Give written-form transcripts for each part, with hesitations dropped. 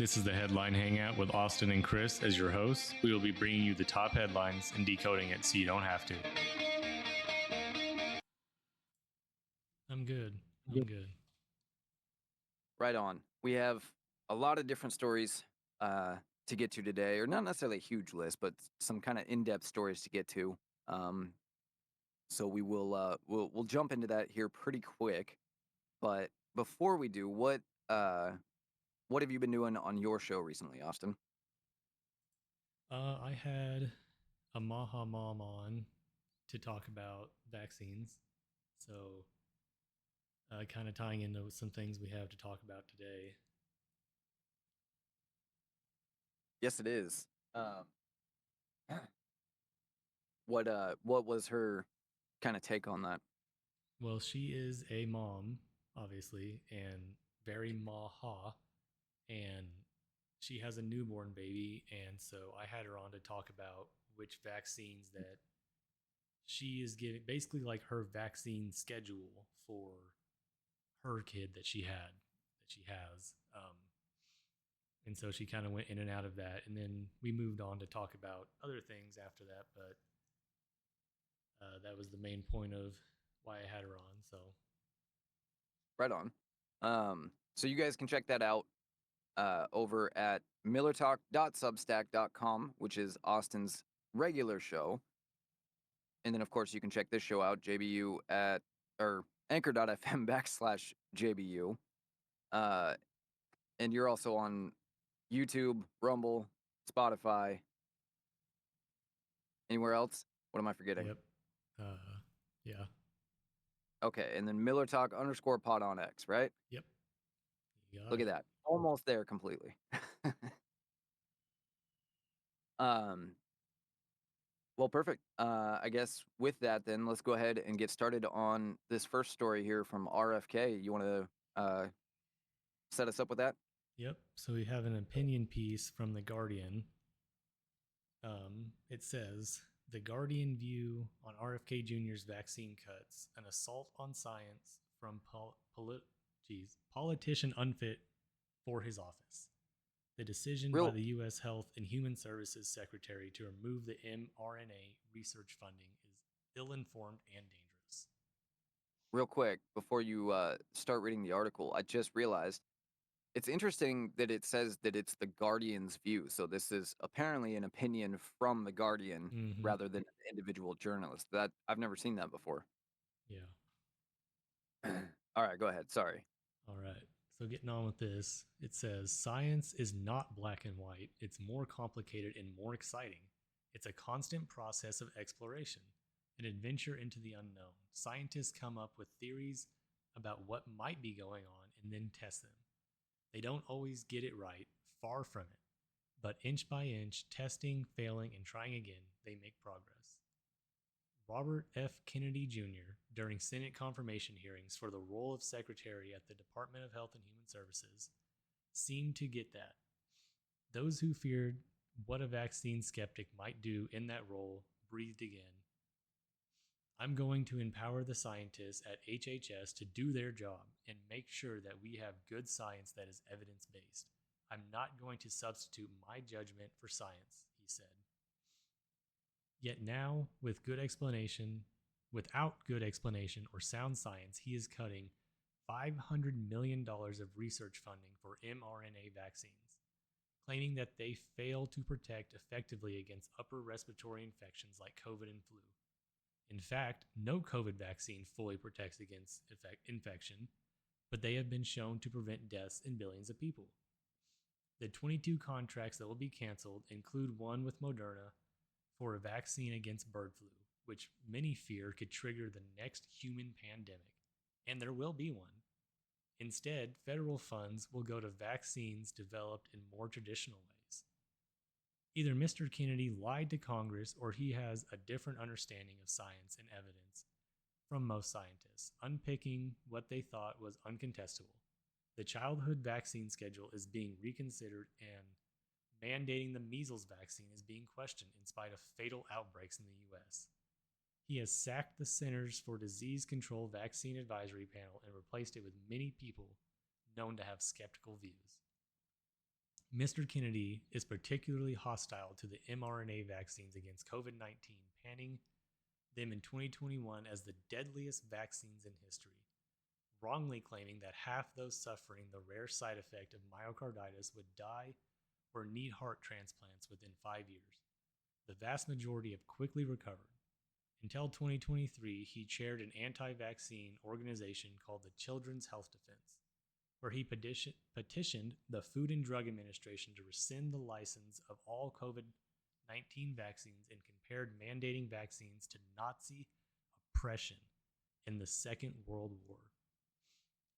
This is the Headline Hangout with Austin and Chris as your hosts. We will be bringing you the top headlines and decoding it so you don't have to. I'm good. Right on. We have a lot of different stories to get to today, or not necessarily a huge list, but some kind of in-depth stories to get to. So we will we'll jump into that here pretty quick. But before we do, what have you been doing on your show recently, Austin? I had a Maha Mom on to talk about vaccines. So kind of tying into some things we have to talk about today. Yes, it is. What was her kind of take on that? Well, she is a mom, obviously, and very Maha, and she has a newborn baby, and so I had her on to talk about which vaccines that she is getting, basically like her vaccine schedule for her kid that she has. And so she kind of went in and out of that, and then we moved on to talk about other things after that, but that was the main point of why I had her on. So right on. So you guys can check that out over at millertalk.substack.com, which is Austin's regular show. And then, of course, you can check this show out, JBU, at anchor.fm/JBU. And you're also on YouTube, Rumble, Spotify. Anywhere else? What am I forgetting? Yep. Yeah. Okay, and then MillerTalk_pod on X, right? Yep. Look at that. Almost there completely. Well, perfect. I guess with that, then let's go ahead and get started on this first story here from RFK. You want to set us up with that? Yep. So we have an opinion piece from The Guardian. It says, The Guardian view on RFK Jr.'s vaccine cuts, an assault on science from politician unfit for his office. The decision by the U.S. Health and Human Services Secretary to remove the mRNA research funding is ill-informed and dangerous. Real quick, before you start reading the article, I just realized it's interesting that it says that it's the Guardian's view. So this is apparently an opinion from the Guardian rather than an individual journalist. That I've never seen that before. Yeah. All right, go ahead. Sorry. All right. So getting on with this, it says science is not black and white. It's more complicated and more exciting. It's a constant process of exploration, an adventure into the unknown. Scientists come up with theories about what might be going on and then test them. They don't always get it right, far from it. But inch by inch, testing, failing, and trying again, they make progress. Robert F. Kennedy Jr., during Senate confirmation hearings for the role of Secretary at the Department of Health and Human Services, seemed to get that. Those who feared what a vaccine skeptic might do in that role breathed again. I'm going to empower the scientists at HHS to do their job and make sure that we have good science that is evidence-based. I'm not going to substitute my judgment for science, he said. Yet now, without good explanation or sound science, he is cutting $500 million of research funding for mRNA vaccines, claiming that they fail to protect effectively against upper respiratory infections like COVID and flu. In fact, no COVID vaccine fully protects against infection, but they have been shown to prevent deaths in billions of people. The 22 contracts that will be canceled include one with Moderna for a vaccine against bird flu, which many fear could trigger the next human pandemic, and there will be one. Instead, federal funds will go to vaccines developed in more traditional ways. Either Mr. Kennedy lied to Congress or he has a different understanding of science and evidence from most scientists, unpicking what they thought was uncontestable. The childhood vaccine schedule is being reconsidered and mandating the measles vaccine is being questioned in spite of fatal outbreaks in the U.S. He has sacked the Centers for Disease Control Vaccine Advisory Panel and replaced it with many people known to have skeptical views. Mr. Kennedy is particularly hostile to the mRNA vaccines against COVID 19, panning them in 2021 as the deadliest vaccines in history, wrongly claiming that half those suffering the rare side effect of myocarditis would die or need heart transplants within 5 years. The vast majority have quickly recovered. Until 2023, he chaired an anti vaccine organization called the Children's Health Defense, where he petitioned the Food and Drug Administration to rescind the license of all COVID 19 vaccines and compared mandating vaccines to Nazi oppression in the Second World War.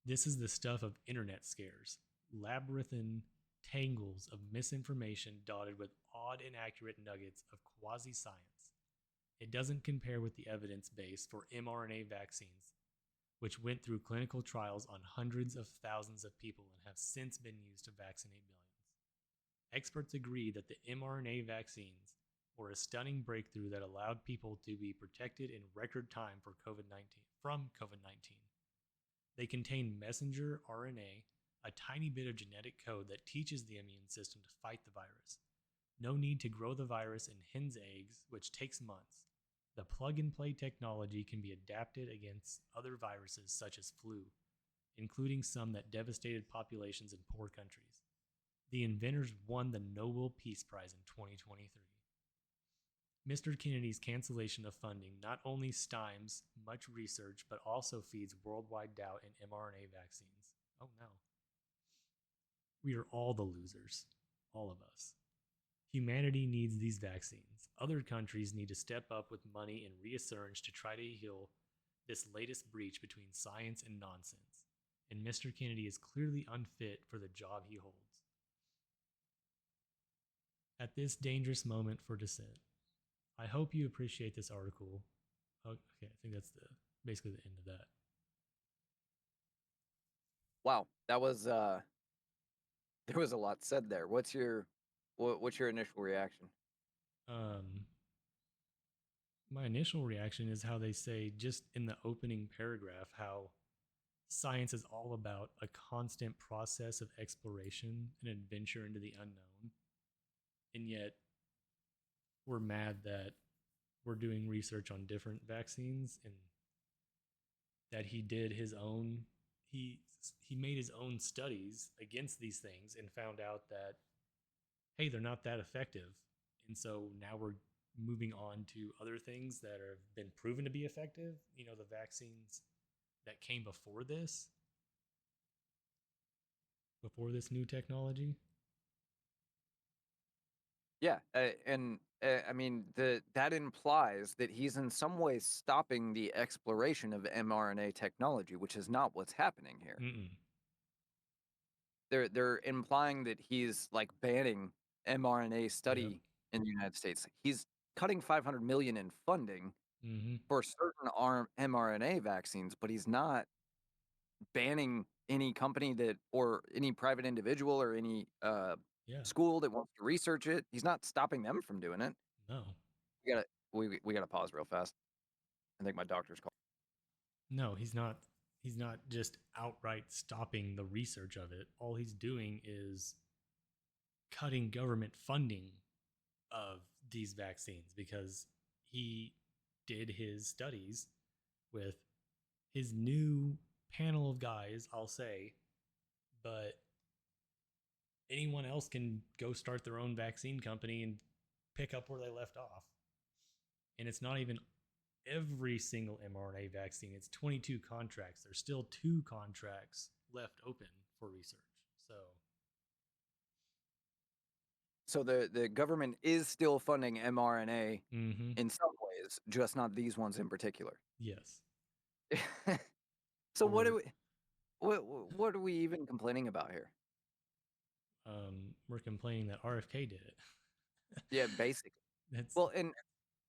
This is the stuff of internet scares, labyrinthine tangles of misinformation dotted with odd, inaccurate nuggets of quasi science. It doesn't compare with the evidence base for mRNA vaccines, which went through clinical trials on hundreds of thousands of people and have since been used to vaccinate millions. Experts agree that the mRNA vaccines were a stunning breakthrough that allowed people to be protected in record time for from COVID-19. They contain messenger RNA, a tiny bit of genetic code that teaches the immune system to fight the virus. No need to grow the virus in hen's eggs, which takes months. The plug-and-play technology can be adapted against other viruses such as flu, including some that devastated populations in poor countries. The inventors won the Nobel Peace Prize in 2023. Mr. Kennedy's cancellation of funding not only stymies much research, but also feeds worldwide doubt in mRNA vaccines. Oh no. We are all the losers. All of us. Humanity needs these vaccines. Other countries need to step up with money and reassurance to try to heal this latest breach between science and nonsense. And Mr. Kennedy is clearly unfit for the job he holds. At this dangerous moment for dissent, I hope you appreciate this article. Okay, I think that's basically the end of that. Wow, that was there was a lot said there. What's your initial reaction? My initial reaction is how they say just in the opening paragraph how science is all about a constant process of exploration and adventure into the unknown. And yet we're mad that we're doing research on different vaccines and that he did his own he made his own studies against these things and found out that hey, they're not that effective. And so now we're moving on to other things that have been proven to be effective, the vaccines that came before this new technology. Yeah, I mean that implies that he's in some ways stopping the exploration of mRNA technology, which is not what's happening here. Mm-mm. They're implying that he's like banning mRNA study Yep. in the United States. He's cutting 500 million in funding Mm-hmm. for certain mRNA vaccines, but he's not banning any company that or any private individual or any Yeah. school that wants to research it. He's not stopping them from doing it. No. We gotta pause real fast. I think my doctor's call. No, he's not. He's not just outright stopping the research of it. All he's doing is cutting government funding of these vaccines because he did his studies with his new panel of guys, I'll say, but anyone else can go start their own vaccine company and pick up where they left off. And it's not even every single mRNA vaccine, it's 22 contracts. There's still 2 contracts left open for research. So the government is still funding mRNA Mm-hmm. in some ways, just not these ones in particular. Yes. So what are we even complaining about here? We're complaining that RFK did it. Yeah, basically. That's Well, and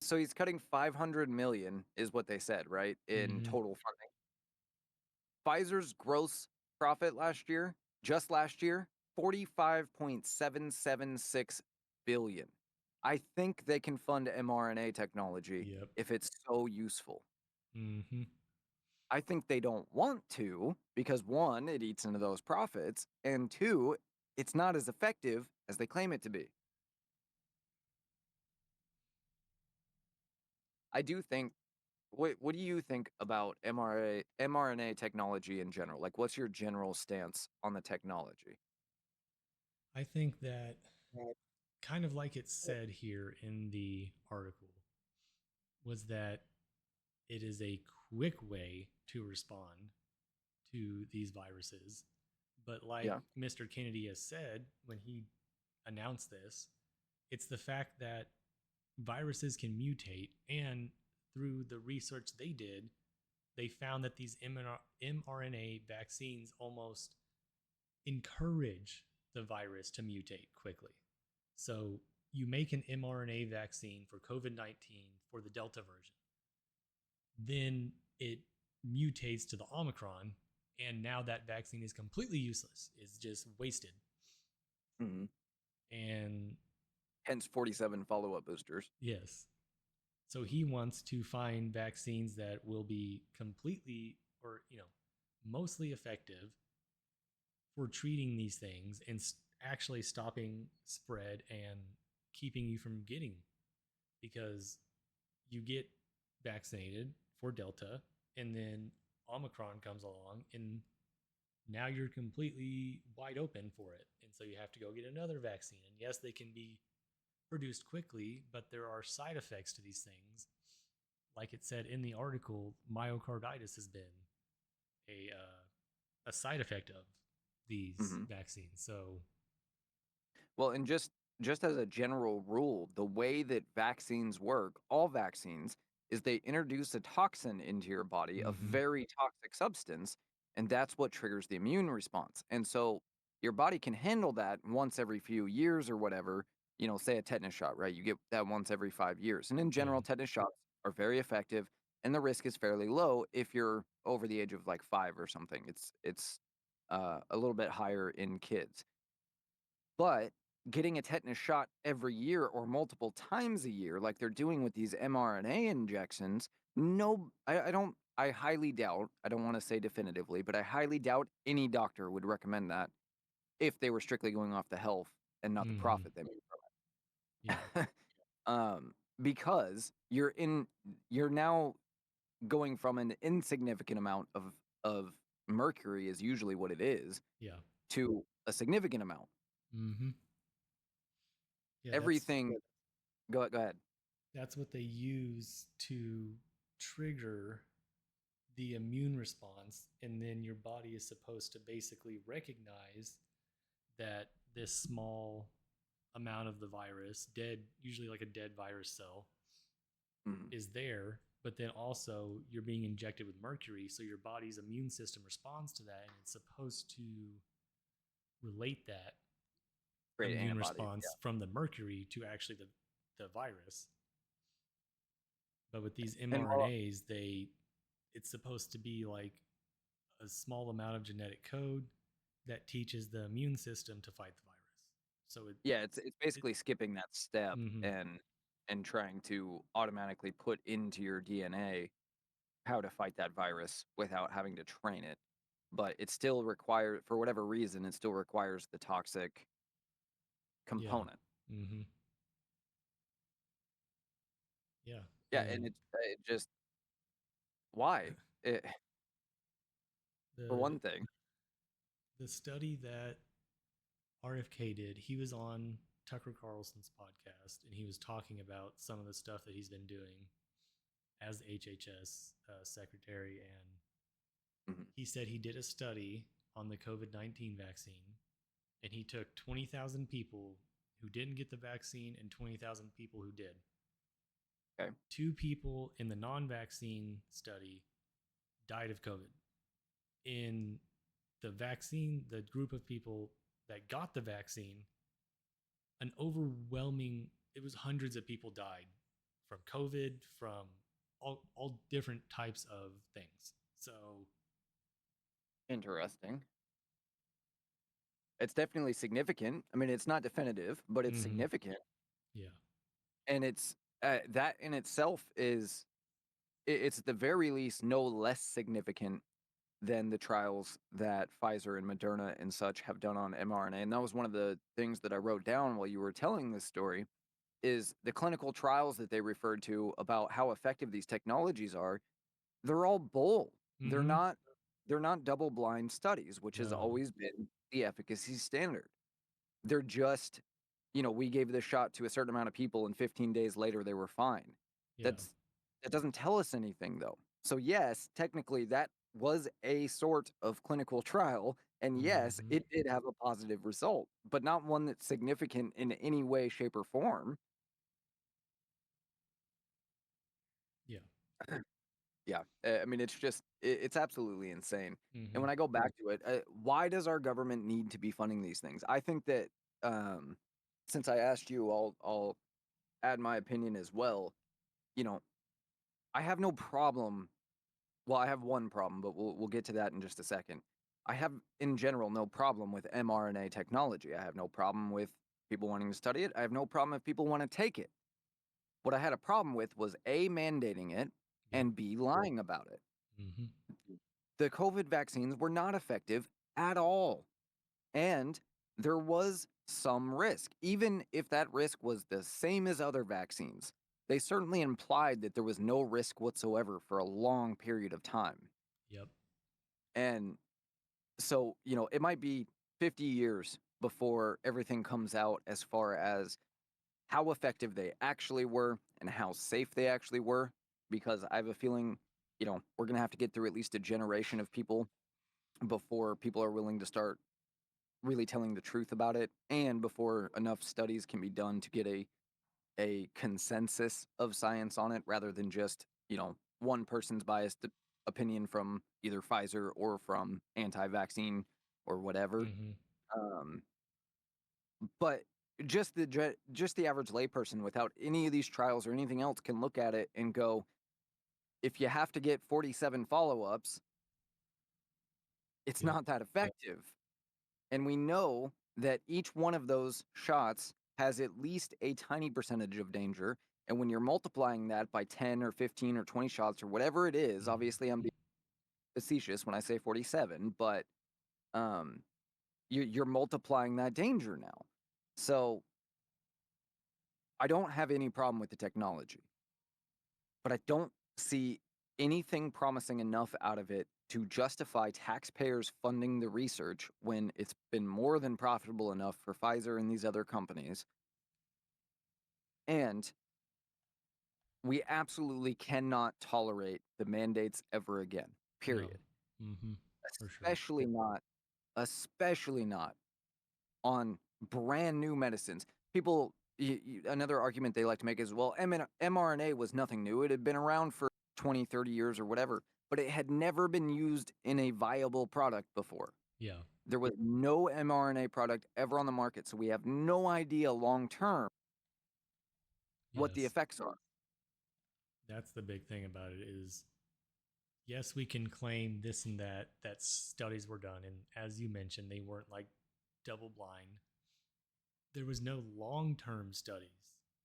so he's cutting 500 million is what they said, right? In mm-hmm. total funding. Pfizer's gross profit just last year, 45.776 billion. I think they can fund mRNA technology Yep. if it's so useful. Mm-hmm. I think they don't want to because 1, it eats into those profits, and 2, it's not as effective as they claim it to be. I do think. What do you think about mRNA technology in general? Like, what's your general stance on the technology? I think that, kind of like it said here in the article, was that it is a quick way to respond to these viruses. But like Yeah. Mr. Kennedy has said when he announced this, it's the fact that viruses can mutate. And through the research they did, they found that these mRNA vaccines almost encourage the virus to mutate quickly. So you make an mRNA vaccine for COVID 19 for the Delta version, then it mutates to the Omicron, and now that vaccine is completely useless, it's just wasted. Hmm. And Hence 47 follow-up boosters. yes, so he wants to find vaccines that will be completely, or mostly effective for treating these things and actually stopping spread and keeping you from getting, because you get vaccinated for Delta and then Omicron comes along and now you're completely wide open for it. And so you have to go get another vaccine. And yes, they can be produced quickly, but there are side effects to these things. Like it said in the article, myocarditis has been a side effect of these Hmm. vaccines. So, Well, and just as a general rule, the way that vaccines work, all vaccines, is they introduce a toxin into your body, a mm-hmm, very toxic substance, and that's what triggers the immune response. And so your body can handle that once every few years or whatever, say a tetanus shot, right? You get that once every 5 years. And in yeah, general, tetanus shots are very effective and the risk is fairly low if you're over the age of like 5 or something. It's a little bit higher in kids. But getting a tetanus shot every year or multiple times a year, like they're doing with these mRNA injections, no, I highly doubt, I don't want to say definitively, but I highly doubt any doctor would recommend that if they were strictly going off the health and not the mm-hmm, profit they made yeah, from it. Because you're now going from an insignificant amount of mercury is usually what it is yeah, to a significant amount. mm-hmm, yeah. Everything. Go ahead. That's what they use to trigger the immune response, and then your body is supposed to basically recognize that this small amount of the virus, dead, usually like a dead virus cell, Mhm. is there, but then also you're being injected with mercury, so your body's immune system responds to that, and it's supposed to relate that Create immune antibodies, yeah. response from the mercury to actually the virus. But with these And while mRNAs, it's supposed to be like a small amount of genetic code that teaches the immune system to fight the virus. So yeah, it's it basically skipping that step mm-hmm, and trying to automatically put into your DNA how to fight that virus without having to train it. But it still requires, for whatever reason, it still requires the toxic yeah, component. mm-hmm, yeah, Yeah, and and it just why? It, for the one thing. the study that RFK did, he was on Tucker Carlson's podcast and he was talking about some of the stuff that he's been doing as the HHS secretary. And Mhm. he said he did a study on the COVID 19 vaccine and he took 20,000 people who didn't get the vaccine and 20,000 people who did. Okay. 2 people in the non vaccine study died of COVID. In the vaccine, the group of people that got the vaccine, an overwhelming, it was hundreds of people died from COVID, from all different types of things. So, Interesting. It's definitely significant. I mean, it's not definitive, but it's mm-hmm, significant. yeah, And it's that in itself is it's at the very least no less significant than the trials that Pfizer and Moderna and such have done on mRNA. And that was one of the things that I wrote down while you were telling this story is the clinical trials that they referred to about how effective these technologies are. They're all bull. They're Mm-hmm. not they're not double blind studies, which has No. always been the efficacy standard. They're just, we gave this shot to a certain amount of people and 15 days later they were fine. Yeah. That doesn't tell us anything though. So yes, technically that was a sort of clinical trial and yes, Mm-hmm. it did have a positive result, but not one that's significant in any way shape or form. Yeah. Yeah, I mean, it's just it's absolutely insane. And Mm-hmm. when I go back to it, why does our government need to be funding these things? I think that um, since I asked you, I'll add my opinion as well. You know, I have no problem. Well, I have one problem, but we'll get to that in just a second. I have, in general, no problem with mRNA technology. I have no problem with people wanting to study it. I have no problem if people want to take it. What I had a problem with was A, mandating it, Yep. and B, lying about it. Mm-hmm. The COVID vaccines were not effective at all. And there was some risk. Even if that risk was the same as other vaccines, they certainly implied that there was no risk whatsoever for a long period of time. Yep. And so, it might be 50 years before everything comes out as far as how effective they actually were and how safe they actually were, because I have a feeling, we're going to have to get through at least a generation of people before people are willing to start really telling the truth about it and before enough studies can be done to get a consensus of science on it rather than just, one person's biased opinion from either Pfizer or from anti-vaccine or whatever. Mm-hmm. Um, but just the average layperson without any of these trials or anything else can look at it and go, if you have to get 47 follow-ups, it's Yep. not that effective. And we know that each one of those shots has at least a tiny percentage of danger. And when you're multiplying that by 10 or 15 or 20 shots or whatever it is, obviously I'm Mm-hmm. being facetious when I say 47, but um, you're multiplying that danger now. So I don't have any problem with the technology, but I don't see anything promising enough out of it to justify taxpayers funding the research when it's been more than profitable enough for Pfizer and these other companies. And we absolutely cannot tolerate the mandates ever again, No. period. Mm-hmm. For sure. Especially not on brand new medicines. People, another argument they like to make is, well, mRNA was nothing new. It had been around for 20, 30 years or whatever, but it had never been used in a viable product before. Yeah. There was no mRNA product ever on the market, so we have no idea long term what the Yes. effects are. That's the big thing about it is yes, we can claim this and that studies were done, and as you mentioned, they weren't like double blind. There was no long-term studies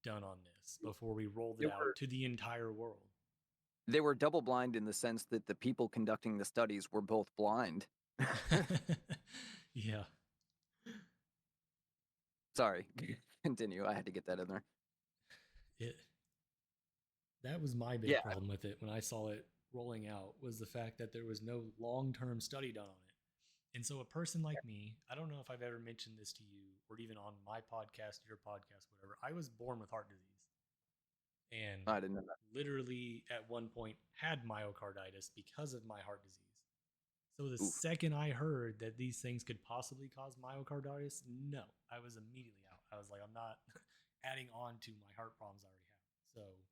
done on this before we rolled They it out were to the entire world. they were double blind in the sense that the people conducting the studies were both blind. Yeah. Sorry, continue. I had to get that in there. It that was my big Yeah, problem with it when I saw it rolling out was the fact that there was no long-term study done on it. And so a person like me, I don't know if I've ever mentioned this to you or even on my podcast, your podcast, whatever. I was born with heart disease and I didn't know that. literally at one point had myocarditis because of my heart disease. So the Oof. second I heard that these things could possibly cause myocarditis, no, I was immediately out. I was like, I'm not adding on to my heart problems I already have.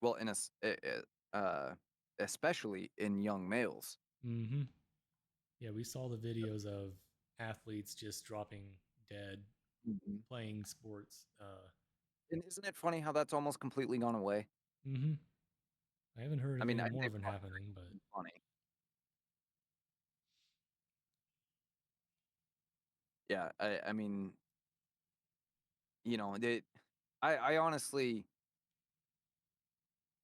Well, especially in young males. Mm-hmm. Yeah, we saw the videos of athletes just dropping dead Mhm. playing sports. And isn't it funny how that's almost completely gone away? Mm-hmm. I haven't heard I of mean, any I more say of it happening, but funny. Yeah, I mean, they, I honestly,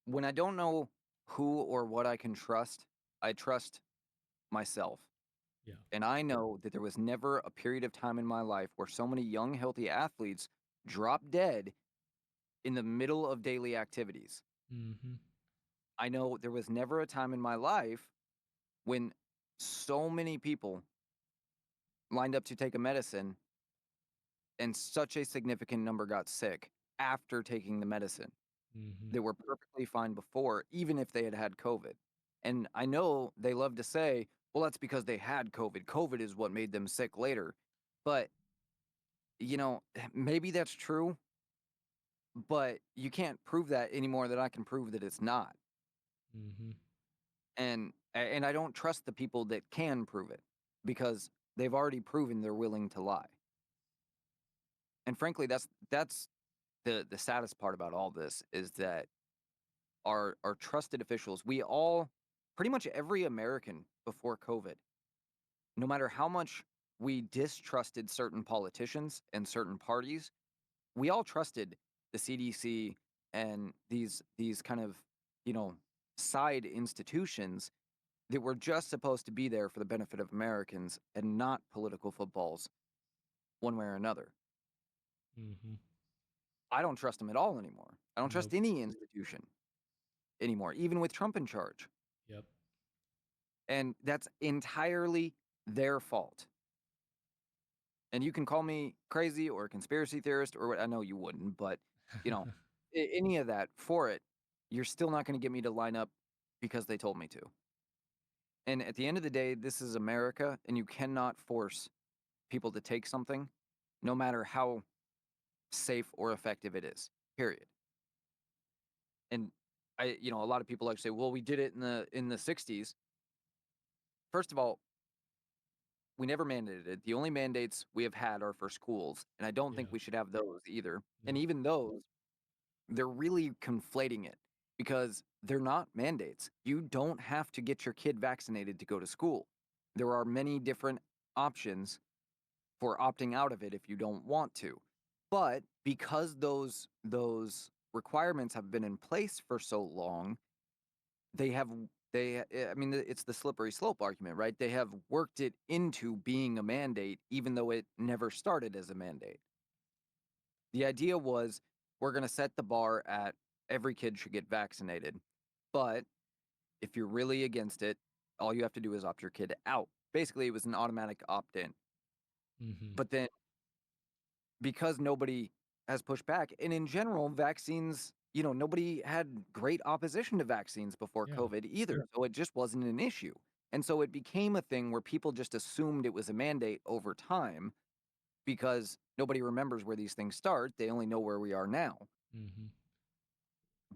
when I don't know who or what I can trust, I trust myself. Yeah. And I know that there was never a period of time in my life where so many young, healthy athletes dropped dead in the middle of daily activities. Mm-hmm. I know there was never a time in my life when so many people lined up to take a medicine and such a significant number got sick after taking the medicine. Mm-hmm. They were perfectly fine before, even if they had had COVID. And I know they love to say, well, that's because they had COVID. COVID is what made them sick later. But, maybe that's true, but you can't prove that any more than I can prove that it's not. Mm-hmm. And I don't trust the people that can prove it because they've already proven they're willing to lie. And frankly, that's the saddest part about all this is that our trusted officials, we all, pretty much every American before COVID, no matter how much we distrusted certain politicians and certain parties, we all trusted the CDC and these kind of, you know, side institutions that were just supposed to be there for the benefit of Americans and not political footballs one way or another. Mm-hmm. I don't trust them at all anymore. I don't trust Nope. any institution anymore, even with Trump in charge. Yep. And that's entirely their fault. And you can call me crazy or a conspiracy theorist or what, I know you wouldn't, but you know, any of that for it, you're still not going to get me to line up because they told me to. And at the end of the day, this is America and you cannot force people to take something no matter how safe or effective it is. Period. And a lot of people like to say, "Well, we did it in the 60s." First of all, we never mandated it. The only mandates we have had are for schools, and I don't think Yeah. we should have those either. And Nope. even those, they're really conflating it because they're not mandates. You don't have to get your kid vaccinated to go to school. There are many different options for opting out of it if you don't want to. But because those requirements have been in place for so long, they have I mean, it's the slippery slope argument, right? They have worked it into being a mandate even though it never started as a mandate. The idea was we're going to set the bar at every kid should get vaccinated. But if you're really against it, all you have to do is opt your kid out. Basically, it was an automatic opt-in. Mm-hmm. But then because nobody has pushed back, and in general, vaccines, nobody had great opposition to vaccines before Yeah. COVID either. So it just wasn't an issue. And so it became a thing where people just assumed it was a mandate over time because nobody remembers where these things start. They only know where we are now. Mm-hmm.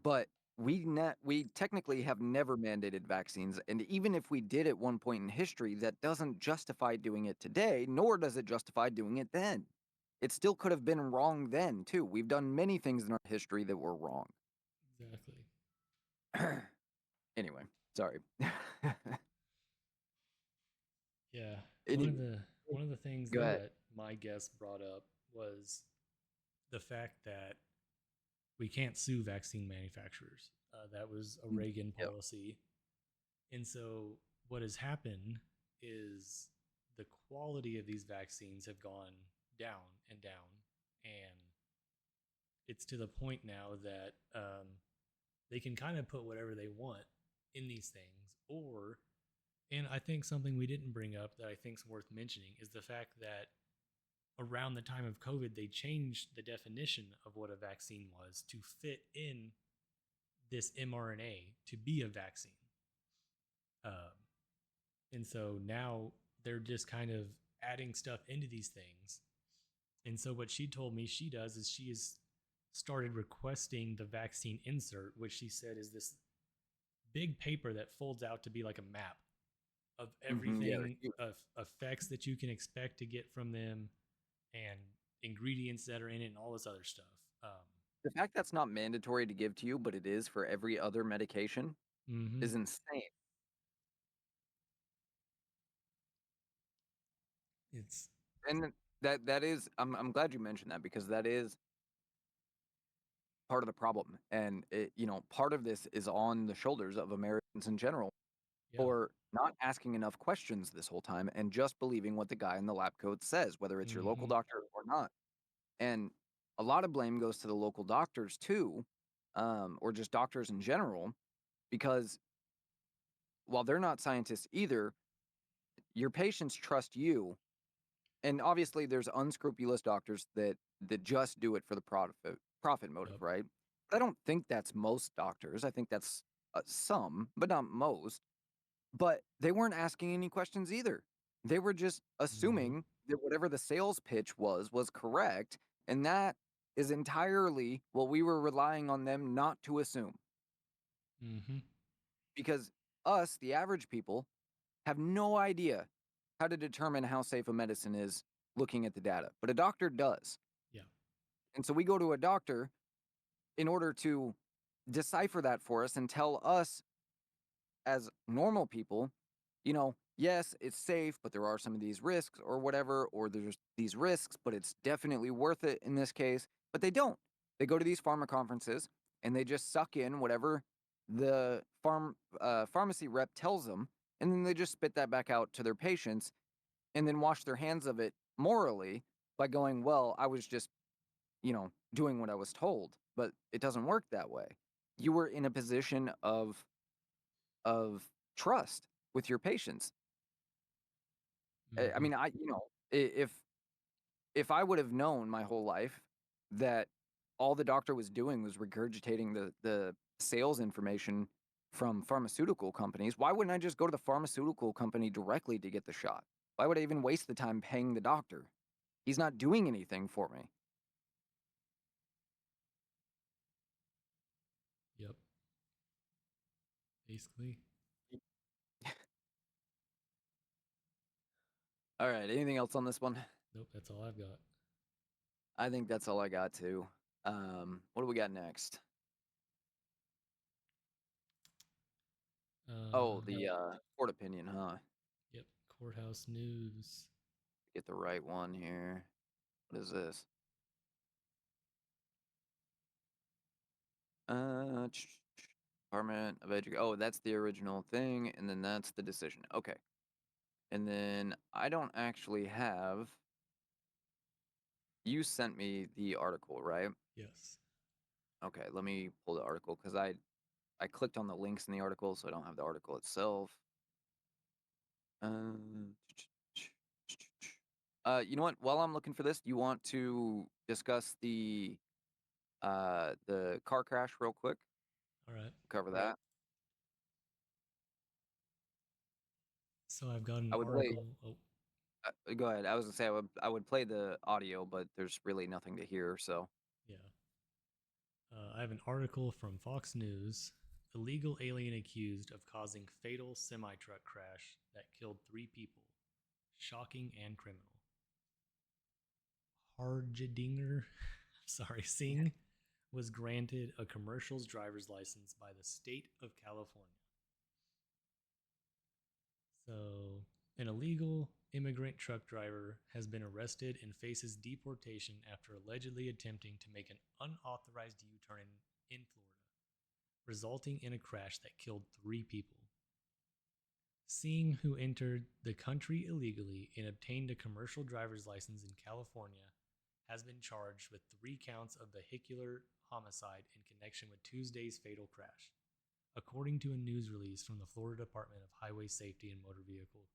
But we technically have never mandated vaccines, and even if we did at one point in history, that doesn't justify doing it today, nor does it justify doing it then. It still could have been wrong then too. We've done many things in our history that were wrong. Exactly. Anyway, sorry. Yeah. One of Anyway, the one of the things go ahead. that my guest brought up was the fact that we can't sue vaccine manufacturers. That was a Reagan Yep. policy. And so what has happened is the quality of these vaccines have gone down and down. And it's to the point now that they can kind of put whatever they want in these things. And I think something we didn't bring up that I think is worth mentioning is the fact that around the time of COVID, they changed the definition of what a vaccine was to fit in this mRNA to be a vaccine. Um, and so now they're just kind of adding stuff into these things. And so what she told me she does is she has started requesting the vaccine insert, which she said is this big paper that folds out to be like a map of Yeah. everything of effects that you can expect to get from them and ingredients that are in it and all this other stuff. The fact that's not mandatory to give to you, but it is for every other medication Mm-hmm. is insane. It's And that is I'm glad you mentioned that because that is part of the problem. And part of this is on the shoulders of Americans in general. Yeah. or not asking enough questions this whole time and just believing what the guy in the lab coat says, whether it's your local Mm-hmm. doctor or not. And a lot of blame goes to the local doctors too, or just doctors in general, because while they're not scientists either, your patients trust you. And obviously, there's unscrupulous doctors that just do it for the profit motive, Yep. right? But I don't think that's most doctors. I think that's some, but not most. But they weren't asking any questions either. They were just Mm-hmm. assuming that whatever the sales pitch was correct, and that is entirely what we were relying on them not to assume. Mm-hmm. Because us, the average people, have no idea how to determine how safe a medicine is looking at the data, but a doctor does. Yeah. And so we go to a doctor in order to decipher that for us and tell us as normal people, yes, it's safe, but there are some of these risks or whatever, or there's these risks, but it's definitely worth it in this case. But they don't. They go to these pharma conferences and they just suck in whatever the pharmacy rep tells them, and then they just spit that back out to their patients and then wash their hands of it morally by going, well, I was just, doing what I was told. But it doesn't work that way. You were in a position of trust with your patients. I Mm-hmm. mean, if I would have known my whole life that all the doctor was doing was regurgitating the sales information from pharmaceutical companies, why wouldn't I just go to the pharmaceutical company directly to get the shot? Why would I even waste the time paying the doctor? He's not doing anything for me. Yep. Basically. All right, anything else on this one? Nope. That's all I've got. I think that's all I got too. What do we got next? Oh, Um. the court opinion, huh? Yep. Courthouse news. Get the right one here. What is this? Department of Education. Oh, that's the original thing, and then that's the decision. Okay. And then I don't actually have. You sent me the article, right? Yes. Okay, let me pull the article because I clicked on the links in the article, so I don't have the article itself. Um, you know what? While I'm looking for this, do you want to discuss the car crash real quick? All right. Cover that. So I've got an I would play. article. Oh, Go ahead. I was gonna say I would play the audio, but there's really nothing to hear. So yeah. I have an article from Fox News. Illegal alien accused of causing fatal semi truck crash that killed 3 people. Shocking and criminal. Harjadinger, sorry, Singh was granted a commercial's driver's license by the state of California. So, an illegal immigrant truck driver has been arrested and faces deportation after allegedly attempting to make an unauthorized U turn in Florida, resulting in a crash that killed 3 people. Singh, who entered the country illegally and obtained a commercial driver's license in California, has been charged with 3 counts of vehicular homicide in connection with Tuesday's fatal crash, according to a news release from the Florida Department of Highway Safety and Motor Vehicles.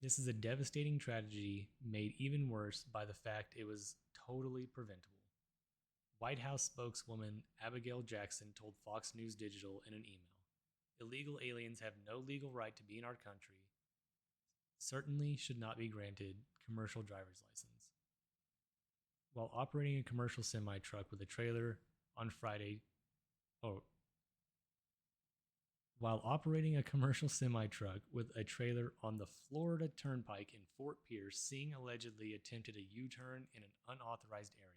This is a devastating tragedy made even worse by the fact it was totally preventable. White House spokeswoman Abigail Jackson told Fox News Digital in an email, "Illegal aliens have no legal right to be in our country, certainly should not be granted commercial driver's license." While operating a commercial semi truck with a trailer on Friday, oh, while operating a commercial semi truck with a trailer on the Florida Turnpike in Fort Pierce, Singh allegedly attempted a U turn in an unauthorized area.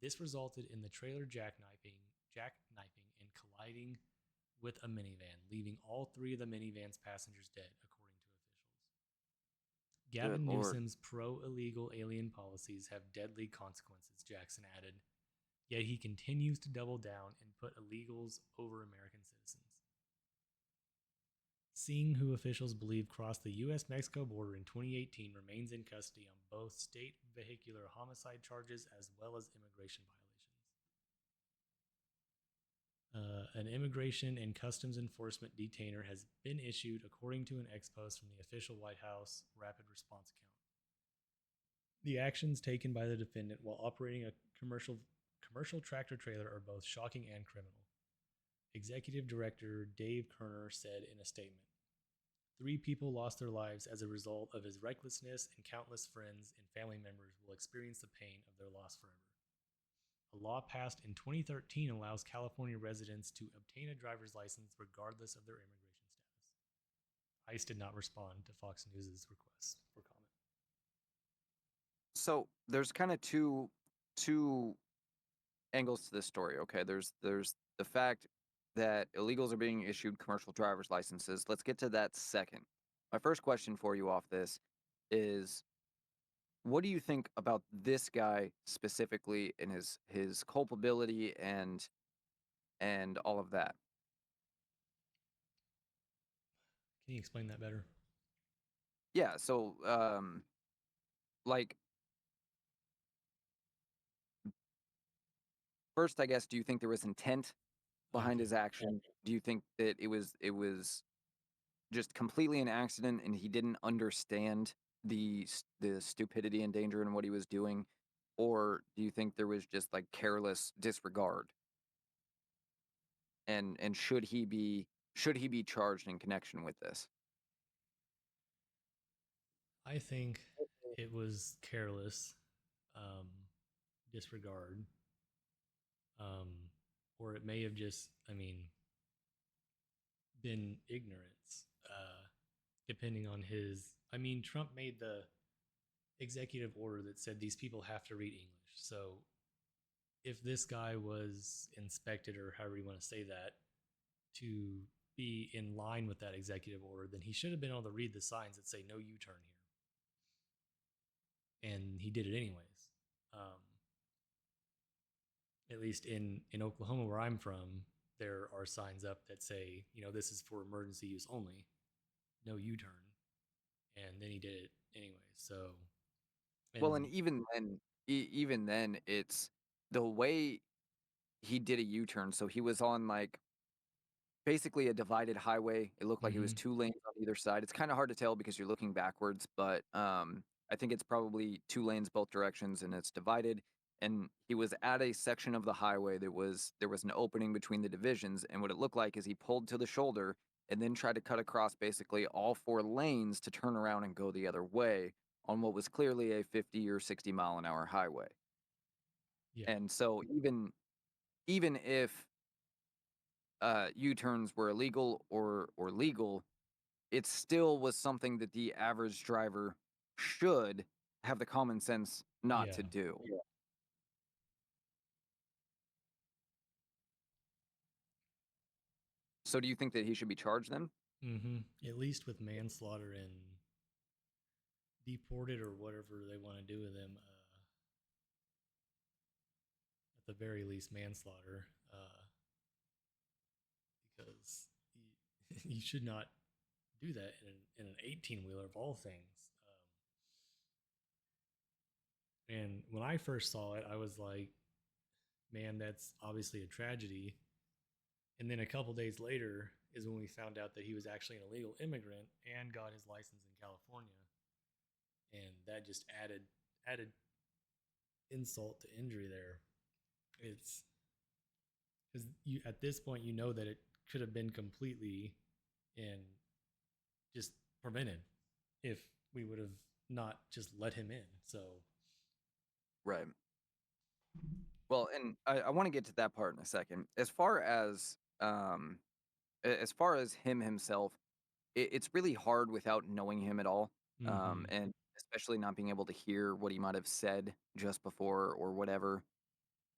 This resulted in the trailer jackknifing and colliding with a minivan, leaving all 3 of the minivan's passengers dead, according to officials. good Gavin lord. Newsom's pro illegal alien policies have deadly consequences, Jackson added, yet he continues to double down and put illegals over American citizens. Singh, who officials believe crossed the U.S. Mexico border in 2018, remains in custody on both state vehicular homicide charges as well as immigration violations. An immigration and customs enforcement detainer has been issued, according to an ex post from the official White House rapid response account. The actions taken by the defendant while operating a commercial tractor trailer are both shocking and criminal. Executive Director Dave Kerner said in a statement, 3 people lost their lives as a result of his recklessness, and countless friends and family members will experience the pain of their loss forever. A law passed in 2013 allows California residents to obtain a driver's license regardless of their immigration status. ICE did not respond to Fox News' request for comment. So there's kind of two angles to this story. Okay, there's the fact that illegals are being issued commercial driver's licenses. Let's get to that second. My first question for you off this is, what do you think about this guy specifically and his culpability and all of that? Can you explain that better? Yeah, so like first, I guess, do you think there was intent behind Okay. his action? Do you think that it was just completely an accident and he didn't understand the stupidity and danger in what he was doing? Or do you think there was just like careless disregard? And should he be charged in connection with this? I think it was careless, um, disregard, um, or it may have just, been ignorance, depending on his. Trump made the executive order that said these people have to read English. So if this guy was inspected, or however you want to say that, to be in line with that executive order, then he should have been able to read the signs that say no U-turn here, and he did it anyways. Um, at least in Oklahoma, where I'm from, there are signs up that say, this is for emergency use only, no U-turn, and then he did it anyways. So, Well, and and even then, it's the way he did a U-turn. So he was on like basically a divided highway. It looked like it was mm-hmm, 2 lanes on either side. It's kinda hard to tell because you're looking backwards, but, I think it's probably 2 lanes both directions, and it's divided, and he was at a section of the highway that there was an opening between the divisions, and what it looked like is he pulled to the shoulder and then tried to cut across basically all 4 lanes to turn around and go the other way on what was clearly a 50 or 60 mile an hour highway. yeah, And so even if U-turns were illegal or legal, it still was something that the average driver should have the common sense not yeah, to do. Yeah. So do you think that he should be charged then? mm-hmm. At least with manslaughter and deported, or whatever they want to do with him. At the very least, manslaughter, because you should not do that in an 18 wheeler of all things. And when I first saw it, I was like, man, that's obviously a tragedy. And then a couple days later is when we found out that he was actually an illegal immigrant and got his license in California. And that just added insult to injury there. It's because you, at this point, you know that it could have been completely and just prevented if we would have not just let him in. So Right. Well, and I want to get to that part in a second. As far as him himself, it's really hard without knowing him at all, mm-hmm. and especially not being able to hear what he might have said just before or whatever.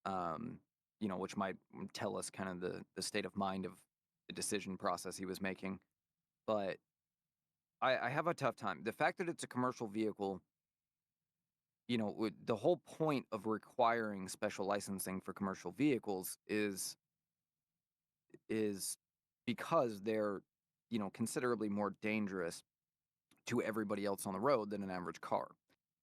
um, which might tell us kind of the state of mind of the decision process he was making. But I have a tough time. The fact that it's a commercial vehicle, the whole point of requiring special licensing for commercial vehicles is because they're considerably more dangerous to everybody else on the road than an average car.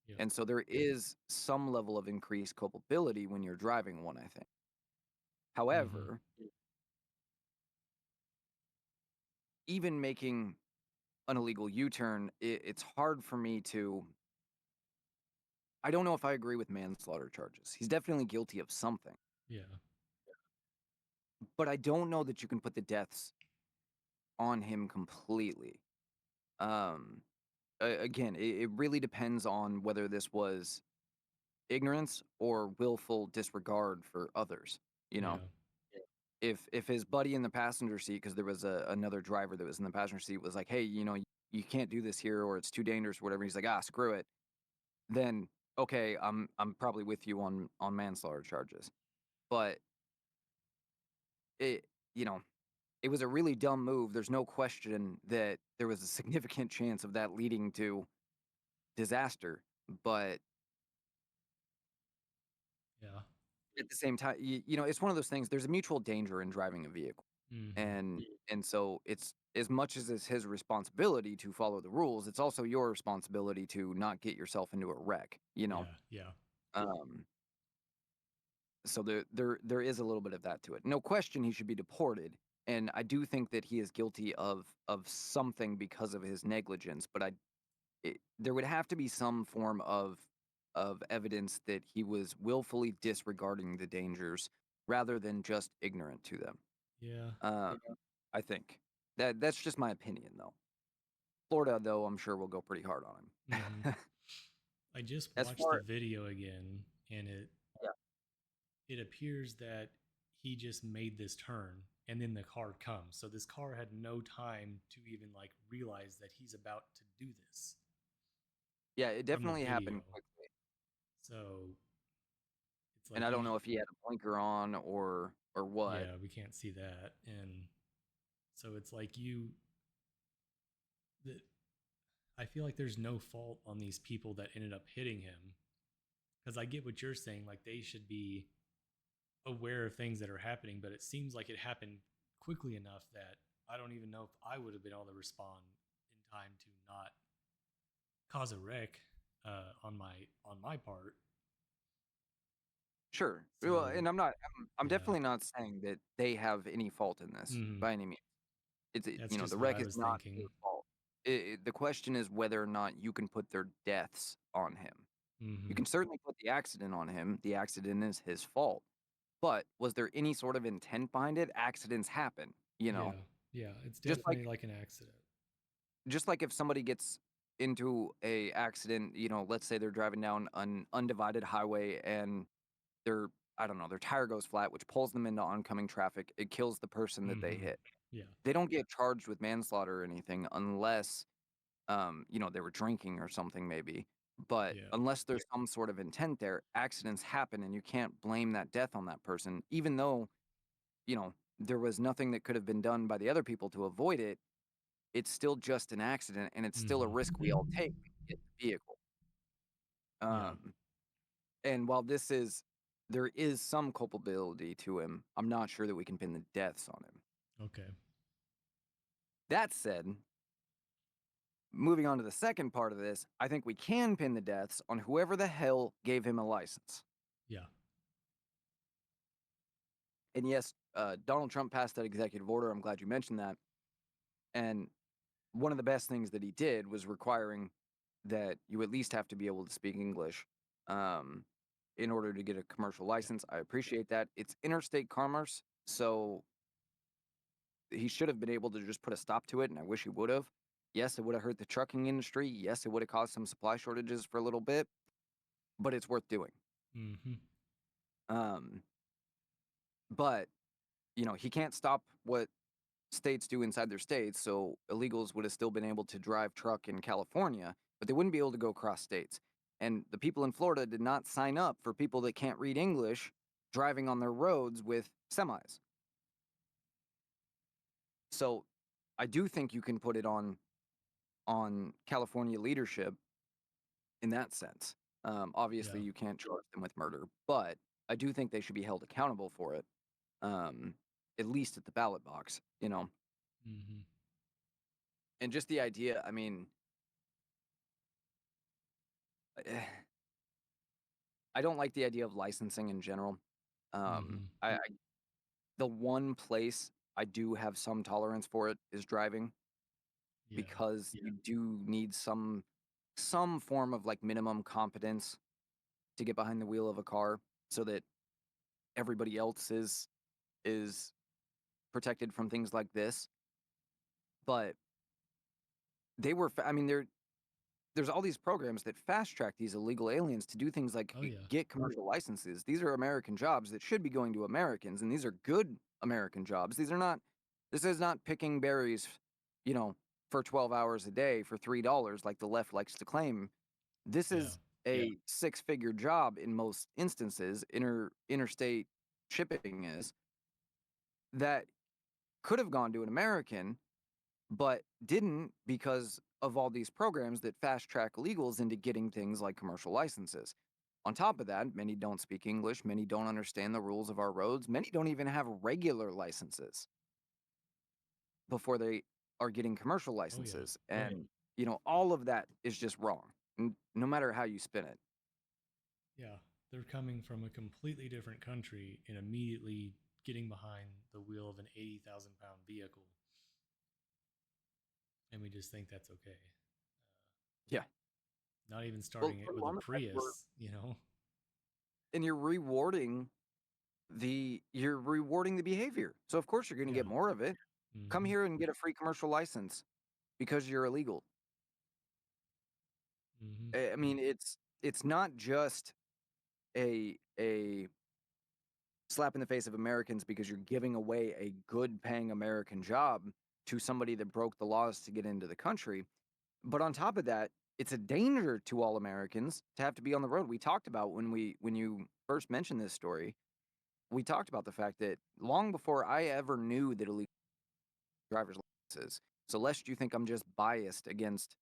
Yeah. And so there is some level of increased culpability when you're driving one, I think. Mm-hmm. However, even making an illegal U-turn, it's hard for me to. I don't know if I agree with manslaughter charges. He's definitely guilty of something, Yeah. but I don't know that you can put the deaths on him completely. Um, Again, it really depends on whether this was ignorance or willful disregard for others. You know, Yeah. if his buddy in the passenger seat, because there was another driver that was in the passenger seat, was like, "Hey, you can't do this here, or it's too dangerous, or whatever." He's like, "Ah, screw it." Then okay, I'm probably with you on manslaughter charges, but it you know it was a really dumb move. There's no question that there was a significant chance of that leading to disaster, but Yeah. at the same time, it's one of those things. There's a mutual danger in driving a vehicle. Mm-hmm. And so it's as much as it's his responsibility to follow the rules, it's also your responsibility to not get yourself into a wreck, you know? Yeah. Yeah. Um, so there is a little bit of that to it. No question he should be deported. And I do think that he is guilty of something because of his negligence, but there would have to be some form of evidence that he was willfully disregarding the dangers rather than just ignorant to them. Yeah. Um, I think that's just my opinion, though. Florida, though, I'm sure will go pretty hard on Mm-hmm. him. I just As watched the far video again, and Yeah. it appears that he just made this turn and then the car comes. So this car had no time to even like realize that he's about to do this Yeah, it from the definitely happened video. quickly, So it's and like I don't you know if he had a blinker on or what. yeah, we can't see that. And so it's like the, I feel like there's no fault on these people that ended up hitting him because I get what you're saying, like they should be aware of things that are happening, but it seems like it happened quickly enough that I don't even know if I would have been able to respond in time to not cause a wreck on my part. Sure. Well, So and I'm yeah, definitely not saying that they have any fault in this hmm by any means. that's The just what wreck I is was not their thinking. fault. The question is whether or not you can put their deaths on him. You Hmm. can certainly put the accident on him. The accident is his fault. But was there any sort of intent behind it? Accidents happen, Yeah, yeah, it's Just like definitely like an accident. just like if somebody gets into a accident, let's say they're driving down an undivided highway and their I don't know, their tire goes flat, which pulls them into oncoming traffic. It kills the person that they Hmm. hit. Yeah, They don't get charged with manslaughter or anything unless they were drinking or something maybe. But yeah, unless there's some sort of intent there, accidents happen and you can't blame that death on that person, even though, there was nothing that could have been done by the other people to avoid it. It's still just an accident and it's still a hmm, risk we all take when we get in the vehicle. yeah. Um, and while there is some culpability to him, I'm not sure that we can pin the deaths on him. Okay, That said, moving on to the second part of this, I think we can pin the deaths on whoever the hell gave him a license. yeah, And yes, Donald Trump passed that executive order. I'm glad you mentioned that. And one of the best things that he did was requiring that you at least have to be able to speak English um, in order to get a commercial yeah. license. I appreciate that. It's interstate commerce, so he should have been able to just put a stop to it, and I wish he would have. Yes, it would have hurt the trucking industry. Yes, it would have caused some supply shortages for a little bit, but it's worth doing. Hmm. Um, but he can't stop what states do inside their states, so illegals would have still been able to drive truck in California, but they wouldn't be able to go cross states. And the people in Florida did not sign up for people that can't read English driving on their roads with semis. So I do think you can put it on California leadership in that sense. Obviously, Yeah. you can't charge them with murder, but I do think they should be held accountable for it, um, at least at the ballot box. Hmm. And just the idea, I mean, eh, I don't like the idea of licensing in general. Mm-hmm. I the one place I do have some tolerance for it is driving Yeah. because you do need some form of like minimum competence to get behind the wheel of a car so that everybody else is protected from things like this. But I mean, there's all these programs that fast track these illegal aliens to do things like Oh yeah. get commercial licenses. These are American jobs that should be going to Americans, and these are good American jobs. This is not picking berries, you know, for 12 hours a day for $3 like the left likes to claim. This Yeah. is a six-figure job in most instances, interstate shipping is, that could have gone to an American but didn't because of all these programs that fast track illegals into getting things like commercial licenses. On top of that, many don't speak English, many don't understand the rules of our roads, many don't even have regular licenses before they are getting commercial Oh yeah. licenses. And, all of that is just wrong, no matter how you spin it. Yeah. They're coming from a completely different country and immediately getting behind the wheel of an 80,000 pound vehicle. And we just think that's okay. Yeah. Not even Well, starting it let with a alone the fact Prius, you know? and you're rewarding the behavior. So of course you're going to Yeah. get more of it. Come Mm-hmm. here and get a free commercial license because you're illegal. Mm-hmm. I mean, it's not just a slap in the face of Americans because you're giving away a good paying American job to somebody that broke the laws to get into the country. But on top of that, it's a danger to all Americans to have to be on the road. We talked about when you first mentioned this story, we talked about the fact that long before I ever knew that illegal driver's licenses, so lest you think I'm just biased against,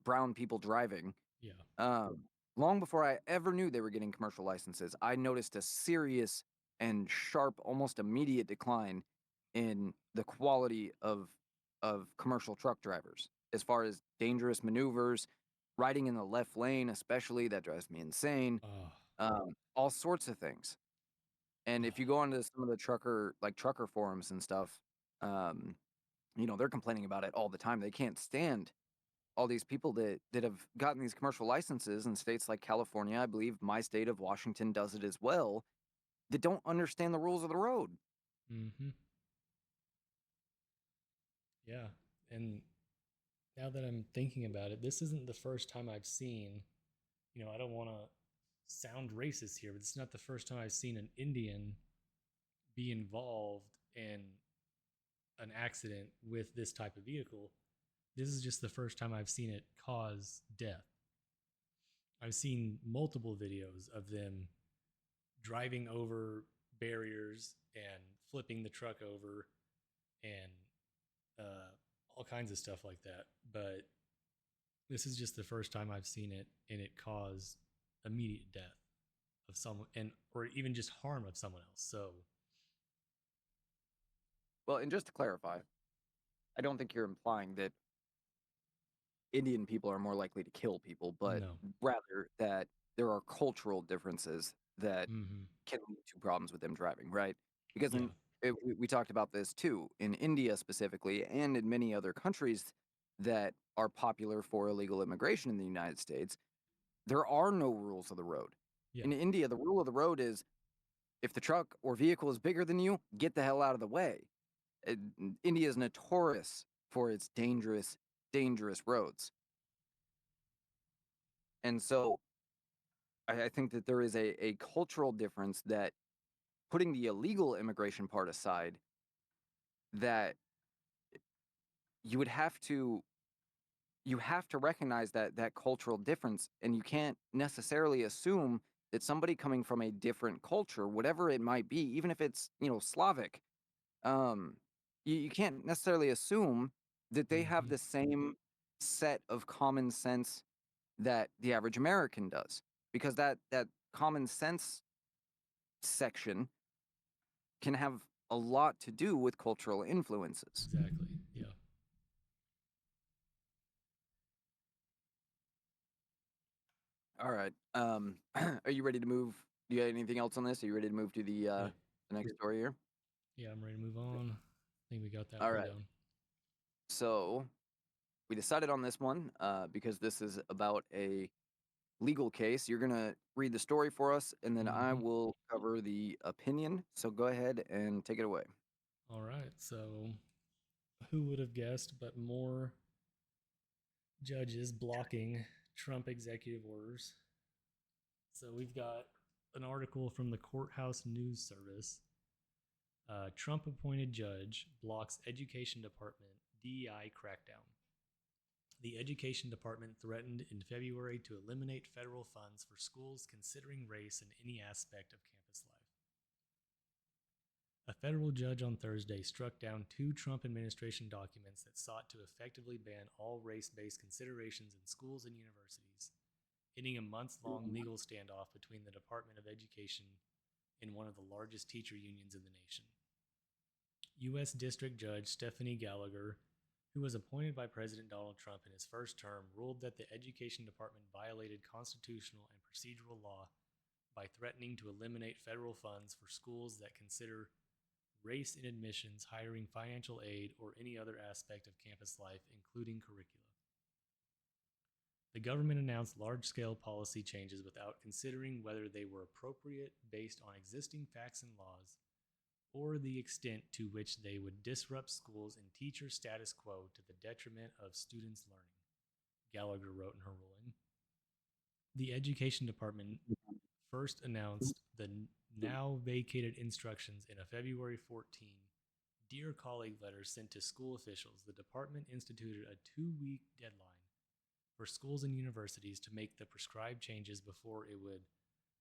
brown people driving, Yeah. um, long before I ever knew they were getting commercial licenses, I noticed a serious and sharp, almost immediate decline in the quality of commercial truck drivers as far as dangerous maneuvers, riding in the left lane, especially that drives me insane. Oh, All sorts of things. And if oh. you go onto some of the trucker forums and stuff, um, they're complaining about it all the time. They can't stand all these people that have gotten these commercial licenses in states like California. I believe my state of Washington does it as well, that don't understand the rules of the road. Mm-hmm. Yeah. And now that I'm thinking about it, this isn't the first time I've seen, I don't want to sound racist here, but it's not the first time I've seen an Indian be involved in an accident with this type of vehicle. This is just the first time I've seen it cause death. I've seen multiple videos of them driving over barriers and flipping the truck over and uh, all kinds of stuff like that. But this is just the first time I've seen it, and it caused immediate death of someone, and or even just harm of someone else. So Well, and just to clarify, I don't think you're implying that Indian people are more likely to kill people, but no. rather that there are cultural differences that Mm-hmm. can lead to problems with them driving, right? Because Yeah. we talked about this too in India specifically, and in many other countries that are popular for illegal immigration in the United States. There are no rules of the road. Yeah. In India, the rule of the road is if the truck or vehicle is bigger than you, get the hell out of the way. India is notorious for its dangerous roads. And so I think that there is a cultural difference that putting the illegal immigration part aside, that you would have to you have to recognize that cultural difference, and you can't necessarily assume that somebody coming from a different culture, whatever it might be, even if it's Slavic, um, you can't necessarily assume that they have Mm-hmm. the same set of common sense that the average American does, because that common sense section can have a lot to do with cultural influences. Exactly. Yeah. All right. Are you ready to move? Do you have anything else on this? Are you ready to move to Yeah, the next story here? yeah, I'm ready to move on. I think we got that All one right. down. So we decided on this one because this is about a legal case. You're gonna read the story for us, and then I Hmm. will cover the opinion. So go ahead and take it away. All right, so who would have guessed, but more judges blocking Trump executive orders. So we've got an article from the Courthouse News Service. Trump appointed judge blocks Education Department DEI crackdown. The Education Department threatened in February to eliminate federal funds for schools considering race in any aspect of campus life. A federal judge on Thursday struck down two Trump administration documents that sought to effectively ban all race based considerations in schools and universities, ending a months long legal standoff between the Department of Education and one of the largest teacher unions in the nation. U.S. District Judge Stephanie Gallagher, who was appointed by President Donald Trump in his first term, ruled that the Education Department violated constitutional and procedural law by threatening to eliminate federal funds for schools that consider race in admissions, hiring, financial aid, or any other aspect of campus life, including curricula. The government announced large-scale policy changes without considering whether they were appropriate based on existing facts and laws, or the extent to which they would disrupt schools and teacher status quo to the detriment of students' learning, Gallagher wrote in her ruling. The Education Department first announced the now vacated instructions in a February 14 Dear Colleague letter sent to school officials. The department instituted a 2-week deadline for schools and universities to make the prescribed changes before it would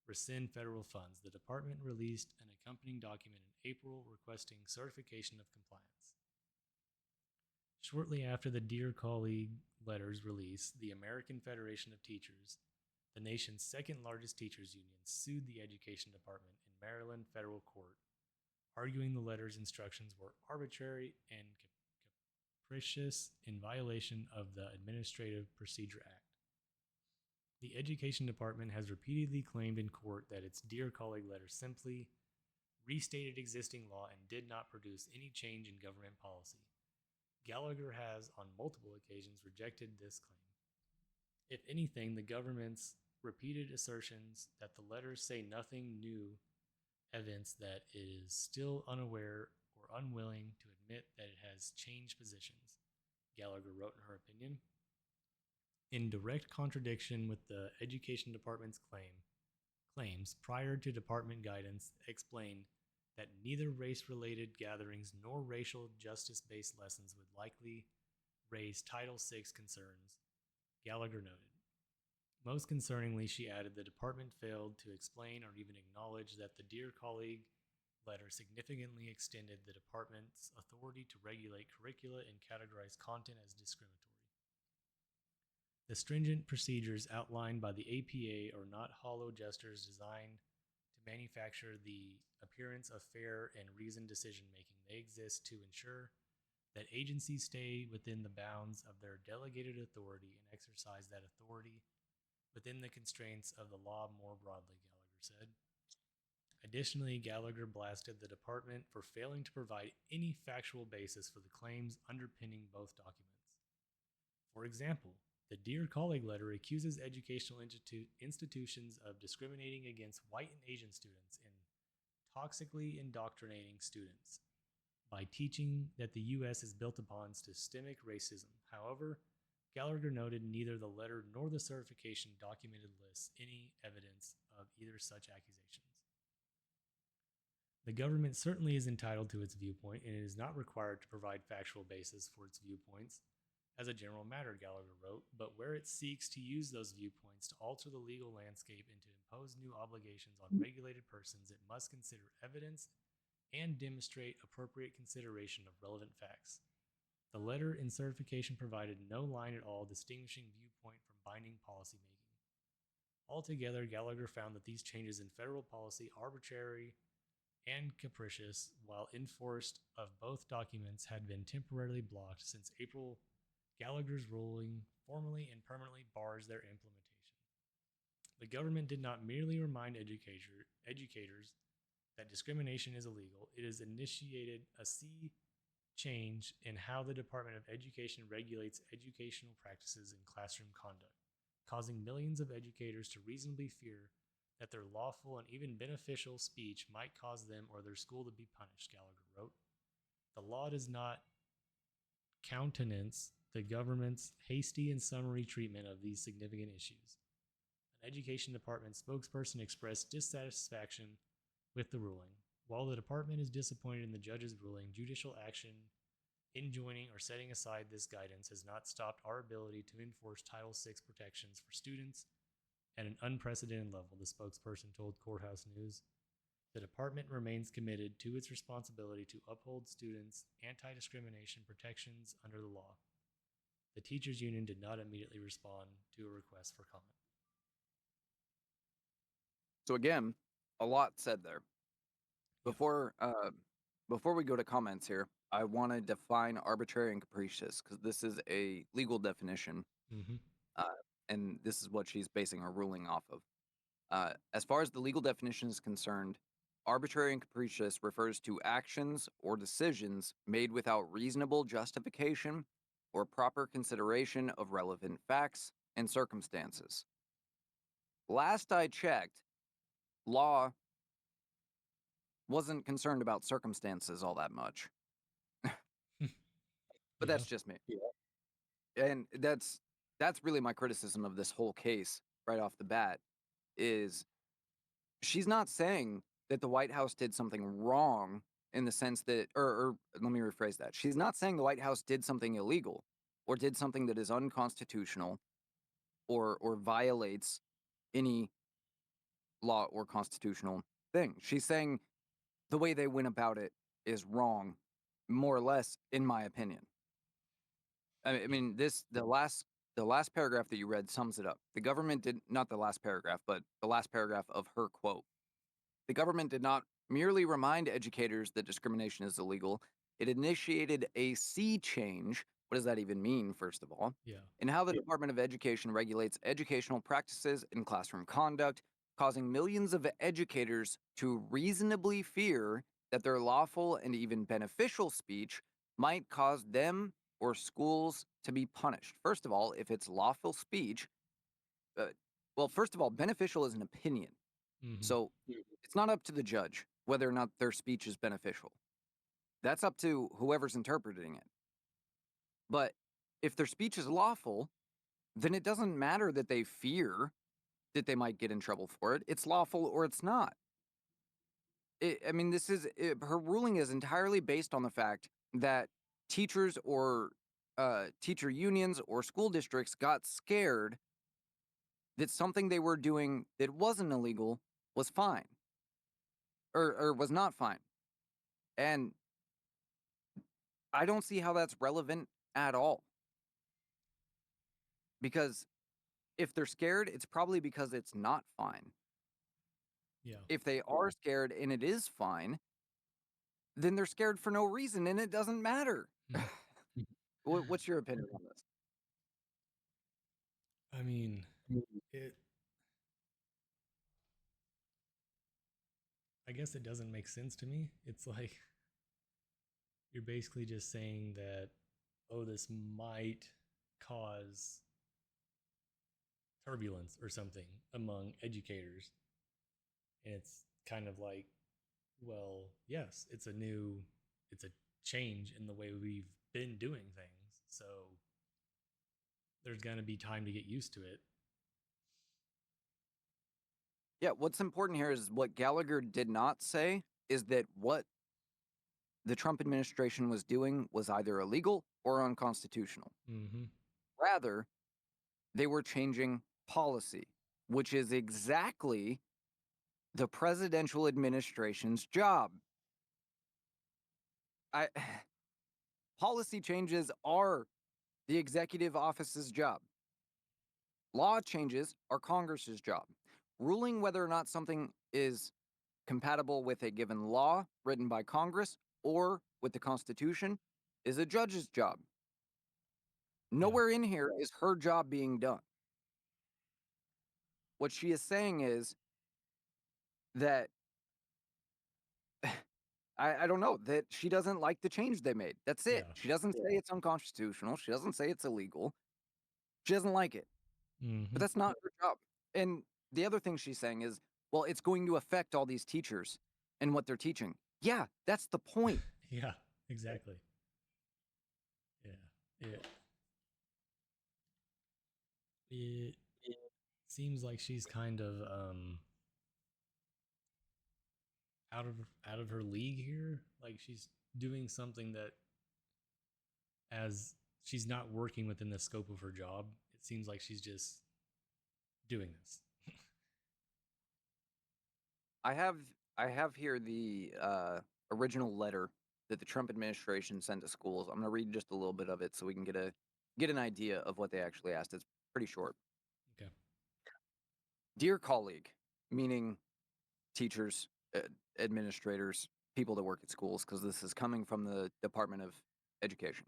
rescind federal funds. The department released an accompanying document in April requesting certification of compliance. Shortly after the Dear Colleague letter's release, the American Federation of Teachers, the nation's second largest teachers union, sued the Education Department in Maryland federal court, arguing the letter's instructions were arbitrary and capricious in violation of the Administrative Procedure Act. The Education Department has repeatedly claimed in court that its Dear Colleague letter simply restated existing law and did not produce any change in government policy. Gallagher has, on multiple occasions, rejected this claim. If anything, the government's repeated assertions that the letters say nothing new evidence that it is still unaware or unwilling to admit that it has changed positions, Gallagher wrote in her opinion. In direct contradiction with the Education Department's claims prior to department guidance explained that neither race-related gatherings nor racial justice-based lessons would likely raise Title VI concerns, Gallagher noted. Most concerningly, she added, the department failed to explain or even acknowledge that the Dear Colleague letter significantly extended the department's authority to regulate curricula and categorize content as discriminatory. The stringent procedures outlined by the APA are not hollow gestures designed to manufacture the appearance of fair and reasoned decision making. They exist to ensure that agencies stay within the bounds of their delegated authority and exercise that authority within the constraints of the law more broadly, Gallagher said. Additionally, Gallagher blasted the department for failing to provide any factual basis for the claims underpinning both documents. For example, the Dear Colleague letter accuses educational institutions of discriminating against white and Asian students and toxically indoctrinating students by teaching that the U.S. is built upon systemic racism. However, Gallagher noted neither the letter nor the certification documented lists any evidence of either such accusations. The government certainly is entitled to its viewpoint, and it is not required to provide factual basis for its viewpoints. As a general matter, Gallagher wrote, but where it seeks to use those viewpoints to alter the legal landscape and to impose new obligations on regulated persons, it must consider evidence and demonstrate appropriate consideration of relevant facts. The letter and certification provided no line at all distinguishing viewpoint from binding policy making. Altogether, Gallagher found that these changes in federal policy arbitrary and capricious, while enforced of both documents had been temporarily blocked since April. Gallagher's ruling formally and permanently bars their implementation. The government did not merely remind educators that discrimination is illegal, it has initiated a sea change in how the Department of Education regulates educational practices and classroom conduct, causing millions of educators to reasonably fear that their lawful and even beneficial speech might cause them or their school to be punished, Gallagher wrote. The law does not countenance the government's hasty and summary treatment of these significant issues. An education department spokesperson expressed dissatisfaction with the ruling. While the department is disappointed in the judge's ruling, judicial action enjoining or setting aside this guidance has not stopped our ability to enforce Title VI protections for students at an unprecedented level, the spokesperson told Courthouse News. The department remains committed to its responsibility to uphold students' anti discrimination protections under the law. The teachers' union did not immediately respond to a request for comment. So again, a lot said there. Before we go to comments here, I want to define arbitrary and capricious because this is a legal definition, Mm-hmm. and this is what she's basing her ruling off of. As far as the legal definition is concerned, arbitrary and capricious refers to actions or decisions made without reasonable justification or proper consideration of relevant facts and circumstances. Last I checked, law wasn't concerned about circumstances all that much. But Yeah. that's just me. And that's really my criticism of this whole case right off the bat is she's not saying that the White House did something wrong in the sense that or let me rephrase that. She's not saying the White House did something illegal or did something that is unconstitutional or violates any law or constitutional thing. She's saying the way they went about it is wrong, more or less, in my opinion. I mean, the last paragraph that you read sums it up. The government did not the last paragraph, but the last paragraph of her quote. The government did not merely remind educators that discrimination is illegal. It initiated a sea change. What does that even mean, first of all? Yeah. In how the Department of Education regulates educational practices and classroom conduct, causing millions of educators to reasonably fear that their lawful and even beneficial speech might cause them or schools to be punished. First of all, if it's lawful speech, well, first of all, beneficial is an opinion. Mm-hmm. So it's not up to the judge whether or not their speech is beneficial. That's up to whoever's interpreting it. But if their speech is lawful, then it doesn't matter that they fear that they might get in trouble for it. It's lawful or it's not. Her ruling is entirely based on the fact that teachers or teacher unions or school districts got scared that something they were doing that wasn't illegal was fine or was not fine. And I don't see how that's relevant at all. Because if they're scared, it's probably because it's not fine. Yeah. If they are scared and it is fine, then they're scared for no reason and it doesn't matter. What's your opinion on this? I mean, it. I guess it doesn't make sense to me. It's like you're basically just saying that, oh, this might cause turbulence or something among educators. And it's kind of like, well, yes, it's a change in the way we've been doing things. So there's going to be time to get used to it. Yeah, what's important here is what Gallagher did not say is that what the Trump administration was doing was either illegal or unconstitutional. Mm-hmm. Rather, they were changing policy, which is exactly the presidential administration's job. Policy changes are the executive office's job. Law changes are Congress's job. Ruling whether or not something is compatible with a given law written by Congress or with the Constitution is a judge's job. Nowhere in here is her job being done. what she is saying is that I don't know, that she doesn't like the change they made. That's it. Yeah. She doesn't say it's unconstitutional. She doesn't say it's illegal. She doesn't like it. But Hmm. that's not her job. And the other thing she's saying is, well, it's going to affect all these teachers and what they're teaching. Yeah, that's the point. Yeah, exactly. Yeah. It seems like she's kind of out of her league here. Like she's doing something that, as she's not working within the scope of her job, it seems like she's just doing this. I have I have here the original letter that the Trump administration sent to schools. I'm going to read just a little bit of it so we can get an idea of what they actually asked. It's pretty short. Okay. Dear colleague, meaning teachers, administrators, people that work at schools, because this is coming from the Department of Education.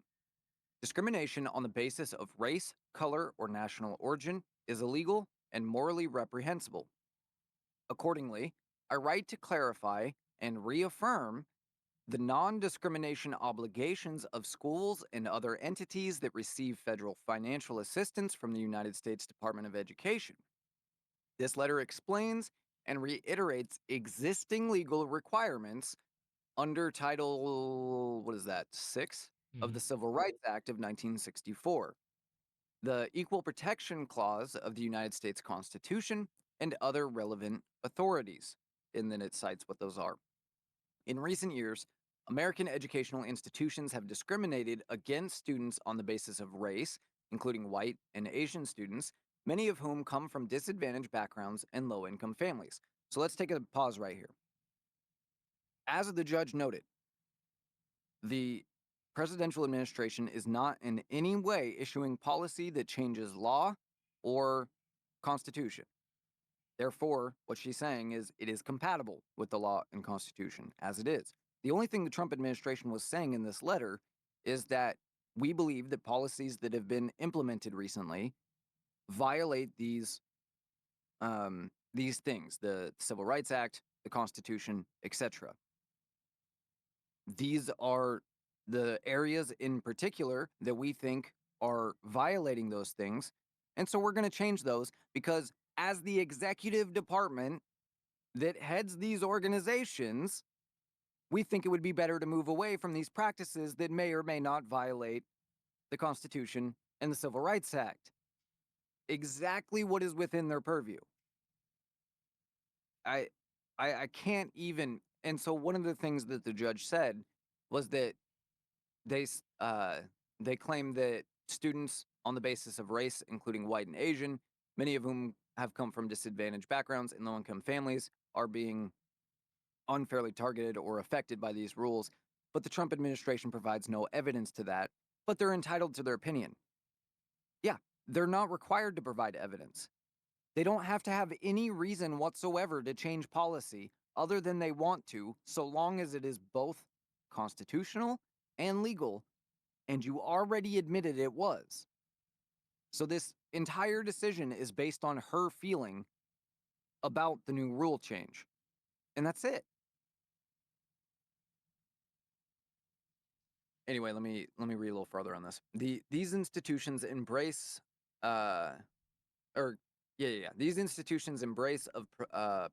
Discrimination on the basis of race, color, or national origin is illegal and morally reprehensible. Accordingly, I write to clarify and reaffirm the non discrimination obligations of schools and other entities that receive federal financial assistance from the United States Department of Education. This letter explains and reiterates existing legal requirements under Title, what is that, 6 of Hmm. the Civil Rights Act of 1964, the Equal Protection Clause of the United States Constitution, and other relevant authorities. And then it cites what those are. In recent years, American educational institutions have discriminated against students on the basis of race, including white and Asian students, many of whom come from disadvantaged backgrounds and low income families. So let's take a pause right here. As the judge noted, the presidential administration is not in any way issuing policy that changes law or constitution. Therefore, what she's saying is it is compatible with the law and constitution as it is. The only thing the Trump administration was saying in this letter is that we believe that policies that have been implemented recently violate these things, the Civil Rights Act, the Constitution, etc. These are the areas in particular that we think are violating those things. And so we're going to change those because, as the executive department that heads these organizations, we think it would be better to move away from these practices that may or may not violate the Constitution and the Civil Rights Act. Exactly what is within their purview. I I can't even. And so one of the things that the judge said was that they claim that students on the basis of race, including white and Asian, many of whom have come from disadvantaged backgrounds and low-income families, are being unfairly targeted or affected by these rules. But the Trump administration provides no evidence to that, but they're entitled to their opinion. Yeah, they're not required to provide evidence. They don't have to have any reason whatsoever to change policy other than they want to, so long as it is both constitutional and legal, and you already admitted it was. So this entire decision is based on her feeling about the new rule change. And that's it. Anyway, let me read a little further on this. These institutions embrace or yeah. These institutions embrace of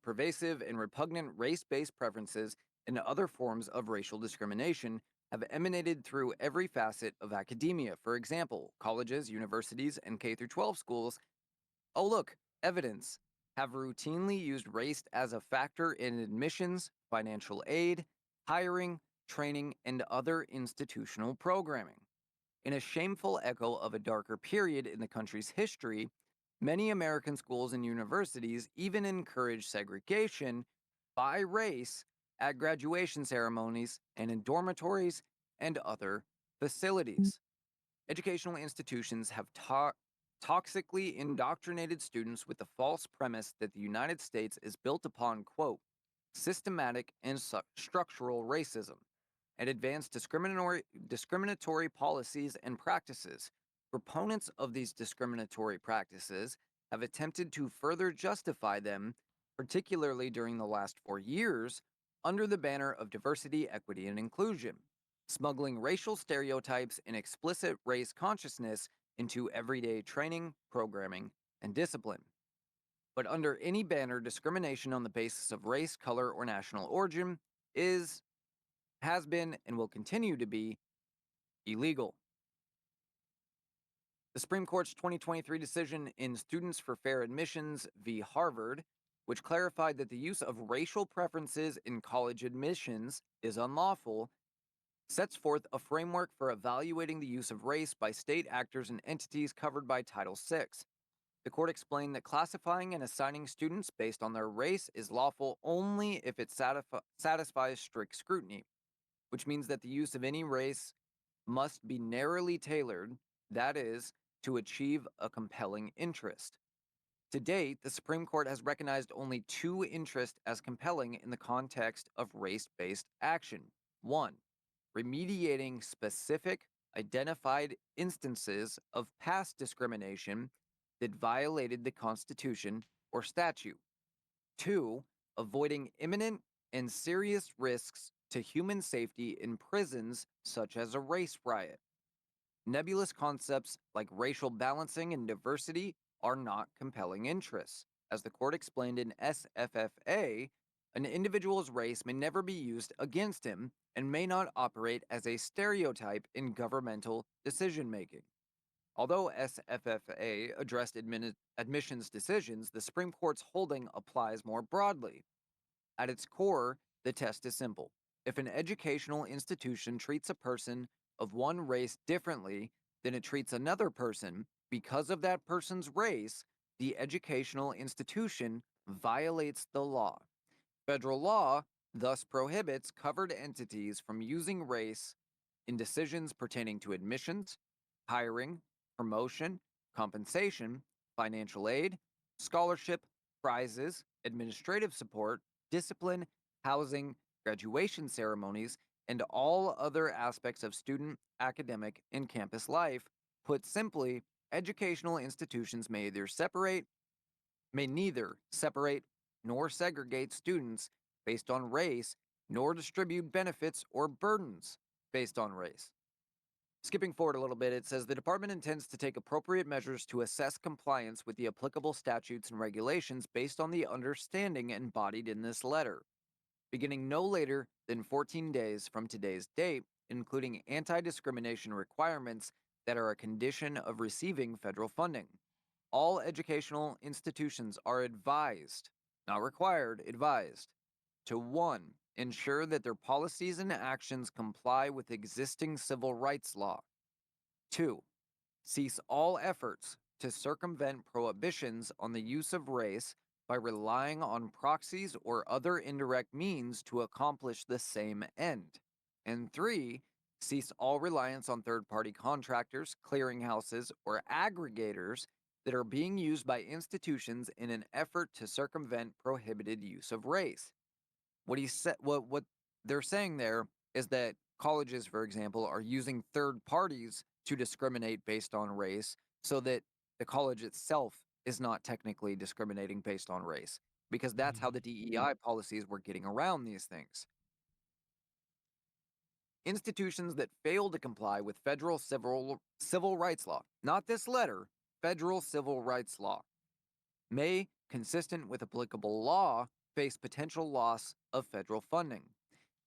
pervasive and repugnant race-based preferences and other forms of racial discrimination have emanated through every facet of academia. For example, colleges, universities, and K through 12 schools. Oh, look, evidence have routinely used race as a factor in admissions, financial aid, hiring, training, and other institutional programming. In a shameful echo of a darker period in the country's history, many American schools and universities even encourage segregation by race at graduation ceremonies and in dormitories and other facilities. Educational institutions have toxically indoctrinated students with the false premise that the United States is built upon, quote, systematic and structural racism and advanced discriminatory policies and practices. Proponents of these discriminatory practices have attempted to further justify them, particularly during the last 4 years, under the banner of diversity, equity, and inclusion, smuggling racial stereotypes and explicit race consciousness into everyday training, programming, and discipline. But under any banner, discrimination on the basis of race, color, or national origin is, has been, and will continue to be illegal. The Supreme Court's 2023 decision in Students for Fair Admissions v. Harvard, which clarified that the use of racial preferences in college admissions is unlawful, sets forth a framework for evaluating the use of race by state actors and entities covered by Title VI. The court explained that classifying and assigning students based on their race is lawful only if it satisfies strict scrutiny, which means that the use of any race must be narrowly tailored, that is, to achieve a compelling interest. To date, the Supreme Court has recognized only two interests as compelling in the context of race-based action. One, remediating specific, identified instances of past discrimination that violated the Constitution or statute. Two, avoiding imminent and serious risks to human safety in prisons, such as a race riot. Nebulous concepts like racial balancing and diversity are not compelling interests. As the court explained in SFFA, an individual's race may never be used against him and may not operate as a stereotype in governmental decision making. Although SFFA addressed admissions decisions, the Supreme Court's holding applies more broadly. At its core, the test is simple. If an educational institution treats a person of one race differently than it treats another person because of that person's race, the educational institution violates the law. Federal law thus prohibits covered entities from using race in decisions pertaining to admissions, hiring, promotion, compensation, financial aid, scholarship, prizes, administrative support, discipline, housing, graduation ceremonies, and all other aspects of student, academic, and campus life. Put simply, educational institutions may neither separate nor segregate students based on race, nor distribute benefits or burdens based on race. Skipping forward a little bit, it says the department intends to take appropriate measures to assess compliance with the applicable statutes and regulations based on the understanding embodied in this letter, beginning no later than 14 days from today's date, including anti-discrimination requirements that are a condition of receiving federal funding. All educational institutions are advised, not required, advised, to 1. Ensure that their policies and actions comply with existing civil rights law. 2. Cease all efforts to circumvent prohibitions on the use of race by relying on proxies or other indirect means to accomplish the same end. And 3. Cease all reliance on third-party contractors, clearinghouses, or aggregators that are being used by institutions in an effort to circumvent prohibited use of race. What they're saying there is that colleges, for example, are using third parties to discriminate based on race so that the college itself is not technically discriminating based on race, because that's how the DEI policies were getting around these things. Institutions that fail to comply with federal civil rights law, not this letter, federal civil rights law, may, consistent with applicable law, face potential loss of federal funding.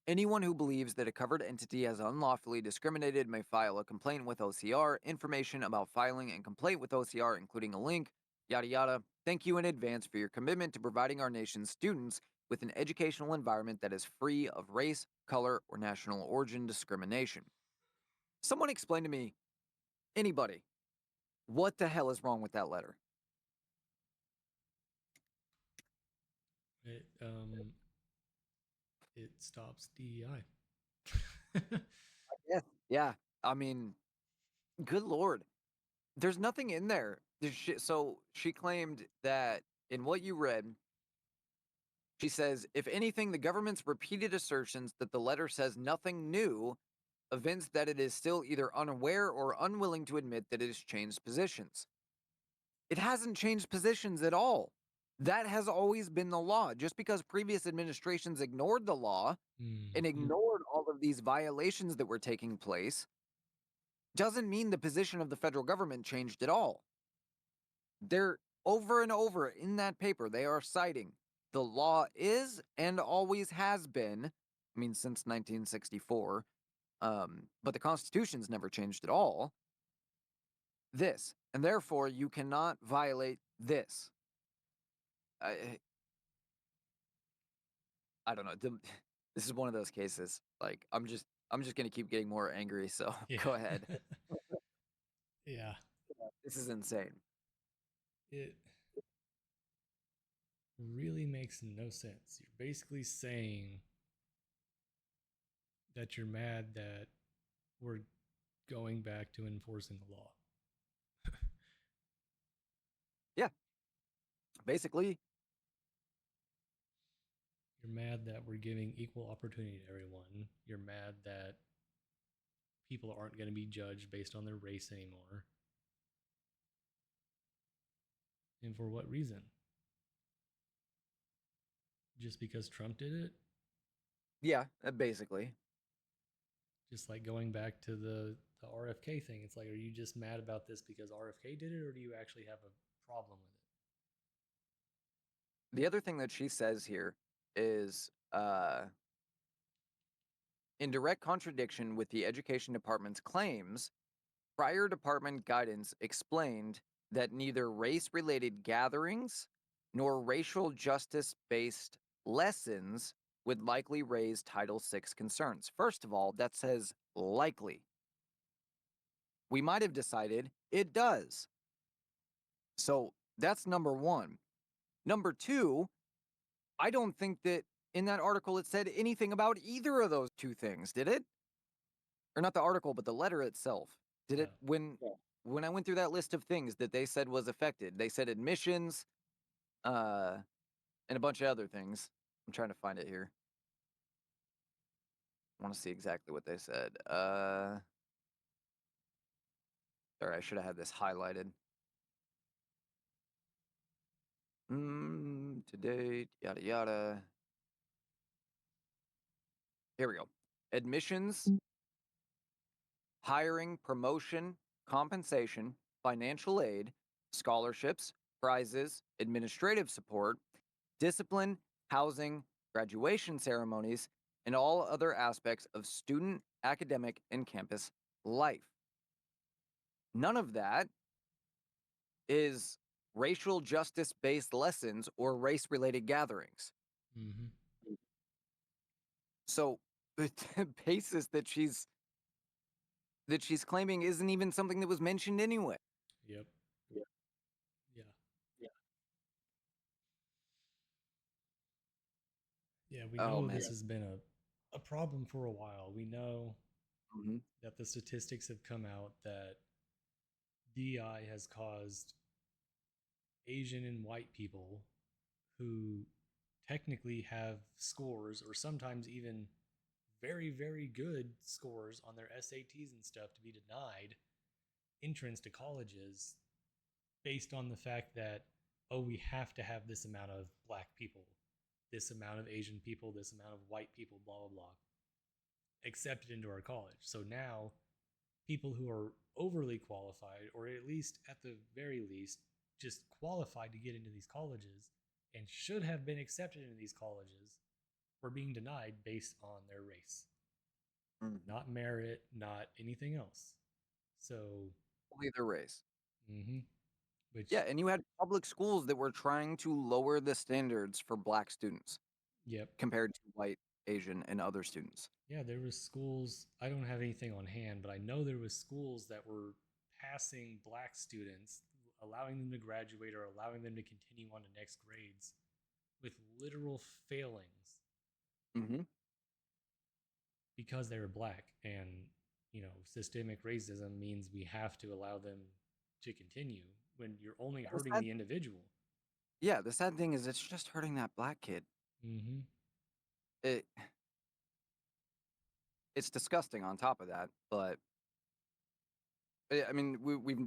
Anyone who believes that a covered entity has unlawfully discriminated may file a complaint with OCR. Information about filing and complaint with OCR, including a link, yada yada. Thank you in advance for your commitment to providing our nation's students with an educational environment that is free of race, color, or national origin discrimination. Someone explain to me, anybody, what the hell is wrong with that letter? It stops DEI. Yeah. I mean, good Lord. There's nothing in there. So she claimed that in what you read, she says, if anything, the government's repeated assertions that the letter says nothing new evince that it is still either unaware or unwilling to admit that it has changed positions. It hasn't changed positions at all. That has always been the law. Just because previous administrations ignored the law and Mhm. ignored all of these violations that were taking place doesn't mean the position of the federal government changed at all. They're over and over in that paper, they are citing the law is and always has been, I mean, since 1964, but the Constitution's never changed at all. This, and therefore you cannot violate this. I, I don't know. This is one of those cases. Like I'm just gonna keep getting more angry. So Yeah. go ahead. Yeah. This is insane. It really makes no sense. You're basically saying that you're mad that we're going back to enforcing the law. Yeah, basically. You're mad that we're giving equal opportunity to everyone. You're mad that people aren't going to be judged based on their race anymore. And for what reason? Just because Trump did it? Yeah, basically. Just like going back to the RFK thing. It's like, are you just mad about this because RFK did it, or do you actually have a problem with it? The other thing that she says here is in direct contradiction with the education department's claims, prior department guidance explained that neither race related gatherings nor racial justice based lessons would likely raise Title VI concerns. First of all, that says likely. We might have decided it does. So that's number one. Number two, I don't think that in that article it said anything about either of those two things, did it? Or not the article, but the letter itself. Did it No. when I went through that list of things that they said was affected, they said admissions, uh, and a bunch of other things. I'm trying to find it here. I want to see exactly what they said. Sorry, I should have had this highlighted. Today, yada yada. Here we go. Admissions, hiring, promotion, compensation, financial aid, scholarships, prizes, administrative support, discipline, housing, graduation ceremonies, and all other aspects of student, academic, and campus life. None of that is racial justice based lessons or race related gatherings. Mm-hmm. So the basis that she's claiming isn't even something that was mentioned anyway. Yep. Yeah. Yeah. Yeah. Yeah. We Oh know man. this has been a problem for a while. We know Hmm. that the statistics have come out that DEI has caused Asian and white people who technically have scores or sometimes even very, very good scores on their SATs and stuff to be denied entrance to colleges based on the fact that, oh, we have to have this amount of black people, this amount of Asian people, this amount of white people, blah, blah, blah, accepted into our college. So now people who are overly qualified, or at least at the very least, just qualified to get into these colleges and should have been accepted into these colleges, were being denied based on their race, Mm. not merit, not anything else. So, Only their race. mm-hmm, Yeah, which, and you had public schools that were trying to lower the standards for black students yep, compared to white, Asian, and other students. yeah, there was schools. I don't have anything on hand, but I know there was schools that were passing black students, allowing them to graduate or allowing them to continue on to next grades with literal failings Hmm. because they were black. And systemic racism means we have to allow them to continue when you're only The hurting sad, the individual. yeah, the sad thing is it's just hurting that black kid. Mm-hmm. It it's disgusting on top of that, but I mean we've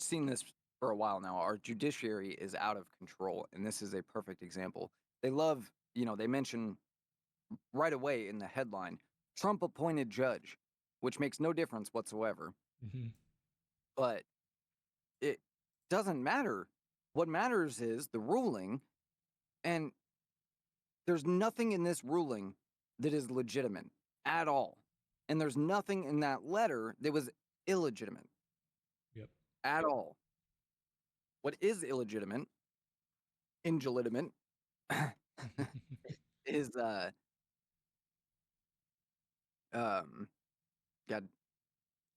seen this for a while now, our judiciary is out of control, and this is a perfect example. They love, they mention right away in the headline, Trump appointed judge, which makes no difference whatsoever. Mm-hmm. But it doesn't matter. What matters is the ruling, and there's nothing in this ruling that is legitimate at all. And there's nothing in that letter that was illegitimate Yep. at all. What is illegitimate, is um God,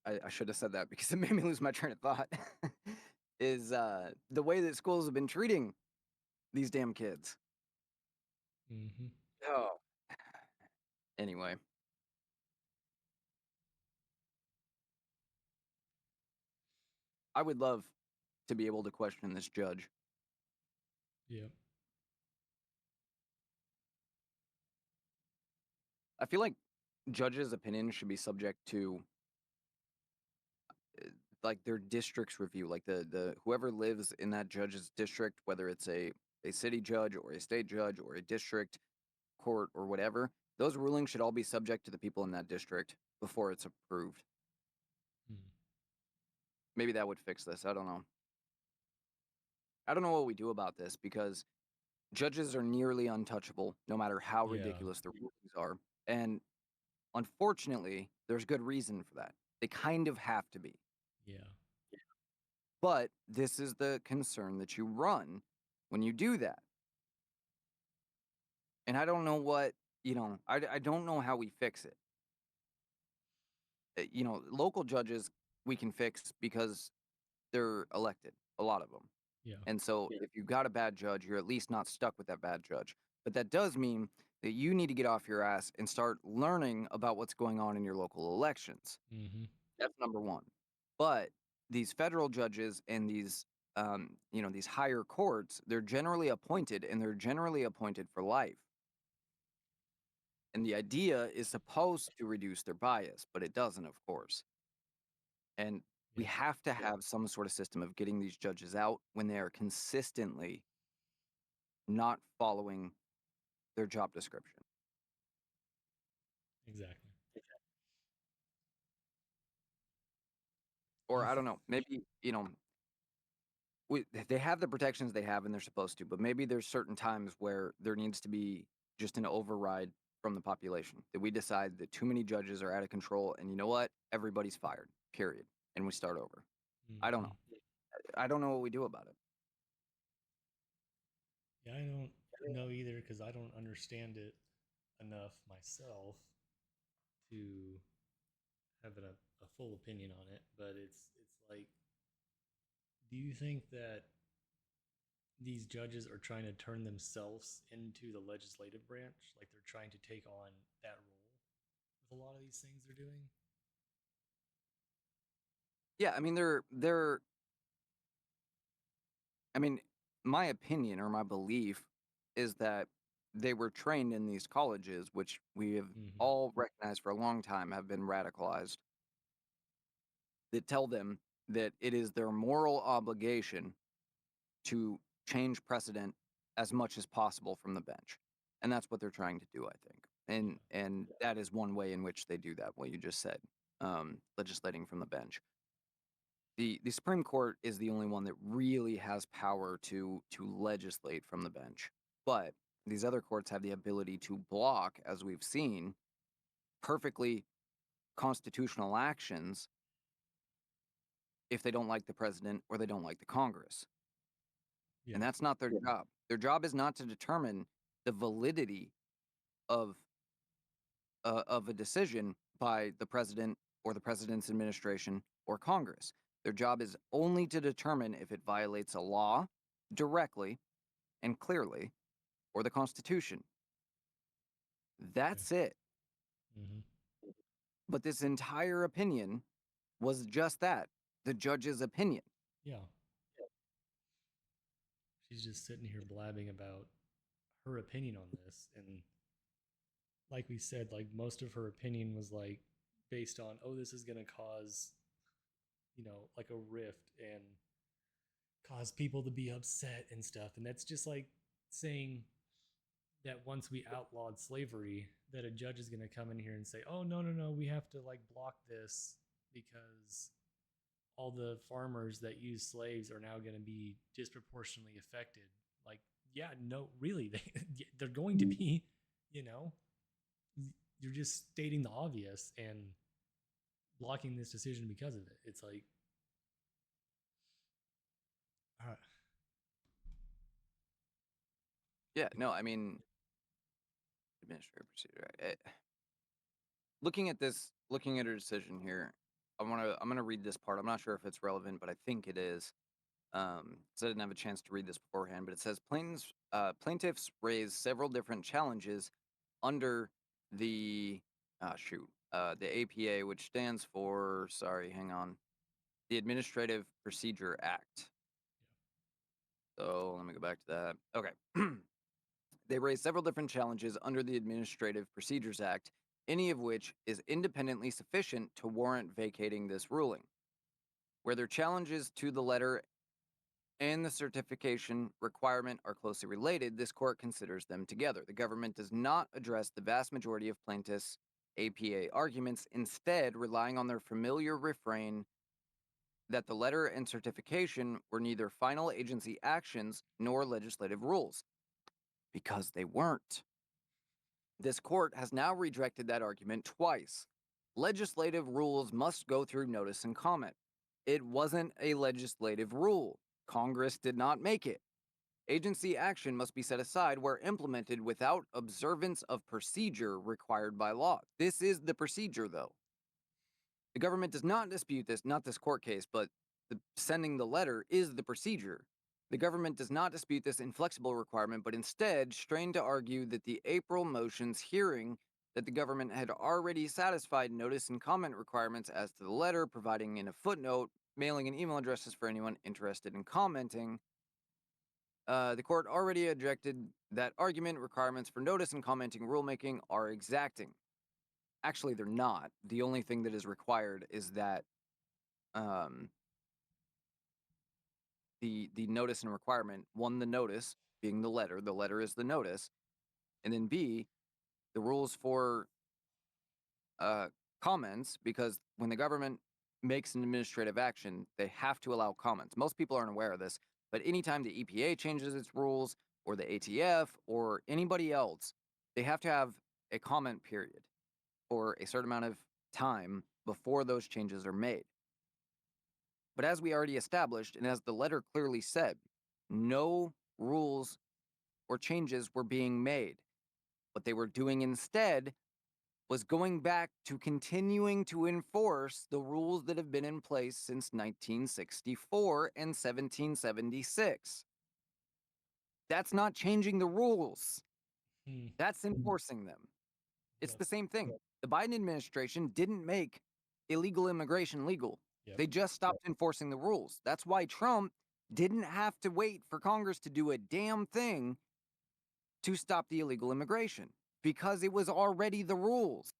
I should have said that because it made me lose my train of thought. Is the way that schools have been treating these damn kids. Mm-hmm. Oh, anyway, I would love to be able to question this judge. Yep. I feel like judges' opinions should be subject to like their district's review, like the whoever lives in that judge's district, whether it's a city judge or a state judge or a district court or whatever, those rulings should all be subject to the people in that district before it's approved. Mm. Maybe that would fix this. I don't know. I don't know what we do about this because judges are nearly untouchable, no matter how Yeah. ridiculous the rulings are. And unfortunately, there's good reason for that. They kind of have to be. Yeah. But this is the concern that you run when you do that. And I don't know what, I don't know how we fix it. Local judges we can fix because they're elected, a lot of them. Yeah. And so if you've got a bad judge, you're at least not stuck with that bad judge. But that does mean that you need to get off your ass and start learning about what's going on in your local elections. Mm-hmm. That's number one. But these federal judges and these, these higher courts, they're generally appointed and they're generally appointed for life. And the idea is supposed to reduce their bias, but it doesn't, of course. And we Yep. have to have some sort of system of getting these judges out when they are consistently not following their job description. Exactly. Or I don't know, maybe, they have the protections they have and they're supposed to, but maybe there's certain times where there needs to be just an override from the population that we decide that too many judges are out of control and you know what? Everybody's fired, period. And we start over. I don't Mm-hmm. know. I don't know what we do about it. Yeah, I don't know either because I don't understand it enough myself to have a full opinion on it. But it's like, do you think that these judges are trying to turn themselves into the legislative branch? Like they're trying to take on that role with a lot of these things they're doing? Yeah, I mean I mean my opinion or my belief is that they were trained in these colleges, which we have Mm-hmm. all recognized for a long time have been radicalized, that tell them that it is their moral obligation to change precedent as much as possible from the bench. And that's what they're trying to do, I think. Yeah. And that is one way in which they do that, what you just said, legislating from the bench. The Supreme Court is the only one that really has power to legislate from the bench. But these other courts have the ability to block, as we've seen, perfectly constitutional actions if they don't like the president or they don't like the Congress. Yeah. And that's not their job. Their job is not to determine the validity of of a decision by the president or the president's administration or Congress. Their job is only to determine if it violates a law directly and clearly or the Constitution. Okay. That's it. Mm-hmm. But this entire opinion was just that, the judge's opinion. Yeah. She's just sitting here blabbing about her opinion on this. And like we said, like most of her opinion was like based on, oh, this is going to cause, like a rift and cause people to be upset and stuff. And that's just like saying that once we outlawed slavery, that a judge is going to come in here and say, "Oh, no, no, no, we have to like block this because all the farmers that use slaves are now going to be disproportionately affected." Like, yeah, no, really, they're going to be, you know, you're just stating the obvious and blocking this decision because of it. It's like, uh, Yeah, no, I mean, administrative procedure. Looking at her decision here, I'm gonna read this part. I'm not sure if it's relevant, but I think it is. So I didn't have a chance to read this beforehand, but it says plaintiffs raised several different challenges under the the APA, which stands for, sorry, hang on, the Administrative Procedure Act. So let me go back to that. Okay. They raised several different challenges under the Administrative Procedures Act, any of which is independently sufficient to warrant vacating this ruling. Where their challenges to the letter and the certification requirement are closely related, this court considers them together. The government does not address the vast majority of plaintiffs' APA arguments, instead relying on their familiar refrain that the letter and certification were neither final agency actions nor legislative rules, because they weren't. This court has now rejected that argument twice. Legislative rules must go through notice and comment. It wasn't a legislative rule. Congress did not make it. Agency action must be set aside where implemented without observance of procedure required by law. This is the procedure, though. The government does not dispute this, not this court case, but sending the letter is the procedure. The government does not dispute this inflexible requirement, but instead strained to argue that the April motions hearing that the government had already satisfied notice and comment requirements as to the letter, providing in a footnote, mailing and email addresses for anyone interested in commenting. The court already objected that argument. Requirements for notice and commenting rulemaking are exacting. Actually, they're not. The only thing that is required is that the notice and requirement, one, the notice being the letter is the notice, and then B, the rules for comments, because when the government makes an administrative action, they have to allow comments. Most people aren't aware of this, but anytime the EPA changes its rules, or the ATF, or anybody else, they have to have a comment period for a certain amount of time before those changes are made. But as we already established, and as the letter clearly said, no rules or changes were being made. What they were doing instead was going back to continuing to enforce the rules that have been in place since 1964 and 1776. That's not changing the rules. That's enforcing them. It's Yep. the same thing. The Biden administration didn't make illegal immigration legal. Yep. They just stopped enforcing the rules. That's why Trump didn't have to wait for Congress to do a damn thing to stop the illegal immigration, because it was already the rules.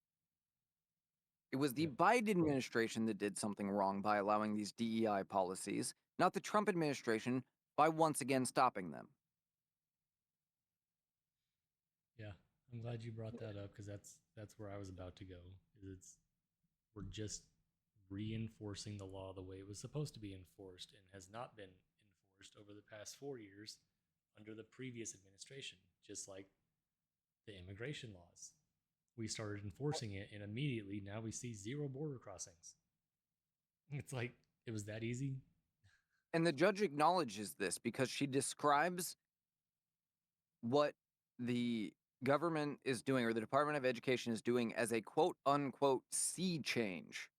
It was the Yep. Biden administration that did something wrong by allowing these DEI policies, not the Trump administration by once again stopping them. Yeah, I'm glad you brought that up because that's where I was about to go. We're just reinforcing the law the way it was supposed to be enforced and has not been enforced over the past 4 years under the previous administration, just like the immigration laws. We started enforcing it, and immediately now we see 0 border crossings. It's like it was that easy. And the judge acknowledges this because she describes what the government is doing, or the Department of Education is doing, as a quote unquote sea change.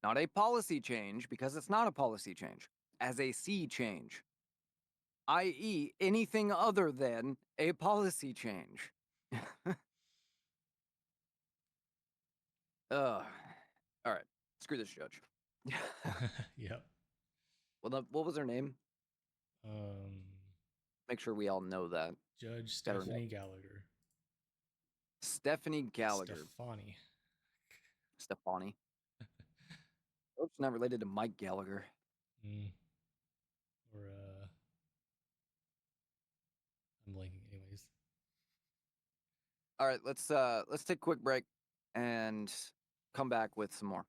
Not a policy change, because it's not a policy change, as a sea change, i.e., anything other than a policy change. All right, screw this judge. Yep. Well, what was her name? Um, Make sure we all know that. Judge Stephanie Gallagher. Stephanie Gallagher. Stefani. Hope she's not related to Mike Gallagher. Or All right, let's take a quick break and come back with some more.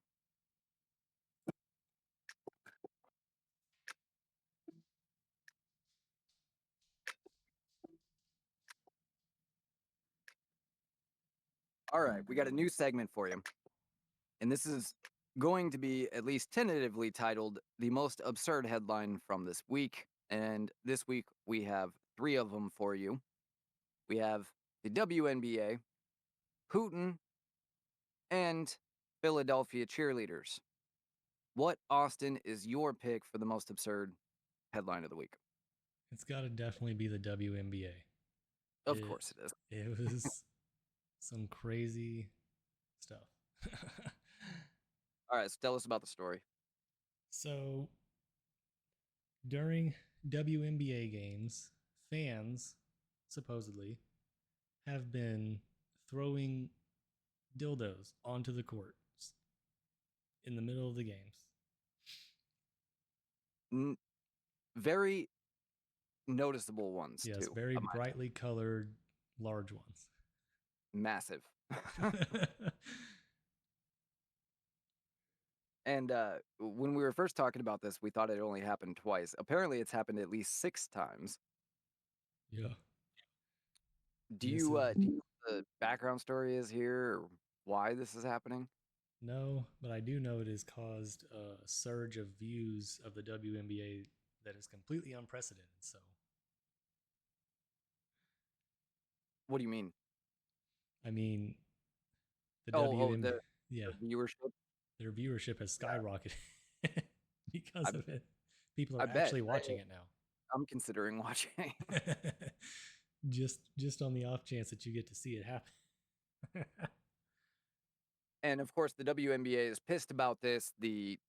All right, we got a new segment for you. And this is going to be at least tentatively titled The Most Absurd Headline from This Week. And this week we have 3 of them for you. We have the WNBA, Putin, and Philadelphia cheerleaders. What, Austin, is your pick for the most absurd headline of the week? It's got to definitely be the WNBA. Of It course it is. it was some crazy stuff. All right, so tell us about the story. So during WNBA games, fans supposedly have been throwing dildos onto the courts in the middle of the games. Very noticeable ones, Yes, too. very brightly colored, large ones. Massive. And when we were first talking about this, we thought it only happened twice. Apparently, it's happened at least 6 times. Yeah. Do you know what the background story is here, or why this is happening? No, but I do know it has caused a surge of views of the WNBA that is completely unprecedented. So, What do you mean? I mean, the Oh, WNBA, the yeah, viewership? their viewership has Yeah, skyrocketed because I of it. People I are bet. actually watching it now. I'm considering watching. just on the off chance that you get to see it happen. And of course, the WNBA is pissed about this. The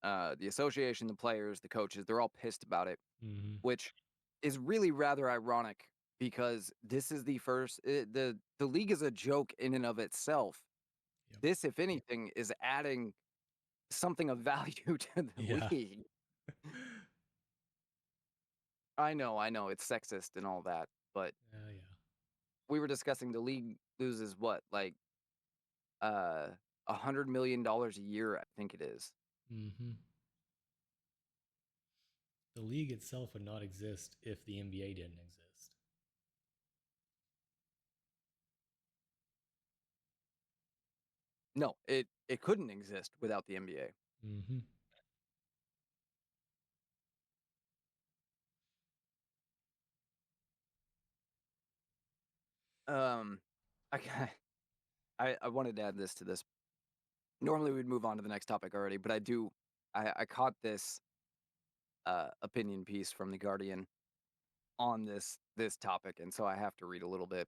association, the players, the coaches, they're all pissed about it, Hmm. which is really rather ironic because this is the first the league is a joke in and of itself. Yep. This, if anything, is adding something of value to the Yeah. league. I know, it's sexist and all that, but Yeah. we were discussing the league loses what, like uh $100 million a year, I think it is. Hmm. The league itself would not exist if the NBA didn't exist. No, it couldn't exist without the NBA. Hmm. Um, I ca- I wanted to add this to this. Normally we'd move on to the next topic already, but I caught this opinion piece from the Guardian on this topic, and so I have to read a little bit.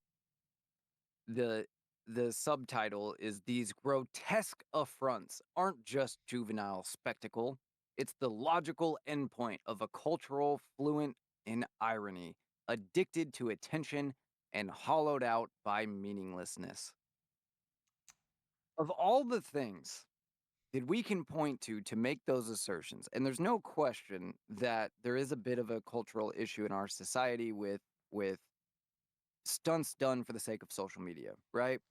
The the subtitle is "These grotesque affronts aren't just juvenile spectacle. It's the logical endpoint of a cultural fluent in irony, addicted to attention and hollowed out by meaninglessness." Of all the things that we can point to make those assertions, and there's no question that there is a bit of a cultural issue in our society with stunts done for the sake of social media, right?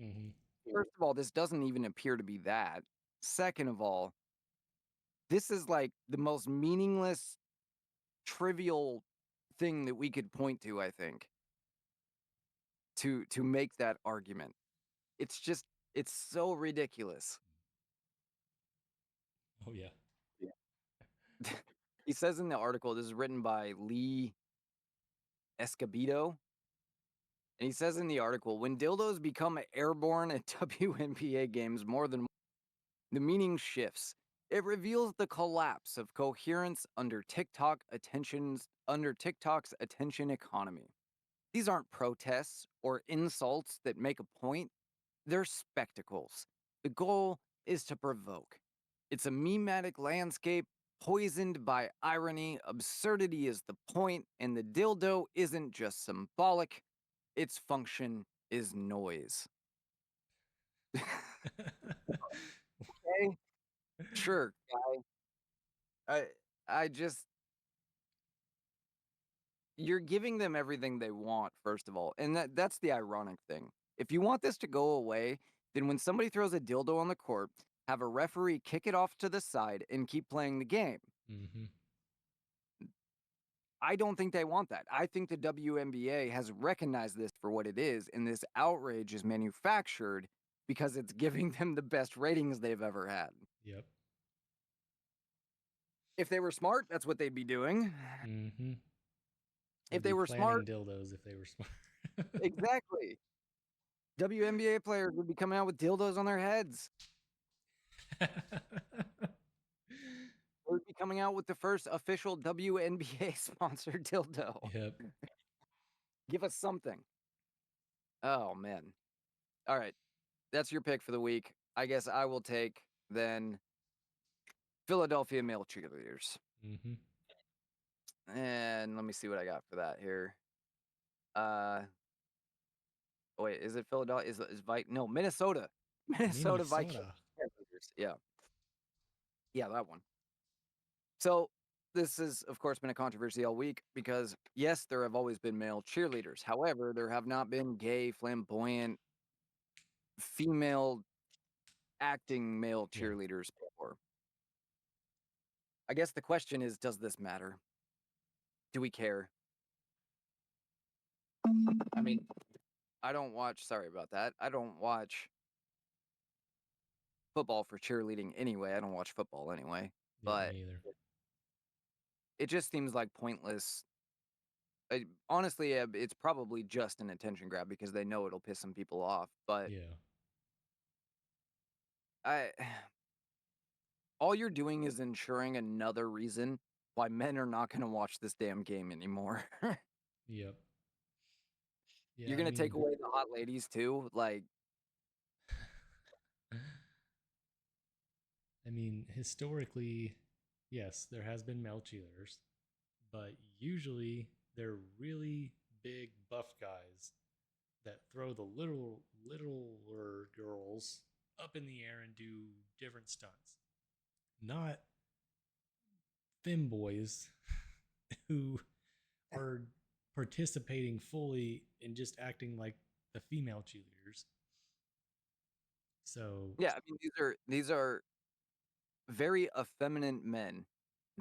Hmm. First of all, this doesn't even appear to be that. Second of all, this is like the most meaningless, trivial thing that we could point to, I think, to make that argument. It's just it's so ridiculous. Oh yeah. Yeah. He says in the article, this is written by Lee Escobedo. And he says in the article, when dildos become airborne at WNBA games more than the meaning shifts. It reveals the collapse of coherence under TikTok's attention economy. These aren't protests or insults that make a point. They're spectacles. The goal is to provoke. It's a mematic landscape poisoned by irony. Absurdity is the point, and the dildo isn't just symbolic, its function is noise. Okay, sure, guy. I I just you're giving them everything they want, first of all, and that's the ironic thing. If you want this to go away, then when somebody throws a dildo on the court, have a referee kick it off to the side and keep playing the game. Mm-hmm. I don't think they want that. I think the WNBA has recognized this for what it is, and this outrage is manufactured because it's giving them the best ratings they've ever had. Yep. If they were smart, that's what they'd be doing. Mm-hmm. If They'd they be were smart, planning dildos if they were smart. exactly. WNBA players would be coming out with dildos on their heads. They would be coming out with the first official WNBA sponsored dildo. Yep. Give us something. Oh, man. All right. That's your pick for the week. I guess I will take then Philadelphia male cheerleaders. Mm-hmm. And let me see what I got for that here. Oh, wait, is it Philadelphia? No, Minnesota. Minnesota Vikings. Minnesota. Cheerleaders. Yeah. Yeah, that one. So this has, of course, been a controversy all week because, yes, there have always been male cheerleaders. However, there have not been gay, flamboyant, female acting male Yeah. cheerleaders before. I guess the question is, does this matter? Do we care? I mean, I don't watch, sorry about that. I don't watch football for cheerleading anyway. I don't watch football anyway. Yeah, But me either. it just seems like pointless. Honestly, it's probably just an attention grab because they know it'll piss some people off. But Yeah. I, all you're doing is ensuring another reason why men are not going to watch this damn game anymore. Yep. You're Yeah, I going to take mean, away the hot ladies too. Like, historically, yes, there has been male cheerleaders, but usually they're really big buff guys that throw the littler girls up in the air and do different stunts. Not femboys who are participating fully and just acting like the female cheerleaders. So, yeah, I mean, these are very effeminate men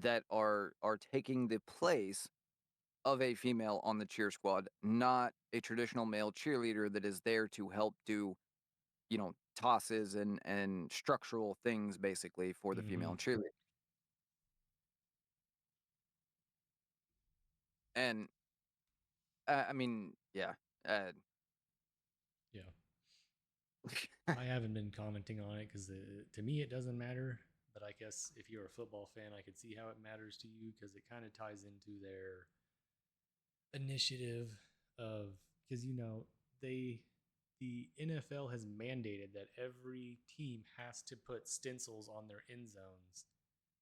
that are taking the place of a female on the cheer squad, not a traditional male cheerleader that is there to help do, tosses and structural things basically for the mm-hmm. female cheerleader. And I mean, yeah. Uh, Yeah. I haven't been commenting on it because to me it doesn't matter. But I guess if you're a football fan, I could see how it matters to you because it kind of ties into their initiative of because the NFL has mandated that every team has to put stencils on their end zones.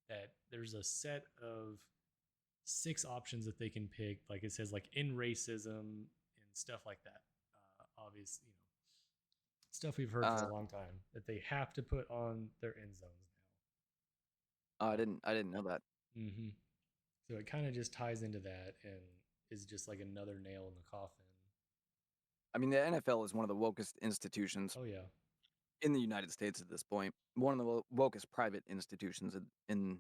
That there's a set of 6 options that they can pick. Like it says, like in racism and stuff like that. Obviously, stuff we've heard for uh, a long time that they have to put on their end zones I now. didn't know that. Mm-hmm. So it kind of just ties into that and is just like another nail in the coffin. I mean, the NFL is one of the wokest institutions Oh yeah. in the United States at this point. One of the wokest private institutions in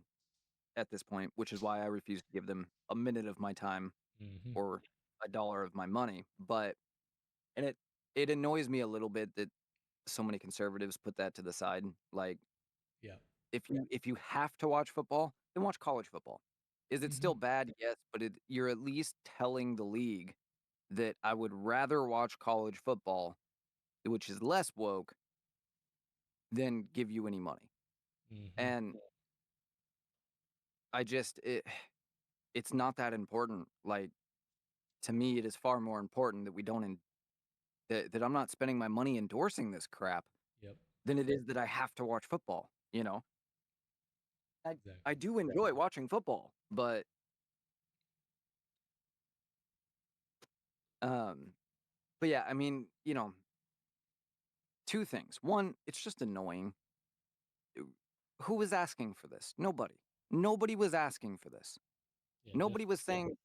at this point, which is why I refuse to give them a minute of my time Mm-hmm. or a dollar of my money. But and it annoys me a little bit that so many conservatives put that to the side. Like Yeah. if you have to watch football, then watch college football. Is it Mm-hmm. still bad? Yes, but you're at least telling the league that I would rather watch college football, which is less woke, than give you any money. Mm-hmm. And I just it's not that important. Like to me, it is far more important that we don't that I'm not spending my money endorsing this crap Yep. than it is that I have to watch football. I Exactly. do enjoy watching football, but um, but yeah, I mean, two things. One, it's just annoying. Who was asking for this? Nobody. Nobody was asking for this. Yeah. Nobody was saying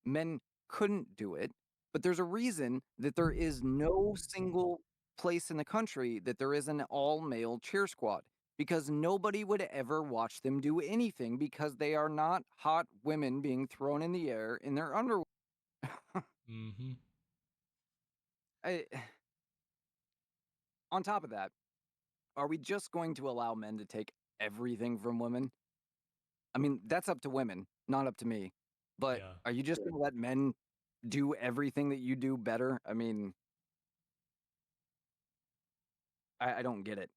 men couldn't do it, but there's a reason that there is no single place in the country that there is an all-male cheer squad, because nobody would ever watch them do anything because they are not hot women being thrown in the air in their underwear. Mm-hmm. I On top of that, are we just going to allow men to take everything from women? I mean, that's up to women, not up to me. But Yeah. are you just gonna let men do everything that you do better? I mean, I don't get it.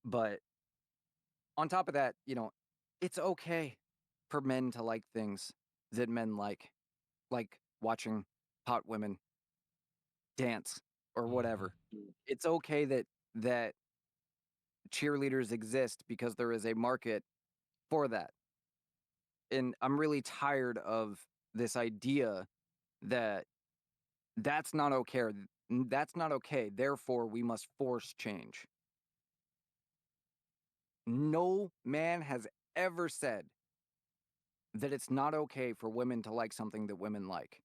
But on top of that, it's okay for men to like things that men like watching hot women dance or Mm-hmm. whatever. It's okay that cheerleaders exist because there is a market for that. And I'm really tired of this idea that that's not okay. That's not okay. Therefore, we must force change. No man has ever said that it's not okay for women to like something that women like.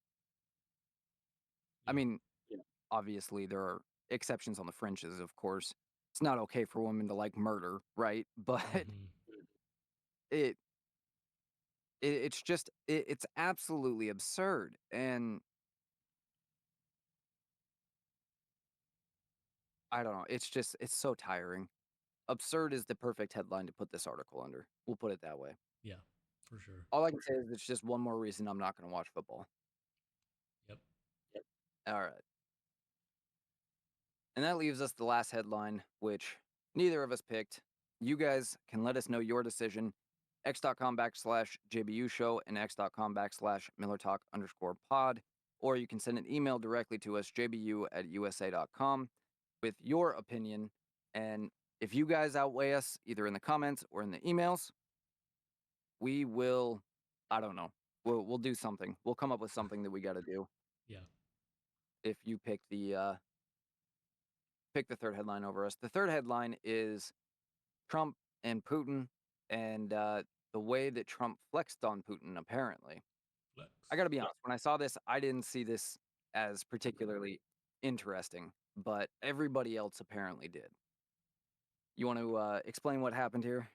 I Yeah. mean, obviously, there are exceptions on the fringes, of course. It's not okay for women to like murder, right? But Mm-hmm. it, it's absolutely absurd. And I don't know. It's so tiring. Absurd is the perfect headline to put this article under. We'll put it that way. Yeah. For sure. All I can say is it's just one more reason I'm not going to watch football. Yep. All right. And that leaves us the last headline, which neither of us picked. You guys can let us know your decision. X.com/JBU show and X.com/MillerTalk_pod. Or you can send an email directly to us, jbu@usa.com, with your opinion. And if you guys outweigh us, either in the comments or in the emails, we will, I don't know, we'll do something. We'll come up with something that we got to do Yeah. if you pick the third headline over us. The third headline is Trump and Putin, and the way that Trump flexed on Putin, apparently. Flex. I got to be honest, when I saw this, I didn't see this as particularly interesting, but everybody else apparently did. You want to explain what happened here?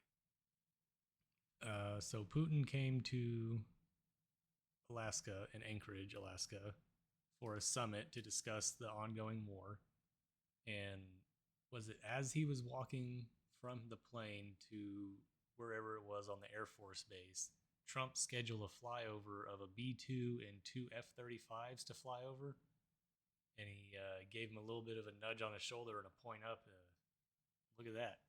So Putin came to Alaska and Anchorage, Alaska, for a summit to discuss the ongoing war. And was it as he was walking from the plane to wherever it was on the Air Force base, Trump scheduled a flyover of a B 2 and two F-35s to fly over? And he gave him a little bit of a nudge on his shoulder and a point up. Look at that.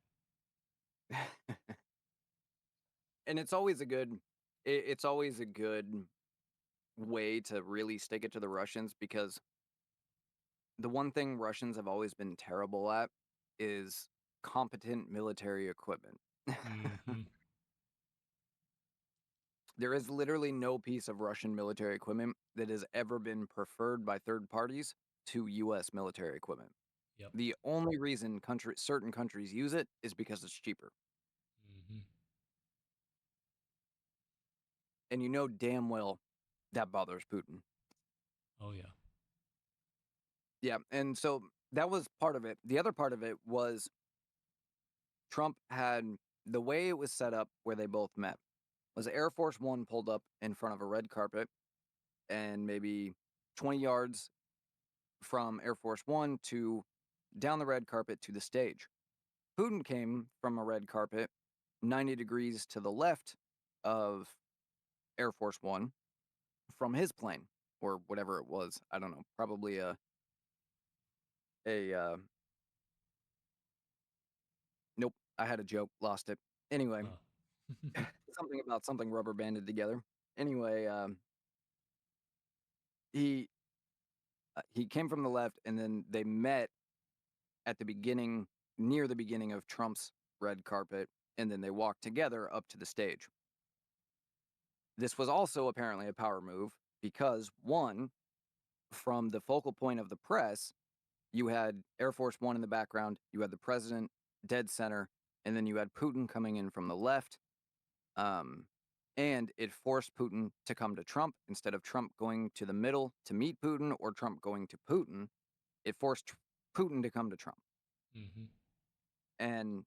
And it's always a good way to really stick it to the Russians, because the one thing Russians have always been terrible at is competent military equipment. Mm-hmm. There is literally no piece of Russian military equipment that has ever been preferred by third parties to US military equipment. Yep. The only reason certain countries use it is because it's cheaper. Mm-hmm. And you know damn well that bothers Putin. Oh, yeah. Yeah, and so that was part of it. The other part of it was Trump had the way it was set up where they both met was Air Force One pulled up in front of a red carpet, and maybe 20 yards from Air Force One to down the red carpet to the stage. Putin came from a red carpet 90 degrees to the left of Air Force One from his plane, or whatever it was. I don't know. Probably a nope. I had a joke, lost it. Anyway, Oh. something about something rubber banded together. Anyway, he he came from the left, and then they met at the beginning, near the beginning of Trump's red carpet, and then they walked together up to the stage. This was also apparently a power move because, one, from the focal point of the press, you had Air Force One in the background, you had the president dead center, and then you had Putin coming in from the left. Um, And it forced Putin to come to Trump instead of Trump going to the middle to meet Putin or Trump going to Putin. It forced Putin to come to Trump. Mm-hmm. And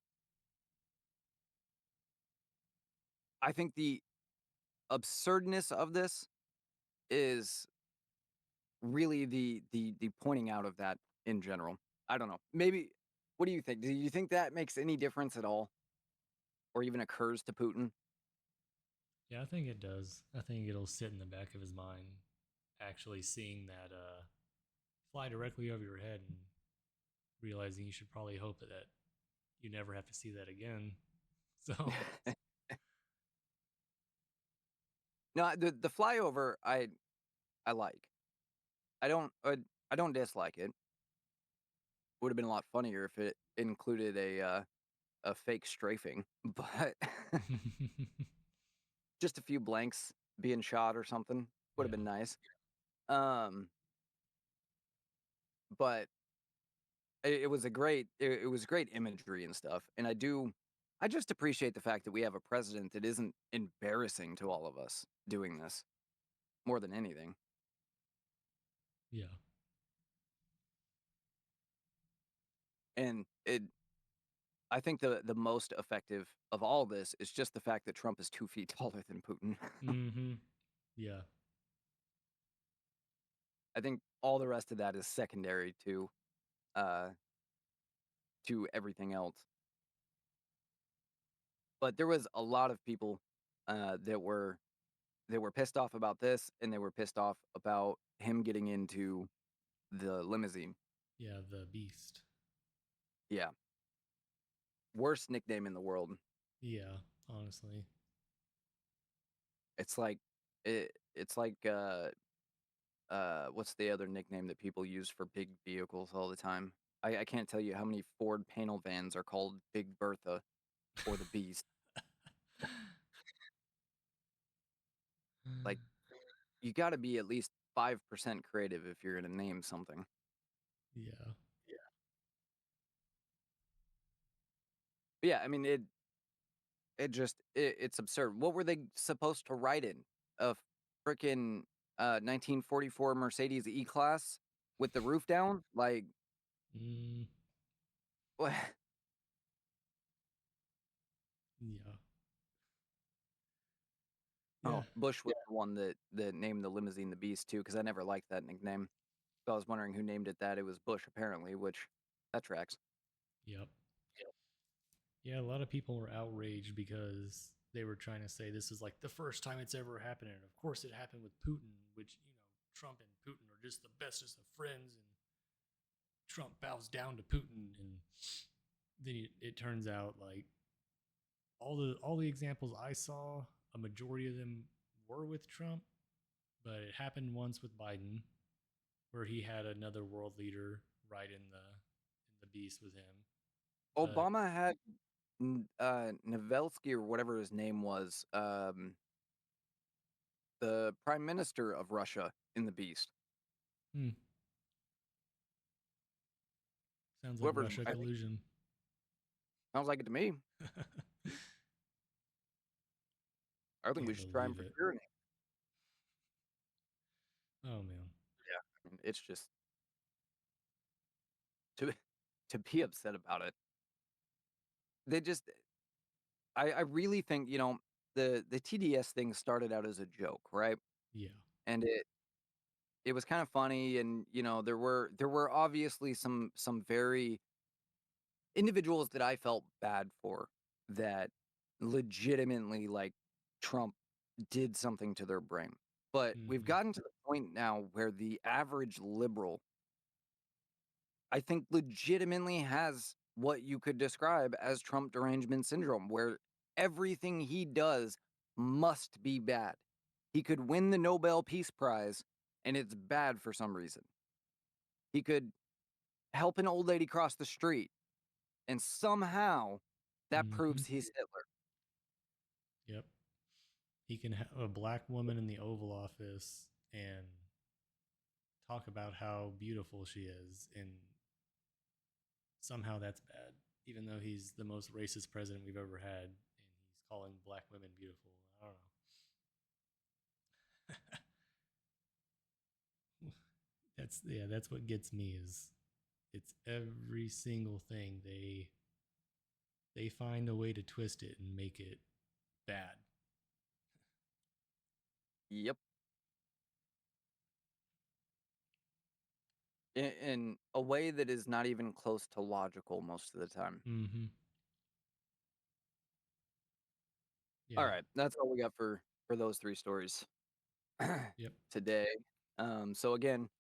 I think the absurdness of this is really the pointing out of that in general. I don't know. Maybe what do you think? Do you think that makes any difference at all or even occurs to Putin? Yeah, I think it does. I think it'll sit in the back of his mind, actually seeing that fly directly over your head and realizing you should probably hope that you never have to see that again. So, No, the flyover I like. I don't dislike it. Would have been a lot funnier if it included a fake strafing, but just a few blanks being shot or something would have yeah. been nice. Um, but it was it was great imagery and stuff, and I just appreciate the fact that we have a president that isn't embarrassing to all of us doing this more than anything. Yeah. And I think the most effective of all this is just the fact that Trump is 2 feet taller than Putin. Mm-hmm. Yeah. I think all the rest of that is secondary uh to everything else. But there was a lot of people that were pissed off about this, and they were pissed off about him getting into the limousine. Yeah. The beast. Yeah, worst nickname in the world. Yeah. Honestly. It's like it's like what's the other nickname that people use for big vehicles all the time? I can't tell you how many Ford panel vans are called Big Bertha or the Beast. Like you got to be at least 5% creative if you're gonna name something. Yeah. But yeah, I mean it's absurd. What were they supposed to write in? A freaking 1944 Mercedes E-Class with the roof down? Like Mm, what? yeah. Yeah. Oh, Bush was the one that named the limousine the Beast too, because I never liked that nickname. So I was wondering who named it that. It was Bush apparently, which that tracks. Yep. Yeah. A lot of people were outraged because they were trying to say this is like the first time it's ever happened. And of course, it happened with Putin, which, Trump and Putin are just the bestest of friends. And Trump bows down to Putin. And then it turns out like all the examples I saw, a majority of them were with Trump, but it happened once with Biden, where he had another world leader right in the beast with him. But Obama had Novelski or whatever his name was, the prime minister of Russia in the Beast. hmm, sounds like Whoever's Russia I think collusion. sounds like it to me. I think we Can't should try him believe for it. tyranny. Oh man. Yeah, I mean, it's just to to be upset about it. They just I really think, the TDS thing started out as a joke, right? Yeah. And it was kind of funny and, there were obviously some very individuals that I felt bad for that legitimately like Trump did something to their brain. But we've Mm-hmm. gotten to the point now where the average liberal, I think, legitimately has what you could describe as Trump derangement syndrome, where everything he does must be bad. He could win the Nobel Peace Prize and it's bad for some reason. He could help an old lady cross the street and somehow that Mm-hmm. proves he's Hitler. Yep. He can have a black woman in the Oval Office and talk about how beautiful she is, and somehow that's bad, even though he's the most racist president we've ever had, and he's calling black women beautiful. I don't know. that's what gets me is it's every single thing they find a way to twist it and make it bad. Yep. In a way that is not even close to logical most of the time. Mm-hmm. All Yeah. right, that's all we got for those 3 stories Yep. today. So again,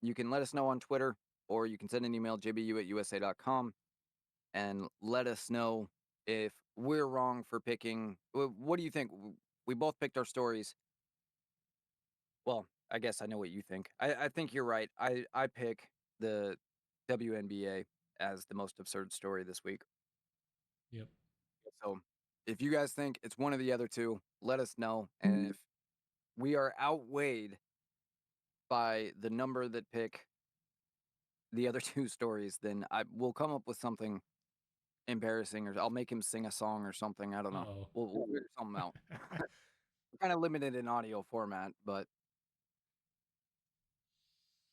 you can let us know on Twitter or you can send an email jbu@usa.com and let us know if we're wrong for picking. What do you think? We both picked our stories. Well, I guess I know what you think. I think you're right. I pick the WNBA as the most absurd story this week. Yep. So if you guys think it's one of the other two, let us know. And if we are outweighed by the number that pick the other 2 stories, then I will come up with something embarrassing, or I'll make him sing a song or something. I don't know. Oh. We'll figure something out. We're kind of limited in audio format, but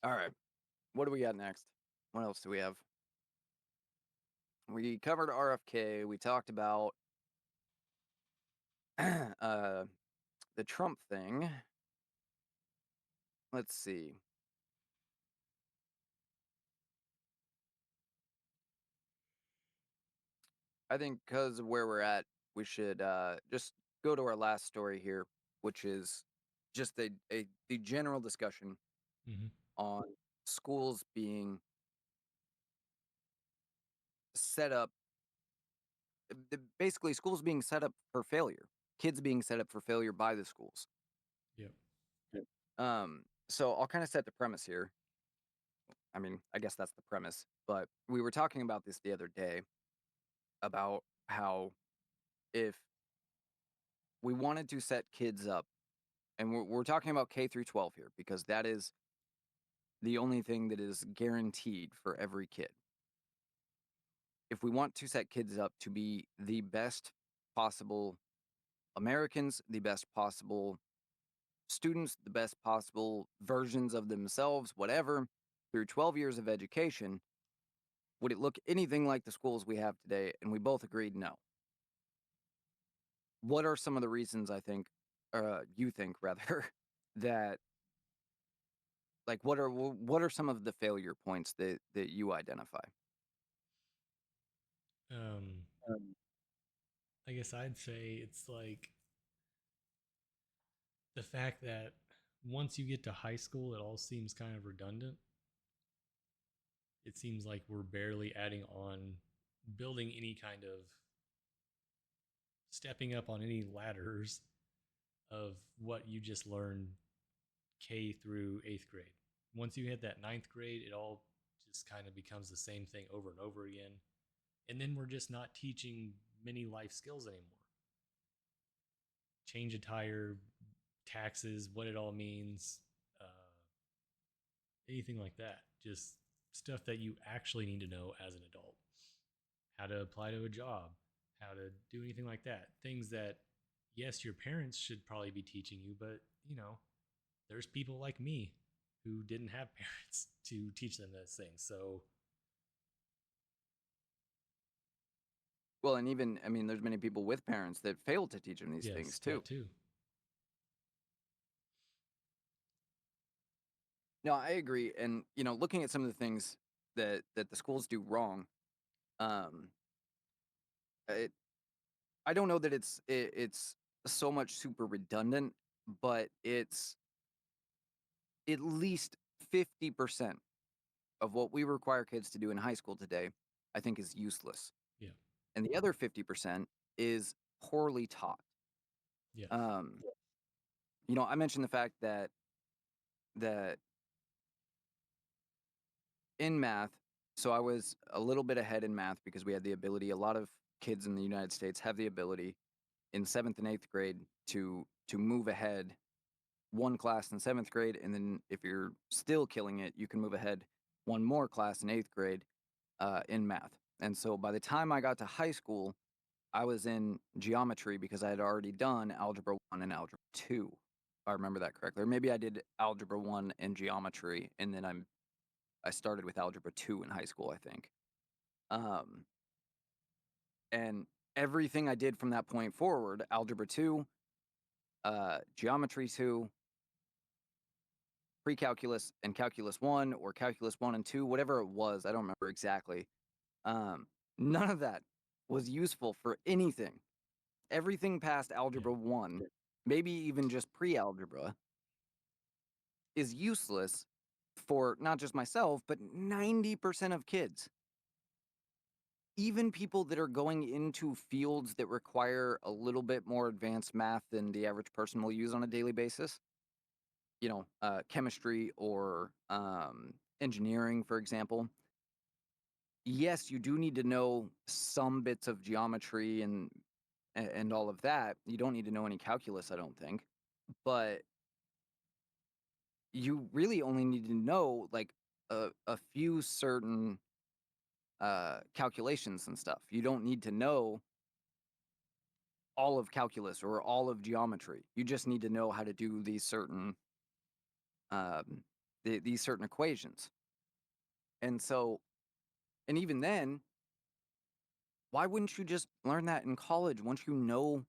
all right. What do we got next? What else do we have? We covered RFK. We talked about uh, the Trump thing. Let's see. I think because of where we're at, we should just go to our last story here, which is just the general discussion Mm-hmm. on schools being set up, basically schools being set up for failure, kids being set up for failure by the schools. Yep. Yep. So I'll kind of set the premise here. I mean, I guess that's the premise, but we were talking about this the other day about how if we wanted to set kids up, and we're talking about K through 12 here because that is the only thing that is guaranteed for every kid. If we want to set kids up to be the best possible Americans, the best possible students, the best possible versions of themselves, whatever, through 12 years of education, would it look anything like the schools we have today? And we both agreed no. What are some of the reasons you think rather, that like what are some of the failure points that you identify? Um, Um, I guess I'd say it's like the fact that once you get to high school, it all seems kind of redundant. It seems like we're barely adding on, building any kind of stepping up on any ladders of what you just learned K through eighth grade. Once you hit that ninth grade, it all just kind of becomes the same thing over and over again. And then we're just not teaching many life skills anymore. Change a tire, taxes, what it all means, anything like that. Just stuff that you actually need to know as an adult. How to apply to a job, how to do anything like that. Things that, yes, your parents should probably be teaching you, but, there's people like me who didn't have parents to teach them those things. So, well, and even I mean, there's many people with parents that fail to teach them these yes, things too. that too. No, I agree. And looking at some of the things that the schools do wrong, um, it, I don't know that it's so much super redundant, but it's at least 50% of what we require kids to do in high school today, I think is useless. Yeah. And the other 50% is poorly taught. Yes. Um, I mentioned the fact that in math, so I was a little bit ahead in math because we had the ability. A lot of kids in the United States have the ability in seventh and eighth grade to move ahead one class in seventh grade, and then if you're still killing it, you can move ahead one more class in eighth grade in math. And so by the time I got to high school, I was in geometry because I had already done algebra 1 and algebra 2. If I remember that correctly. Or maybe I did algebra 1 and geometry, and then I'm I started with algebra 2 in high school, I think. Um, and everything I did from that point forward, algebra 2, geometry 2, pre-calculus and calculus 1 or calculus 1 and 2, whatever it was, I don't remember exactly. Um, none of that was useful for anything. Everything past Yeah. algebra 1, maybe even just pre-algebra, is useless for not just myself, but 90% of kids. Even people that are going into fields that require a little bit more advanced math than the average person will use on a daily basis, chemistry or engineering, for example. Yes, you do need to know some bits of geometry and all of that. You don't need to know any calculus, I don't think. But you really only need to know like a few certain calculations and stuff. You don't need to know all of calculus or all of geometry. You just need to know how to do um, these certain equations. And so, and even then, why wouldn't you just learn that in college once you know,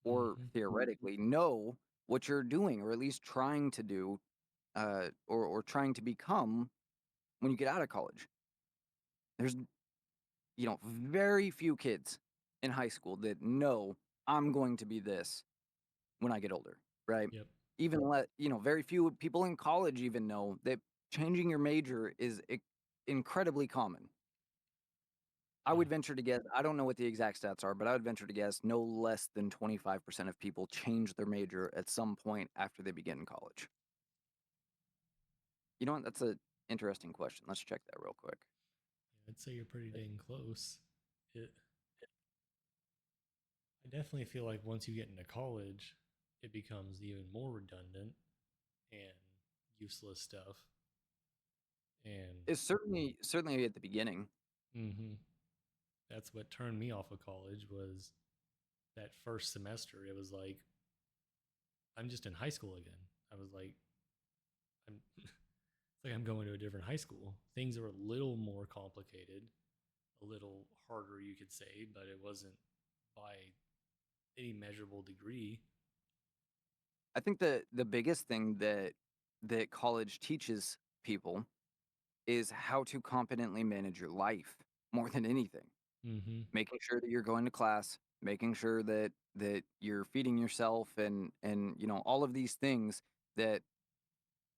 or Hmm. theoretically know what you're doing, or at least trying to do, or trying to become when you get out of college? There's very few kids in high school that know I'm going to be this when I get older, right? Yep. Very few people in college even know that changing your major is incredibly common. I Yeah. would venture to guess, I don't know what the exact stats are, but I would venture to guess no less than 25% of people change their major at some point after they begin college. You know what? That's an interesting question. Let's check that real quick. I'd say you're pretty dang close. It. I definitely feel like once you get into college, it becomes even more redundant and useless stuff. And It's certainly at the beginning. hmm that's what turned me off of college was that first semester. It was like I'm just in high school again. I was like, I'm it's like I'm going to a different high school. Things are a little more complicated, a little harder, you could say, but it wasn't by any measurable degree. I think the biggest thing that college teaches people is how to competently manage your life more than anything. Mm-hmm. Making sure that you're going to class, making sure that you're feeding yourself and all of these things that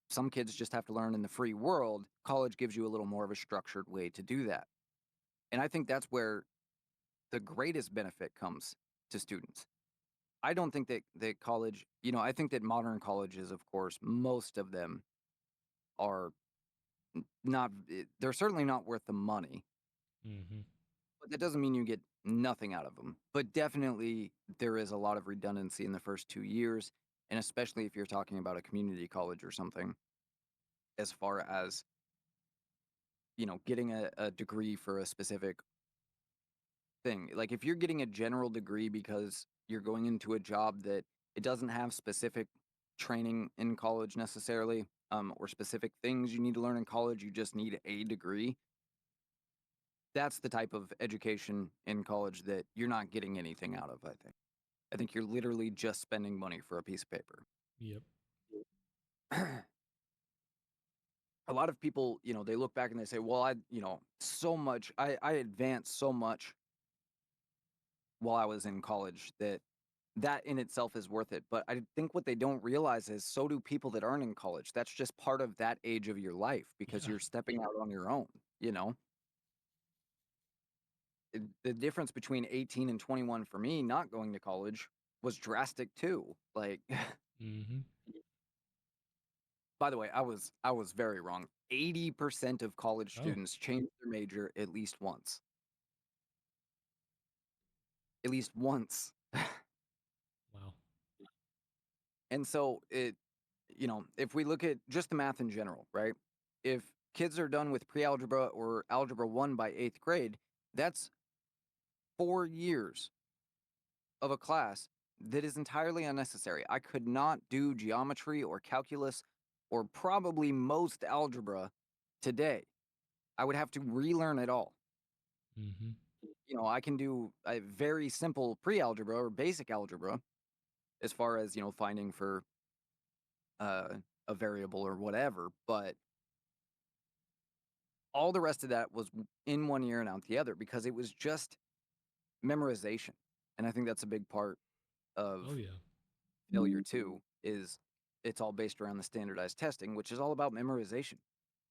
some kids just have to learn in the free world. College gives you a little more of a structured way to do that. And I think that's where the greatest benefit comes to students. I don't think that college, I think that modern colleges, of course, most of them are they're certainly not worth the money, Mm-hmm. but that doesn't mean you get nothing out of them. But definitely there is a lot of redundancy in the first 2 years, and especially if you're talking about a community college or something, as far as, getting a degree for a specific thing. Like if you're getting a general degree because you're going into a job that it doesn't have specific training in college necessarily, or specific things you need to learn in college, you just need a degree. That's the type of education in college that you're not getting anything out of, I think. I think you're literally just spending money for a piece of paper. Yep. A lot of people, they look back and they say, well, so much, I advanced so much while I was in college that in itself is worth it. But I think what they don't realize is so do people that aren't in college. That's just part of that age of your life because Yeah. you're stepping out on your own, you know? The difference between 18 and 21 for me not going to college was drastic too. Like, Mm-hmm. by the way, I was very wrong. 80% of college Oh, students change their major at least once. At least once. wow. And so if we look at just the math in general, right? If kids are done with pre-algebra or algebra 1 by 8th grade, that's 4 years of a class that is entirely unnecessary. I could not do geometry or calculus or probably most algebra today. I would have to relearn it all. Mm-hmm. I can do a very simple pre-algebra or basic algebra as far as, finding for uh, a variable or whatever, but all the rest of that was in one ear and out the other because it was just memorization. And I think that's a big part Oh of yeah. failure too, is it's all based around the standardized testing, which is all about memorization.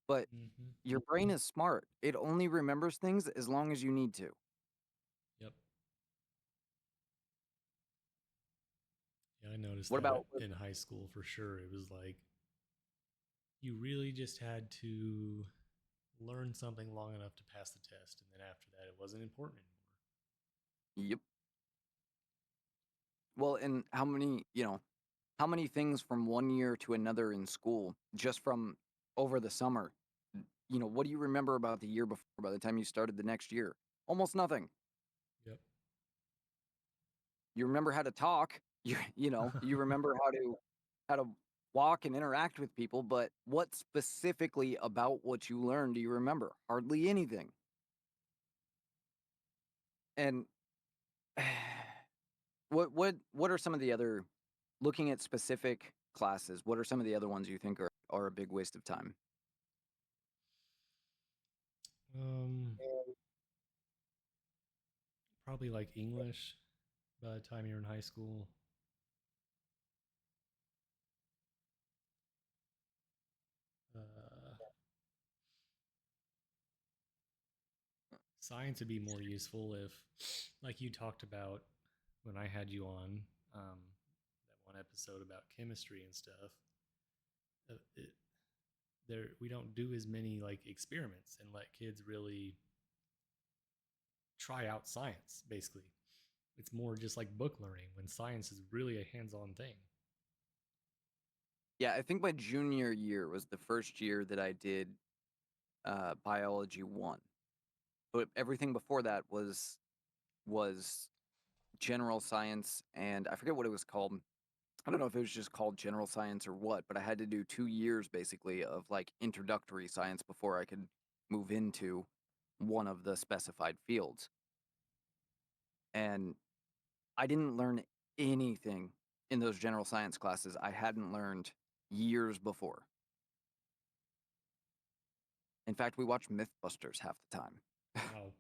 But Mm-hmm. your brain is smart. It only remembers things as long as you need to. Yep. Yeah, I noticed What that about in high school for sure. It was like you really just had to learn something long enough to pass the test, and then after that, it wasn't important anymore. Yep. Well, and how many things from one year to another in school, just from over the summer? What do you remember about the year before by the time you started the next year? Almost nothing. Yep. You remember how to talk. You remember how to walk and interact with people, but what specifically about what you learned do you remember? Hardly anything. And what are some of the other, looking at specific classes, what are some of the other ones you think are a big waste of time? um, Probably like English by the time you're in high school. Uh, Science would be more useful if, like you talked about when I had you on that one episode about chemistry and stuff. It, there we don't do as many like experiments and let kids really try out science. Basically, it's more just like book learning when science is really a hands-on thing. Yeah, I think my junior year was the first year that I did biology 1. But everything before that was general science, and I forget what it was called. I don't know if it was just called general science or what, but I had to do 2 years basically of like introductory science before I could move into one of the specified fields. And I didn't learn anything in those general science classes I hadn't learned years before. In fact, we watched Mythbusters half the time. Wow.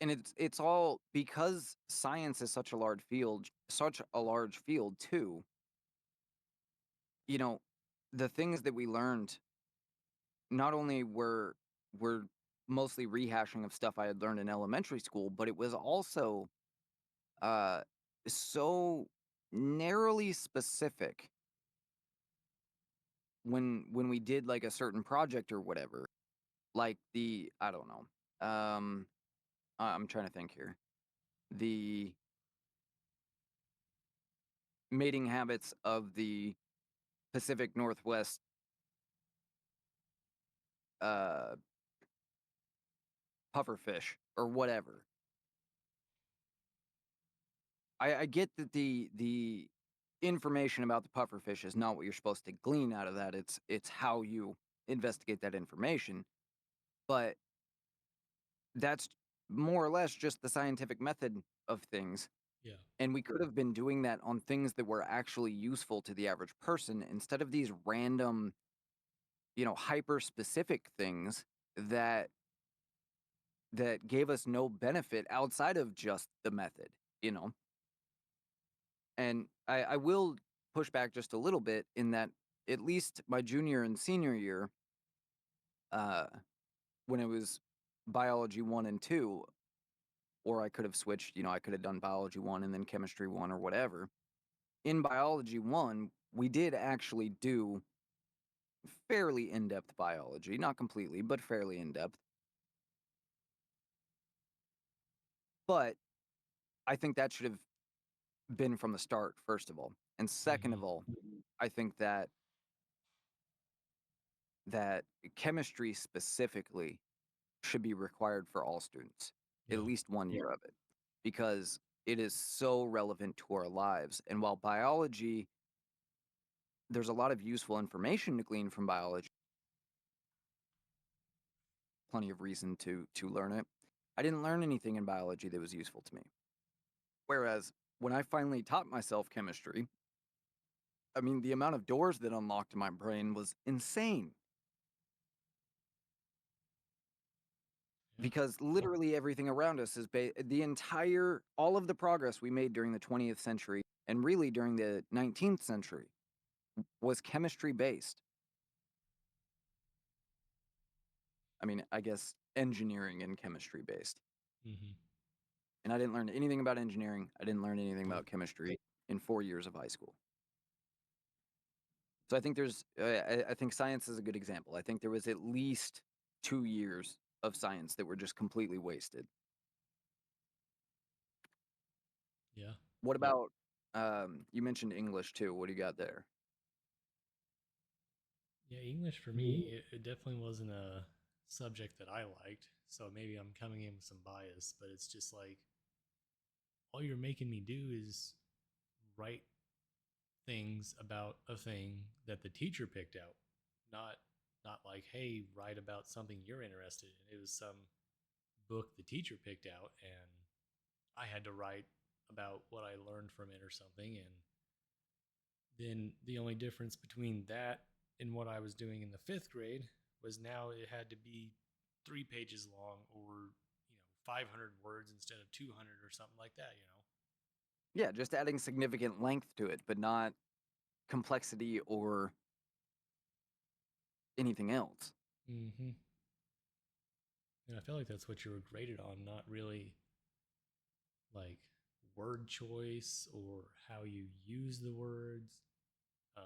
And it's all because science is such a large field too. You know, the things that we learned not only were mostly rehashing of stuff I had learned in elementary school, but it was also uh so narrowly specific when we did like a certain project or whatever. Like the I don't know. I'm trying to think here. The mating habits of the Pacific Northwest uh pufferfish or whatever. I get that the information about the pufferfish is not what you're supposed to glean out of that. It's how you investigate that information. But that's more or less just the scientific method of things. Yeah. And we could have been doing that on things that were actually useful to the average person instead of these random, hyper specific things that that gave us no benefit outside of just the method, you know. And I will push back just a little bit in that at least my junior and senior year, uh, when it was biology 1 and 2, or I could have switched, I could have done biology 1 and then chemistry 1 or whatever. In biology 1, we did actually do fairly in depth biology, not completely, but fairly in depth. But I think that should have been from the start, first of all. And second Mm-hmm. of all, I think that chemistry specifically should be required for all students, at Yeah. least 1 year of it, because it is so relevant to our lives. And while biology, there's a lot of useful information to glean from biology. Plenty of reason to learn it. I didn't learn anything in biology that was useful to me. Whereas when I finally taught myself chemistry, I mean, the amount of doors that unlocked in my brain was insane Yeah. because literally everything around us is all of the progress we made during the 20th century and really during the 19th century was chemistry based. I mean, I guess engineering and chemistry based. Hmm. And I didn't learn anything about engineering. I didn't learn anything Yep. about chemistry in 4 years of high school. So I think I think science is a good example. I think there was at least 2 years of science that were just completely wasted. Yeah. What about, you mentioned English too. What do you got there? Yeah. English for me, it definitely wasn't a subject that I liked. So maybe I'm coming in with some bias, but it's just like all you're making me do is write things about a thing that the teacher picked out, not not like, hey, write about something you're interested in. It was some book the teacher picked out, and I had to write about what I learned from it or something. And then the only difference between that and what I was doing in the fifth grade was now it had to be 3 pages long, or 500 words instead of 200 or something like that. Yeah, just adding significant length to it, but not complexity or anything else. Mm-hmm. And I feel like that's what you were graded on, not really like word choice or how you use the words, um,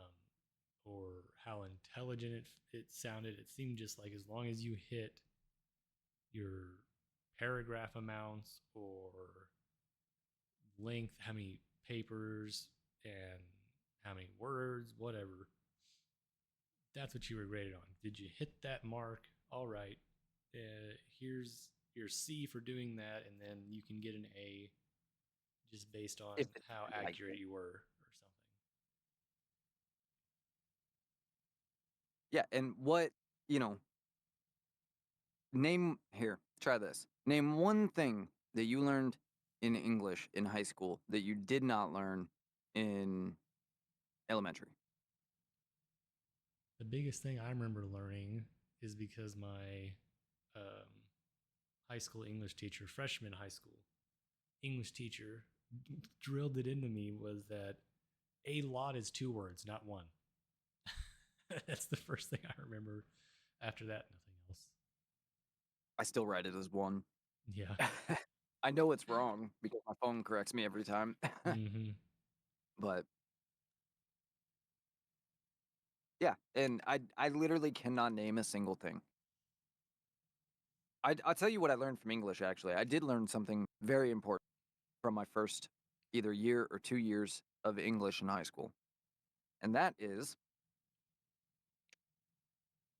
or how intelligent it sounded. It seemed just like as long as you hit your paragraph amounts or length, how many papers and how many words, whatever, that's what you were graded on. Did you hit that mark? All right. Here's your C for doing that, and then you can get an A just based on If it's how like accurate it. you were or something. Yeah, and you know, try this. Name one thing that you learned in English in high school that you did not learn in elementary. The biggest thing I remember learning is because my um, high school English teacher, freshman high school English teacher, drilled it into me was that a lot is 2 words, not one. That's the first thing I remember. After that, nothing else. I still write it as one. Yeah. I know it's wrong because my phone corrects me every time. Mm-hmm. But yeah, and I literally cannot name a single thing. I'll tell you what I learned from English, actually. I did learn something very important from my first either year or 2 years of English in high school. And that is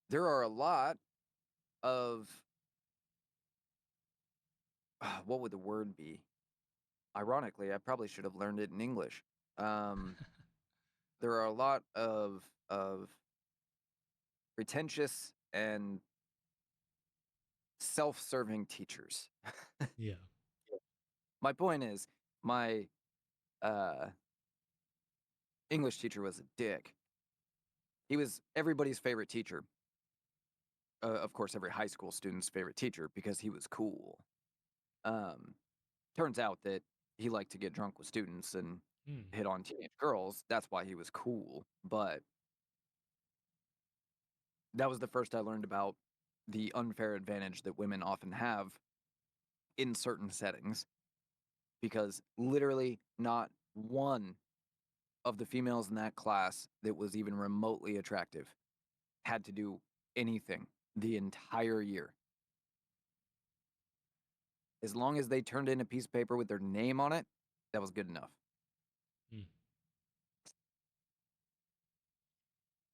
there are a lot of, what would the word be? Ironically, I probably should have learned it in English. Um, there are a lot of pretentious and self-serving teachers. Yeah. My point is, my uh, English teacher was a dick. He was everybody's favorite teacher. Of course, every high school student's favorite teacher because he was cool. Um, turns out that he liked to get drunk with students and Mm. hit on teenage girls. That's why he was cool. But that was the first I learned about the unfair advantage that women often have in certain settings because literally not one of the females in that class that was even remotely attractive had to do anything the entire year. As long as they turned in a piece of paper with their name on it, that was good enough. Mm.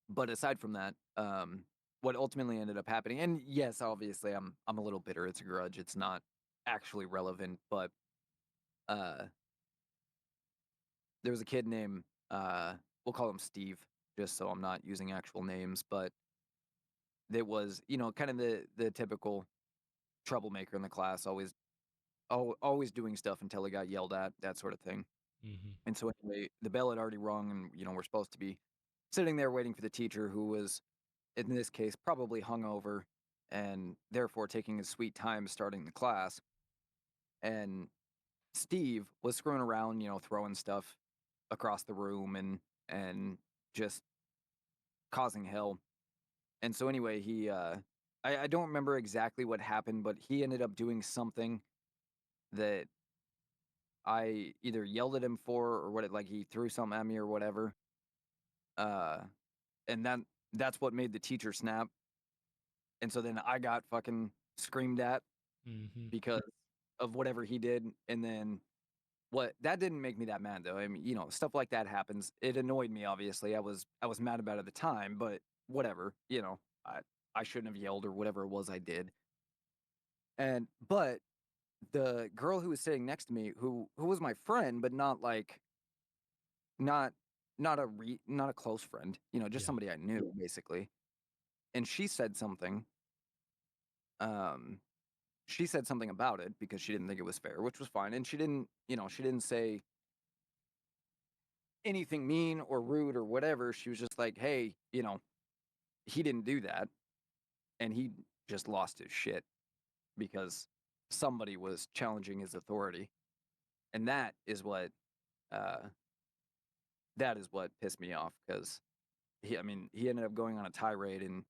But aside from that, what ultimately ended up happening, and yes, obviously, I'm a little bitter. It's a grudge. It's not actually relevant, but uh, there was a kid named we'll call him Steve. just so I'm not using actual names, but it was, kind of the typical troublemaker in the class, always doing stuff until he got yelled at, that sort of thing. Mhm. And so anyway, the bell had already rung, and we're supposed to be sitting there waiting for the teacher, who was in this case probably hungover and therefore taking his sweet time starting the class. And Steve was screwing around, throwing stuff across the room and just causing hell. And so anyway, I don't remember exactly what happened, but he ended up doing something that I either yelled at him for, or what, like he threw something at me or whatever. Uh, and that's what made the teacher snap. And so then I got fucking screamed at Mhm. because of whatever he did. And then what that didn't make me that mad though. I mean, stuff like that happens. It annoyed me, obviously. I was mad about it at the time, but whatever, I shouldn't have yelled or whatever it was I did. And but the girl who was sitting next to me, who was my friend, but not like not not a close friend, just Yeah. somebody I knew basically. And um she said something about it because she didn't think it was fair, which was fine. And she didn't say anything mean or rude or whatever. She was just like, "Hey, he didn't do that, and he just lost his shit because somebody was challenging his authority." And uh that is what pissed me off, because he ended up going on a tirade and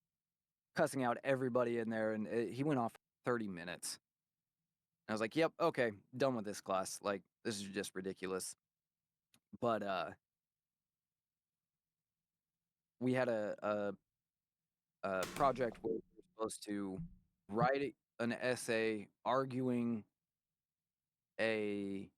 cussing out everybody in there, and he went off for 30 minutes. I was like, "Yep, okay, done with this class. Like, this is just ridiculous." But we had a project where we were supposed to write an essay arguing a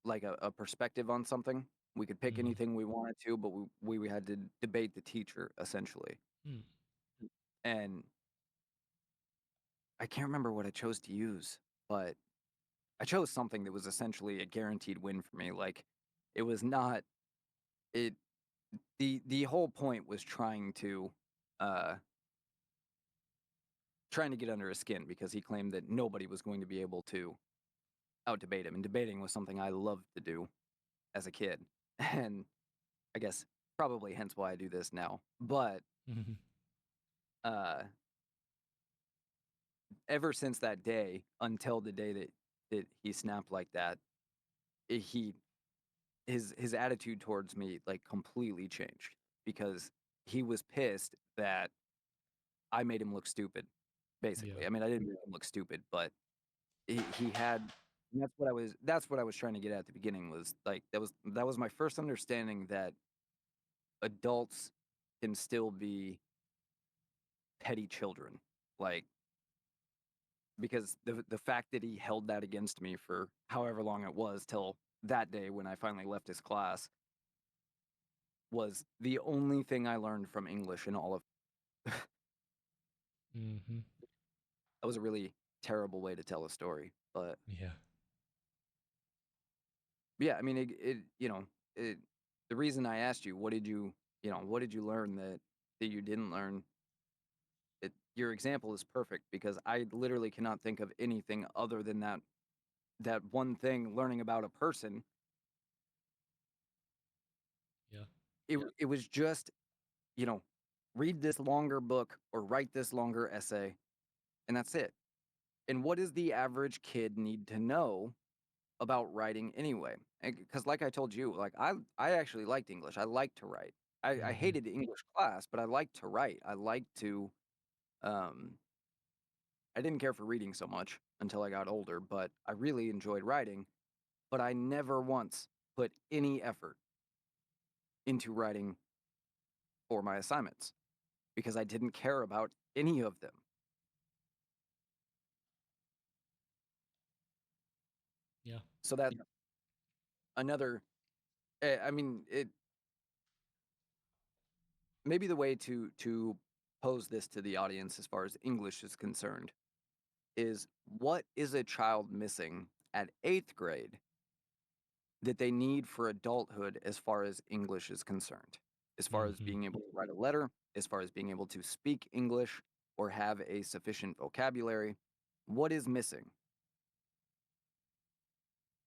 a perspective on something. We could pick Mhm. anything we wanted to, but we had to debate the teacher essentially. Mm. And I can't remember what I chose to use, but I chose something that was essentially a guaranteed win for me. Like, it was not it the whole point was uh trying to get under his skin, because he claimed that nobody was going to be able to out debate him. And debating was something I loved to do as a kid. And I guess probably hence why I do this now. But Mhm. uh ever since that day until the day that he snapped like that, he his attitude towards me like completely changed, because he was pissed that I made him look stupid, Yeah. basically. I mean, I didn't make him look stupid, but he had and that's what I was trying to get at the beginning, was like that was my first understanding that adults can still be petty children. Like, because the fact that he held that against me for however long it was till that day when I finally left his class was the only thing I learned from English in all of Mhm. that was a really terrible way to tell a story. But Yeah. yeah, I mean it the reason I asked you, what did you learn that you didn't learn? Your example is perfect, because I literally cannot think of anything other than that one thing, learning about a person. Yeah. It was just, you know, read this longer book or write this longer essay, and that's it. And what does the average kid need to know about writing anyway? Because like I told you, like I actually liked English. I liked to write. I Mhm. hated the English class, but I liked to write. I liked to um I didn't care for reading so much until I got older, but I really enjoyed writing. But I never once put any effort into writing for my assignments, because I didn't care about any of them. Yeah. So that's another. I mean, it maybe the way to pose this to the audience as far as English is concerned is, what is a child missing at eighth grade that they need for adulthood as far as English is concerned, as far as Hmm. being able to write a letter, as far as being able to speak English or have a sufficient vocabulary. What is missing?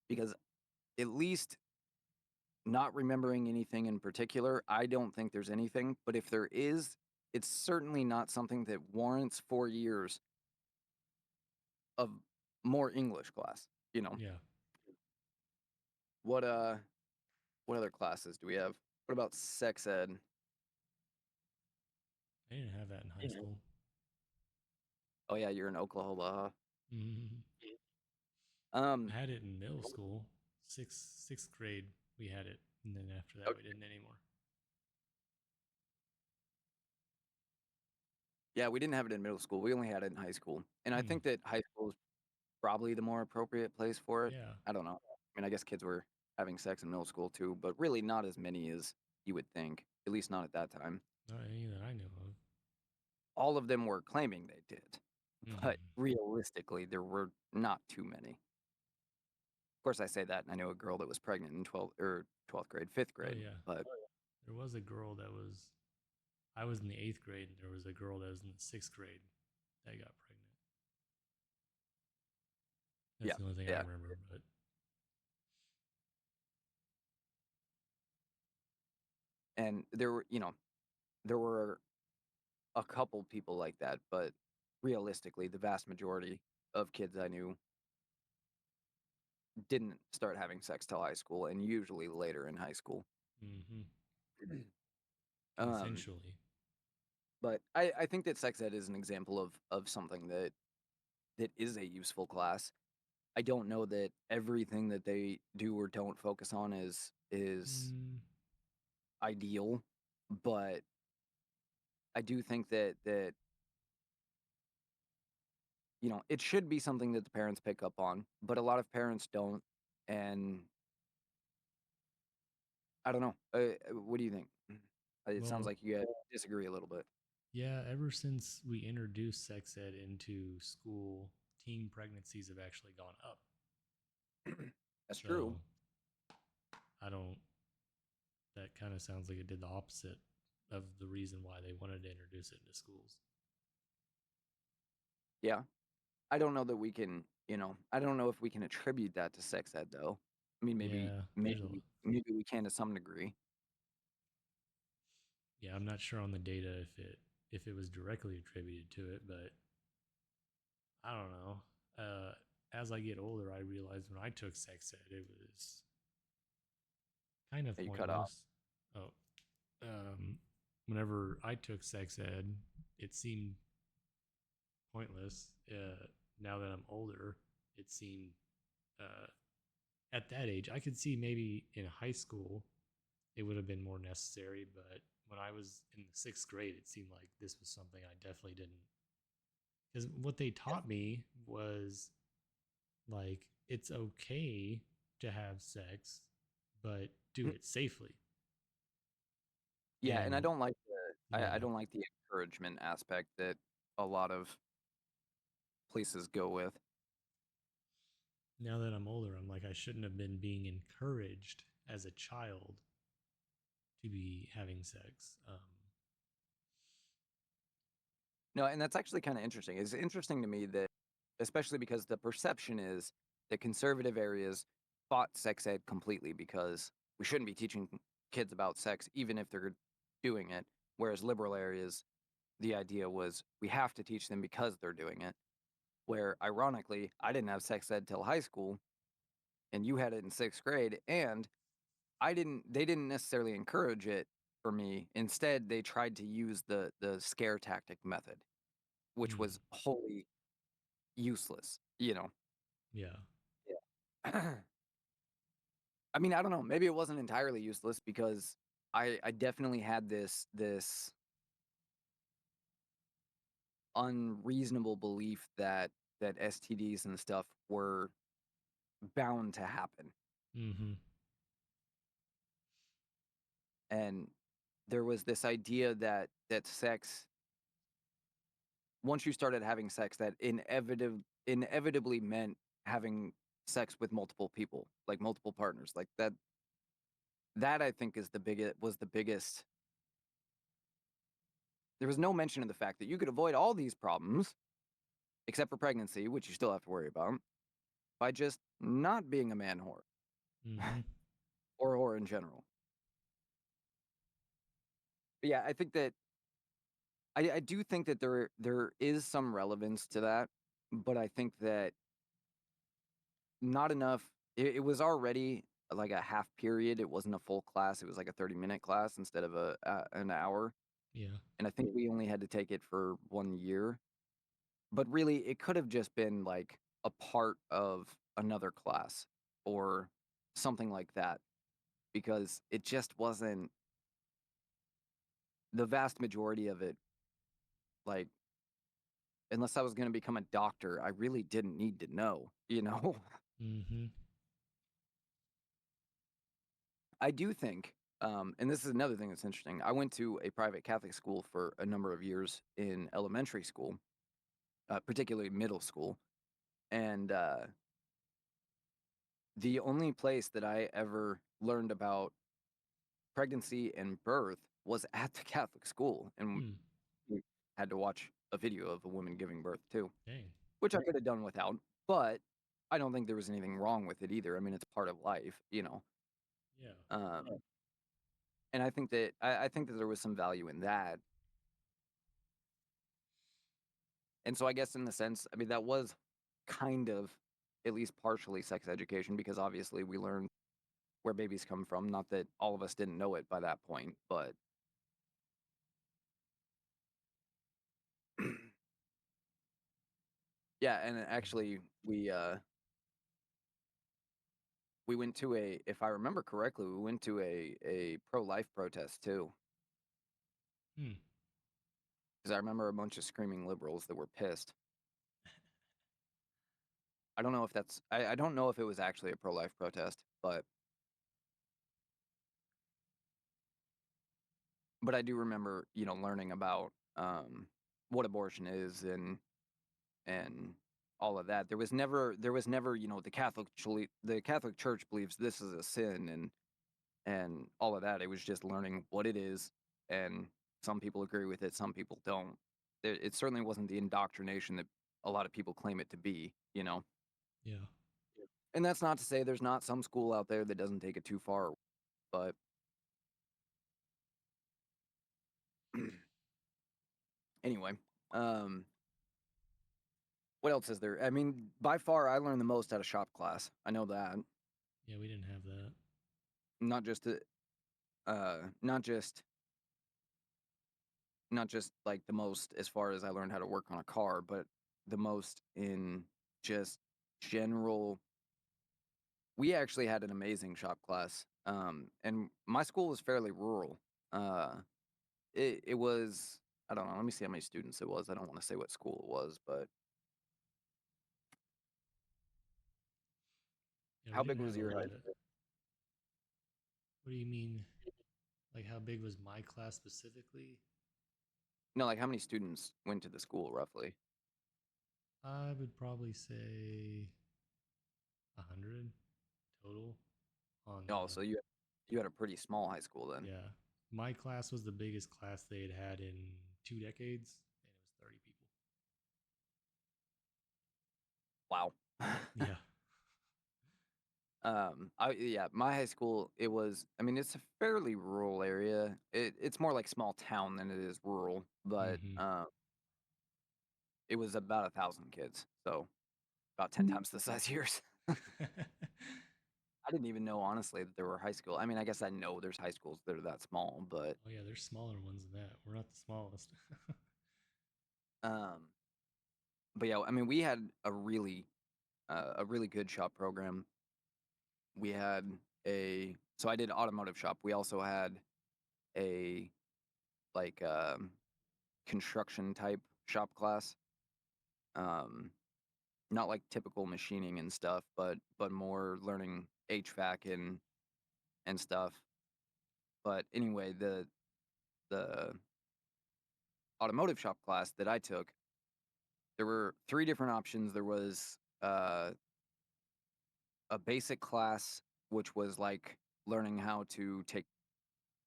Because at least not remembering anything in particular, I don't think there's anything, but if there is, it's certainly not something that warrants 4 years of more English class, you know? Yeah. What, uh, what other classes do we have? What about sex ed? I didn't have that in high school. Oh, yeah, you're in Oklahoma, Hmm. huh? I had it in middle school, sixth grade. We had it, and then after that, we Okay. didn't anymore. Yeah, we didn't have it in middle school, we only had it in high school, and I Hmm. think that high school is probably the more appropriate place for it. Yeah. I don't know. I mean, I guess kids were having sex in middle school too, but really not as many as you would think, at least not at that time. Not any that I know of. All of them were claiming they did, but Hmm. realistically, there were not too many. Of course, I say that, and I know a girl that was pregnant in 12th grade, 5th Oh grade, yeah. but There was a girl that was. I was in the eighth grade, and there was a girl that was in the sixth grade that got pregnant. That's yeah, the only thing I yeah. remember. But And there were a couple people like that, but realistically, the vast majority of kids I knew didn't start having sex till high school and usually later in high school. hmm, Um, consensually. but I think that sex ed is an example of something that is a useful class. I don't know that everything that they do or don't focus on is Mm, ideal, but I do think that it should be something that the parents pick up on, but a lot of parents don't. And I don't know. What do you think? It sounds well, like you guys disagree a little bit. yeah. Ever since we introduced sex ed into school, teen pregnancies have actually gone up. That's true. So I don't. That kind of sounds like it did the opposite of the reason why they wanted to introduce it into schools. Yeah. I don't know that we can, I don't know if we can attribute that to sex ed though. I mean, maybe Yeah, there's a. maybe maybe we can to some degree. Yeah, I'm not sure on the data if it was directly attributed to it, but I don't know. As I get older, I realize when I took sex ed, it was kind of That you cut off. pointless. Oh, um, whenever I took sex ed, it seemed pointless. Now that I'm older, it seemed uh, at that age, I could see maybe in high school it would have been more necessary, but when I was in the sixth grade, it seemed like this was something I definitely didn't. Because what they taught me was like it's okay to have sex, but do it safely. Yeah, and I And don't like I yeah, don't like the encouragement aspect that a lot of places go with. now that I'm older, I'm like I shouldn't have been being encouraged as a child to be having sex. No, and that's actually kind of interesting. It's interesting to me that, especially because the perception is that conservative areas fought sex ed completely because we shouldn't be teaching kids about sex, even if they're doing it. Whereas liberal areas, the idea was we have to teach them because they're doing it. Where ironically, I didn't have sex ed till high school, and you had it in 6th grade, and they didn't necessarily encourage it for me. Instead, they tried to use the scare tactic method, which mm, was wholly useless. yeah. Yeah. I mean, I don't know. Maybe it wasn't entirely useless because I definitely had this unreasonable belief that STDs and stuff were bound to happen. Mm-hmm. And there was this idea that sex, once you started having sex, that inevitably meant having sex with multiple people, like multiple partners, like that I think is the biggest. There was no mention of the fact that you could avoid all these problems, except for pregnancy, which you still have to worry about, by just not being a man whore Mm-hmm. or a whore in general. But yeah, I think that I do think that there is some relevance to that, but I think that not enough. It was already like a half period. It wasn't a full class. It was like a 30-minute class instead of an hour. Yeah. And I think we only had to take it for 1 year. But really, it could have just been like a part of another class or something like that because it just wasn't the vast majority of it. Like, unless I was going to become a doctor, I really didn't need to know, you know? Mm-hmm. I do think, and this is another thing that's interesting. I went to a private Catholic school for a number of years in elementary school, particularly middle school. And the only place that I ever learned about pregnancy and birth was at the Catholic school. And Hmm. we had to watch a video of a woman giving birth too, Dang. which I could have done without. But I don't think there was anything wrong with it either. I mean, it's part of life, you know. Yeah. Um, and I think that there was some value in that. And so I guess in the sense, I mean, that was kind of at least partially sex education because obviously we learned where babies come from. Not that all of us didn't know it by that point, but yeah. And Yeah. actually, we went to if I remember correctly, we went to a pro life protest too Hmm. because I remember a bunch of screaming liberals that were pissed. I don't know if I don't know if it was actually a pro life protest, but I do remember, you know, learning about what abortion is and all of that. There was never, you know, the Catholic Church believes this is a sin and all of that. It was just learning what it is, and some people agree with it, some people don't. It certainly wasn't the indoctrination that a lot of people claim it to be, you know. Yeah. And that's not to say there's not some school out there that doesn't take it too far, but anyway, um, what else is there? I mean, by far, I learned the most out of shop class. I know that. Yeah. We didn't have that. Not just not just not just like the most as far as I learned how to work on a car, but the most in just general. We actually had an amazing shop class, and my school was fairly rural. Uh, it was, I don't know. Let me see how many students it was. I don't want to say what school it was, but Yeah. We how didn't big have was a your high lot of. school? What do you mean? Like how big was my class specifically? No, like how many students went to the school roughly? I would probably say 100 total on Oh, so you had a pretty small high school then. yeah. My class was the biggest class they had had in 2 decades, and it was 30 people. Wow. Yeah. Yeah, my high school, it was, I mean, it's a fairly rural area. It's more like small town than it is rural, but Mm-hmm. it was about 1,000 kids, so about 10 times the size of yours. I didn't even know honestly that there were high school. I mean, I guess I know there's high schools that are that small, Oh yeah, there's smaller ones than that. We're not the smallest. um, but yeah, I mean, we had a really good shop program. We had so I did automotive shop. We also had a like construction type shop class. Um, not like typical machining and stuff, but more learning HVAC and stuff. But anyway, the automotive shop class that I took, there were three different options. There was a basic class, which was like learning how to take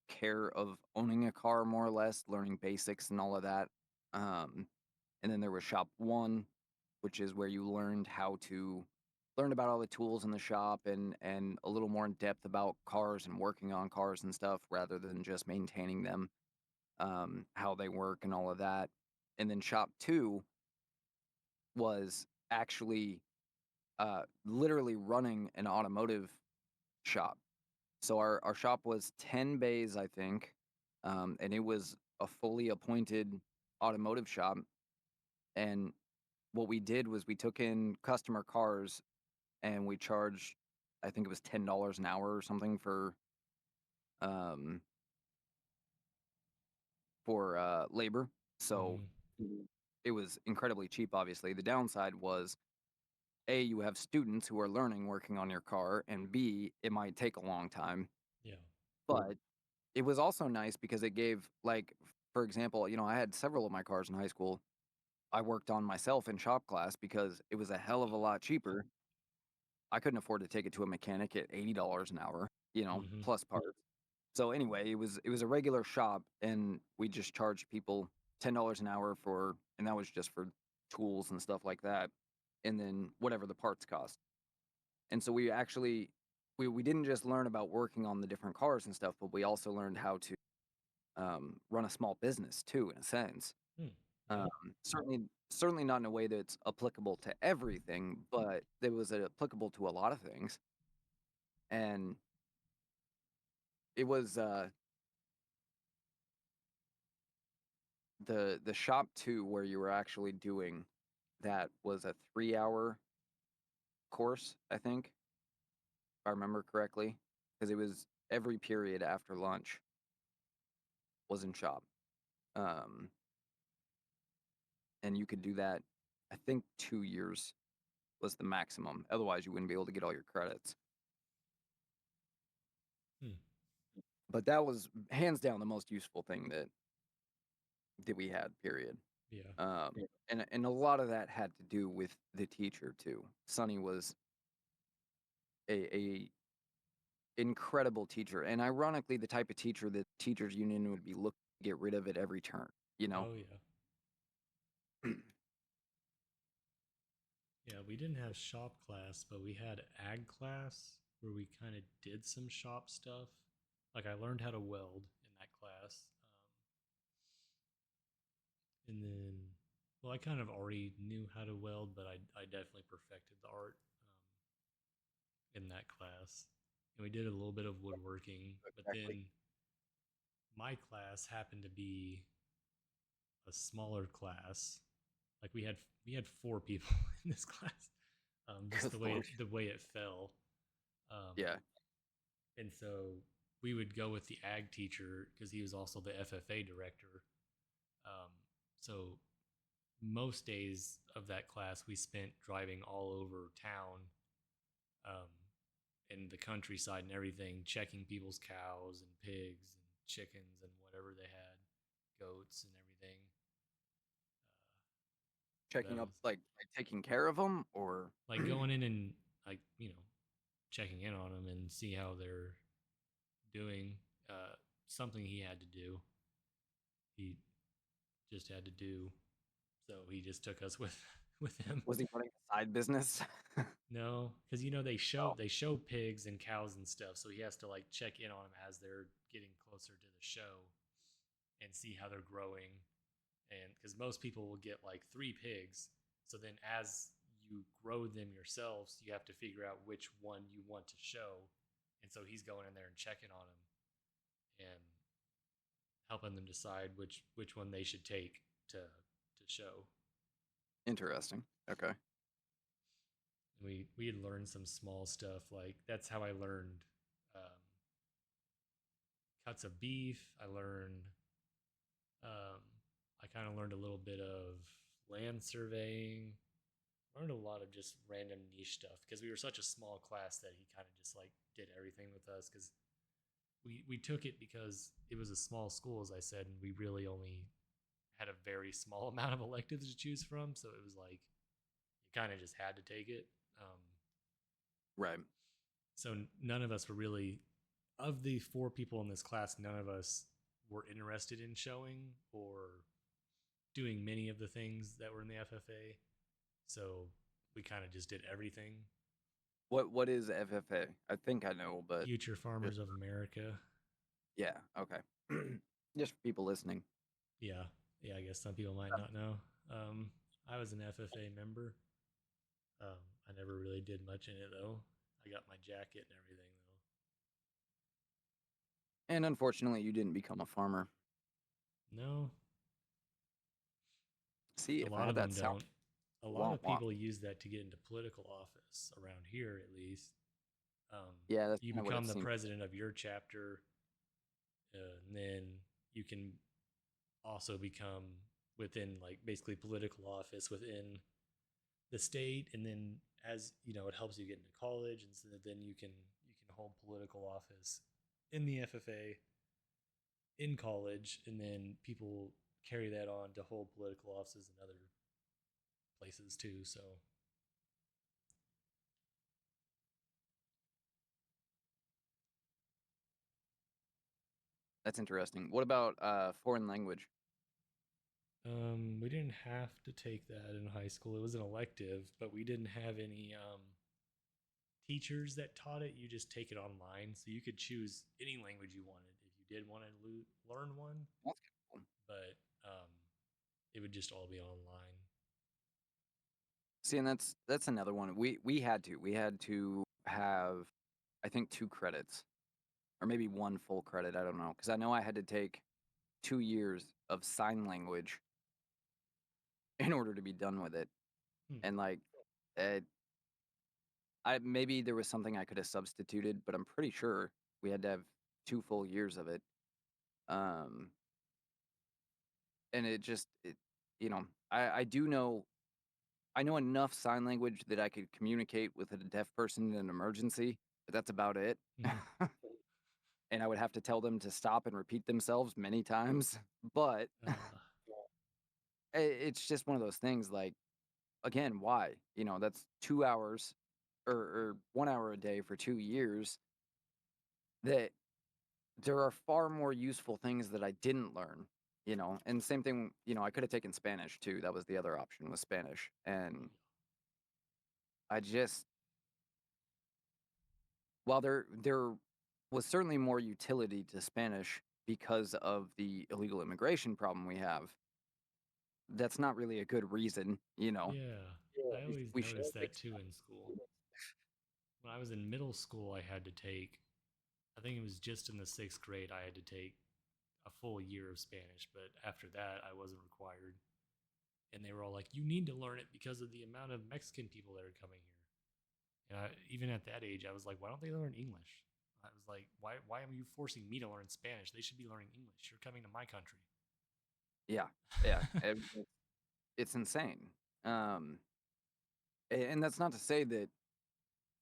care of owning a car more or less, learning basics and all of that. Um, and then there was shop one, which is where you learned how to learn about all the tools in the shop and a little more in depth about cars and working on cars and stuff rather than just maintaining them, how they work and all of that. And then shop two was actually literally running an automotive shop. So our shop was 10 bays, I think, and it was a fully appointed automotive shop. And what we did was we took in customer cars and we charged, I think it was $10 an hour or something um, for labor. So Mm, it was incredibly cheap. Obviously, the downside was A, you have students who are learning working on your car, and B, it might take a long time. yeah. But it was also nice because it gave, like, for example, I had several of my cars in high school. I worked on myself in shop class because it was a hell of a lot cheaper. I couldn't afford to take it to a mechanic at $80 an hour, Hmm. plus parts. So anyway, it was a regular shop, and we just charged people $10 an hour and that was just for tools and stuff like that, and then whatever the parts cost. And so we didn't just learn about working on the different cars and stuff, but we also learned how to run a small business too, in a sense. Hmm. Um, Yeah. certainly not in a way that's applicable to everything, but it was applicable to a lot of things. And it was the shop too, where you were actually doing that was a 3 hour course, I think, if I remember correctly, because it was every period after lunch was in shop. Um, and you could do that, I think 2 years was the maximum. Otherwise, you wouldn't be able to get all your credits. Hmm. But that was hands down the most useful thing that we had, period. Yeah. And a lot of that had to do with the teacher too. Sonny was a incredible teacher, and ironically, the type of teacher that teachers union would be looking to get rid of at every turn. You know, Oh, yeah. Yeah. We didn't have shop class, but we had ag class where we kind of did some shop stuff. Like I learned how to weld in that class. And then, well, I kind of already knew how to weld, but I definitely perfected the art in that class. And we did a little bit of woodworking, but exactly. then my class happened to be a smaller class. Like we had 4 people in this class, just Good the way lord. it fell. Um, Yeah, and so we would go with the ag teacher because he was also the FFA director. Um, so most days of that class we spent driving all over town, um, in the countryside and everything, checking people's cows and pigs and chickens and whatever they had, goats and everything. So that checking up, was like taking care of them, or like going in and like checking in on them and see how they're doing. Something he had to do. He just had to do. So he just took us with with him. was he running a side business? No, because they show Oh, pigs and cows and stuff, so he has to like check in on them as they're getting closer to the show and see how they're growing. And because most people will get like 3 pigs, so then as you grow them yourselves, you have to figure out which one you want to show. And so he's going in there and checking on them and helping them decide which one they should take to show. interesting. Okay. We had learned some small stuff, like that's how I learned um, cuts of beef. I learned um, I kind of learned a little bit of land surveying. Learned a lot of just random niche stuff because we were such a small class that he kind of just like did everything with us because we took it because it was a small school, as I said, and we really only had a very small amount of electives to choose from. So it was like you kind of just had to take it. Right. So none of us were really, of the four people in this class, none of us were interested in showing or doing many of the things that were in the FFA. So we kind of just did everything. What is FFA? I think I know, but Future just, Farmers of America. yeah, okay. Just for people listening. Yeah. Yeah, I guess some people might not know. I was an FFA member. I never really did much in it though. I got my jacket and everything And unfortunately, you didn't become a farmer. though. No, See, a if I lot had of that them sound, don't. A lot womp of womp. people use that to get into political office around here, at least. Yeah, that's You kind of what I've become the seen. president of your chapter, and then you can also become within, like, basically political office within the state, and then, as you know, it helps you get into college, and so then you can hold political office in the FFA in college, and then people carry that on to hold political offices in other places too. So That's interesting. What about foreign language? we didn't have to take that in high school. It was an elective, but we didn't have any teachers that taught it. You just take it online, so you could choose any language you wanted if you did want to learn one. That's kind of cool. But it would just all be online. See, and that's another one. We had to have, I think, 2 credits or maybe one full credit. I don't know, because I know I had to take 2 years of sign language in order to be done with it. Hmm. And like, uh, I maybe there was something I could have substituted, but I'm pretty sure we had to have 2 full years of it. Um, and it just, I do know I know enough sign language that I could communicate with a deaf person in an emergency, but that's about it. Mm-hmm. And I would have to tell them to stop and repeat themselves many times. But it's just one of those things like, again, why? That's 2 hours or 1 hour a day for 2 years that there are far more useful things that I didn't learn. And same thing, I could have taken Spanish too. That was the other option was Spanish. And I just, while there was certainly more utility to Spanish because of the illegal immigration problem we have, that's not really a good reason. Yeah, I We, always we should noticed that fix too in school. When I was in middle school, I had to take, I think it was just in the sixth grade, I had to take a full year of Spanish, but after that, I wasn't required. And they were all like, "You need to learn it because of the amount of Mexican people that are coming here." And even at that age, I was like, "Why don't they learn English?" I was like, "Why am you forcing me to learn Spanish? They should be learning English. You're coming to my country." Yeah, yeah, it's insane. Um, and that's not to say that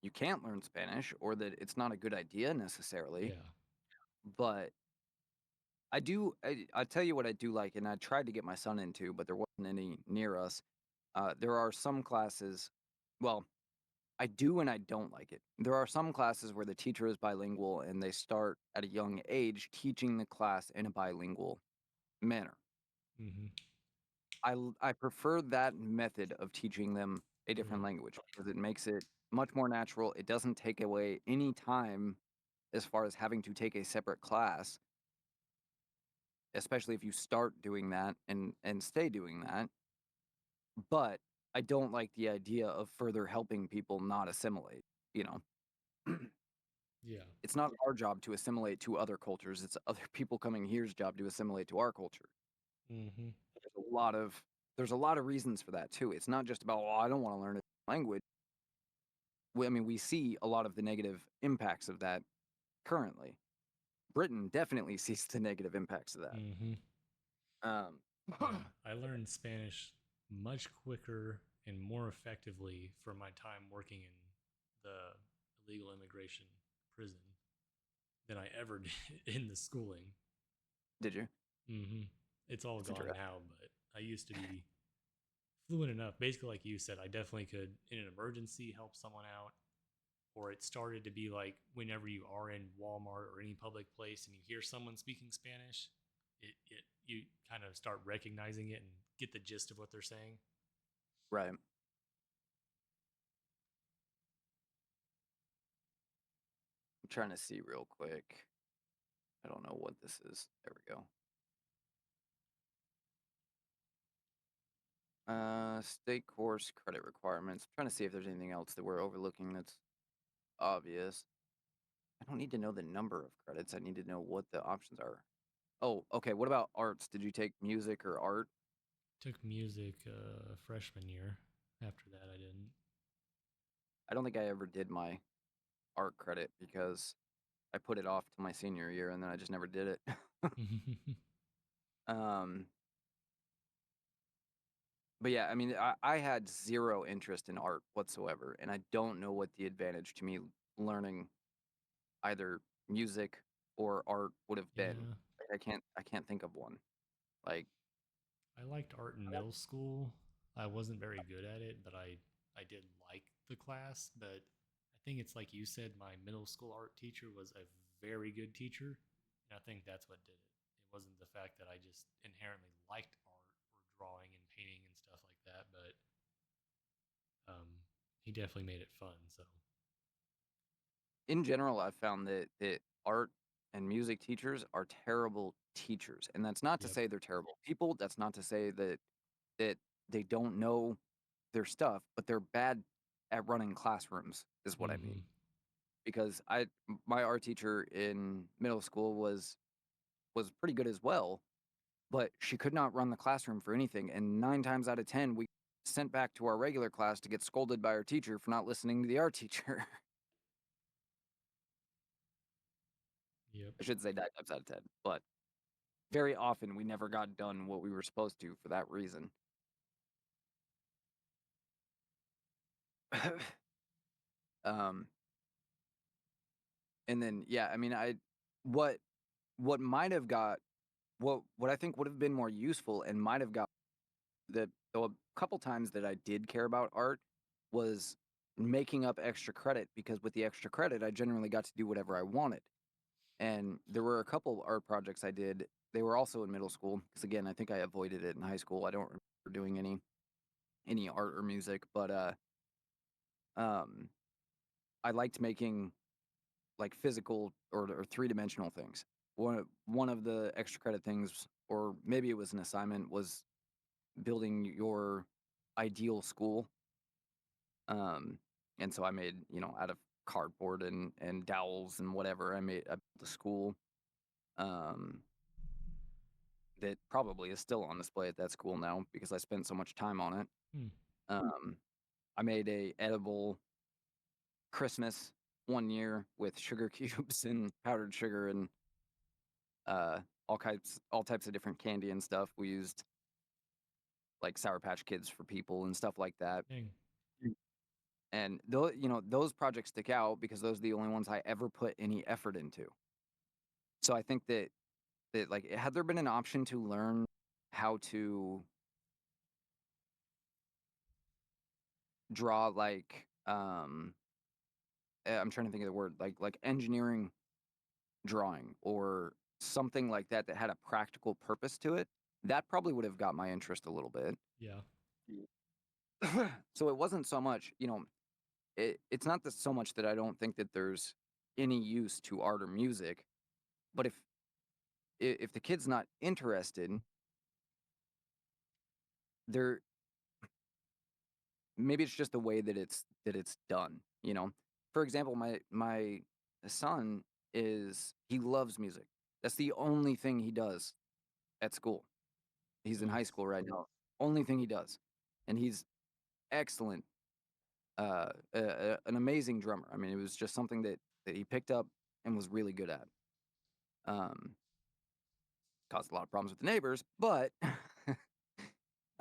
you can't learn Spanish or that it's not a good idea necessarily, Yeah. but I tell you what I do like, and I tried to get my son into, but there wasn't any near us. There are some classes, well, I do and I don't like it. There are some classes where the teacher is bilingual and they start at a young age teaching the class in a bilingual manner. Mm-hmm. I prefer that method of teaching them a different Mm. language because it makes it much more natural. It doesn't take away any time as far as having to take a separate class, especially if you start doing that and stay doing that. But I don't like the idea of further helping people not assimilate, you know. Yeah. It's not our job to assimilate to other cultures. It's other people coming here's job to assimilate to our culture. Mm-hmm. There's a lot of there's a lot of reasons for that too. It's not just about, oh, I don't want to learn a language. I mean, we see a lot of the negative impacts of that currently. Britain definitely sees the negative impacts of that. Mm-hmm. Um, Yeah, I learned Spanish much quicker and more effectively for my time working in the illegal immigration prison than I ever did in the schooling. did you? Mm-hmm. It's all That's gone interesting. now, but I used to be fluent enough. Basically, like you said, I definitely could, in an emergency, help someone out. or it started to be like whenever you are in Walmart or any public place and you hear someone speaking Spanish, it you kind of start recognizing it and get the gist of what they're saying. Right. I'm trying to see real quick. I don't know what this is. There we go. State course credit requirements. I'm trying to see if there's anything else that we're overlooking that's obvious. I don't need to know the number of credits. I need to know what the options are. Oh, okay. What about arts? Did you take music or art? Took music freshman year. After that, I didn't. I don't think I ever did my art credit because I put it off till my senior year and then I just never did it. um, but yeah, I mean, I had zero interest in art whatsoever, and I don't know what the advantage to me learning either music or art would have been. Yeah, Like, I can't think of one. Like, I liked art in middle school. I wasn't very good at it, but I did like the class. But I think it's like you said, my middle school art teacher was a very good teacher, and I think that's what did it. It wasn't the fact that I just inherently liked art or drawing and painting and stuff like that, but he definitely made it fun. So in general, I've found that art and music teachers are terrible teachers, and that's not to yep. say they're terrible people. That's not to say that they don't know their stuff, but they're bad at running classrooms, is what I Mm-hmm. mean. Because my art teacher in middle school was pretty good as well, but she could not run the classroom for anything. And 9 times out of 10, we sent back to our regular class to get scolded by our teacher for not listening to the art teacher. Yep. I should say 9 times out of 10, but very often we never got done what we were supposed to for that reason. um, and then yeah, I mean, what what might have got what I think would have been more useful and might have got the couple times that I did care about art was making up extra credit because with the extra credit, I generally got to do whatever I wanted. And there were a couple art projects I did. They were also in middle school because again, I think I avoided it in high school. I don't remember doing any art or music, but um I liked making like physical or three-dimensional things. One of the extra credit things, or maybe it was an assignment, was building your ideal school. Um, and so I made, out of cardboard and dowels and whatever, I built a school um, that probably is still on display at that school now because I spent so much time on it. Hmm. Um, I made a edible Christmas one year with sugar cubes and powdered sugar and uh, all types of different candy and stuff. We used like Sour Patch Kids for people and stuff like that. Dang. And those projects stick out because those are the only ones I ever put any effort into. So I think that like had there been an option to learn how to draw like I'm trying to think of the word like engineering drawing or something like that that had a practical purpose to it, that probably would have got my interest a little bit. Yeah. So it wasn't so much, it's not so much that I don't think that there's any use to art or music, but if the kid's not interested, there maybe it's just the way that it's done. For example, my son he loves music. That's the only thing he does at school. He's in high Nice. school right now. Only thing he does, and he's excellent. An amazing drummer. I mean, it was just something that he picked up and was really good at. Um, caused a lot of problems with the neighbors, but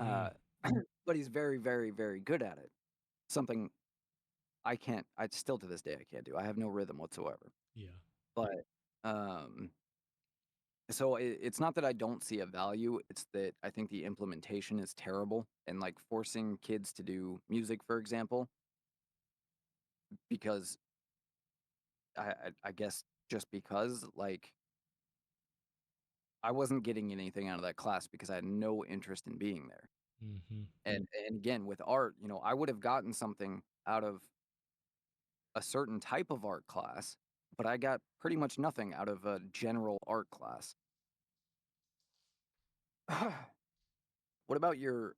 Mm. uh, but he's very, very, very good at it. Something I still to this day I can't do. I have no rhythm whatsoever. Yeah. But um, so it's not that I don't see a value. It's that I think the implementation is terrible and like forcing kids to do music, for example, because I guess just because, like, I wasn't getting anything out of that class because I had no interest in being there. Mm-hmm. And again, with art, I would have gotten something out of a certain type of art class, but I got pretty much nothing out of a general art class. What about your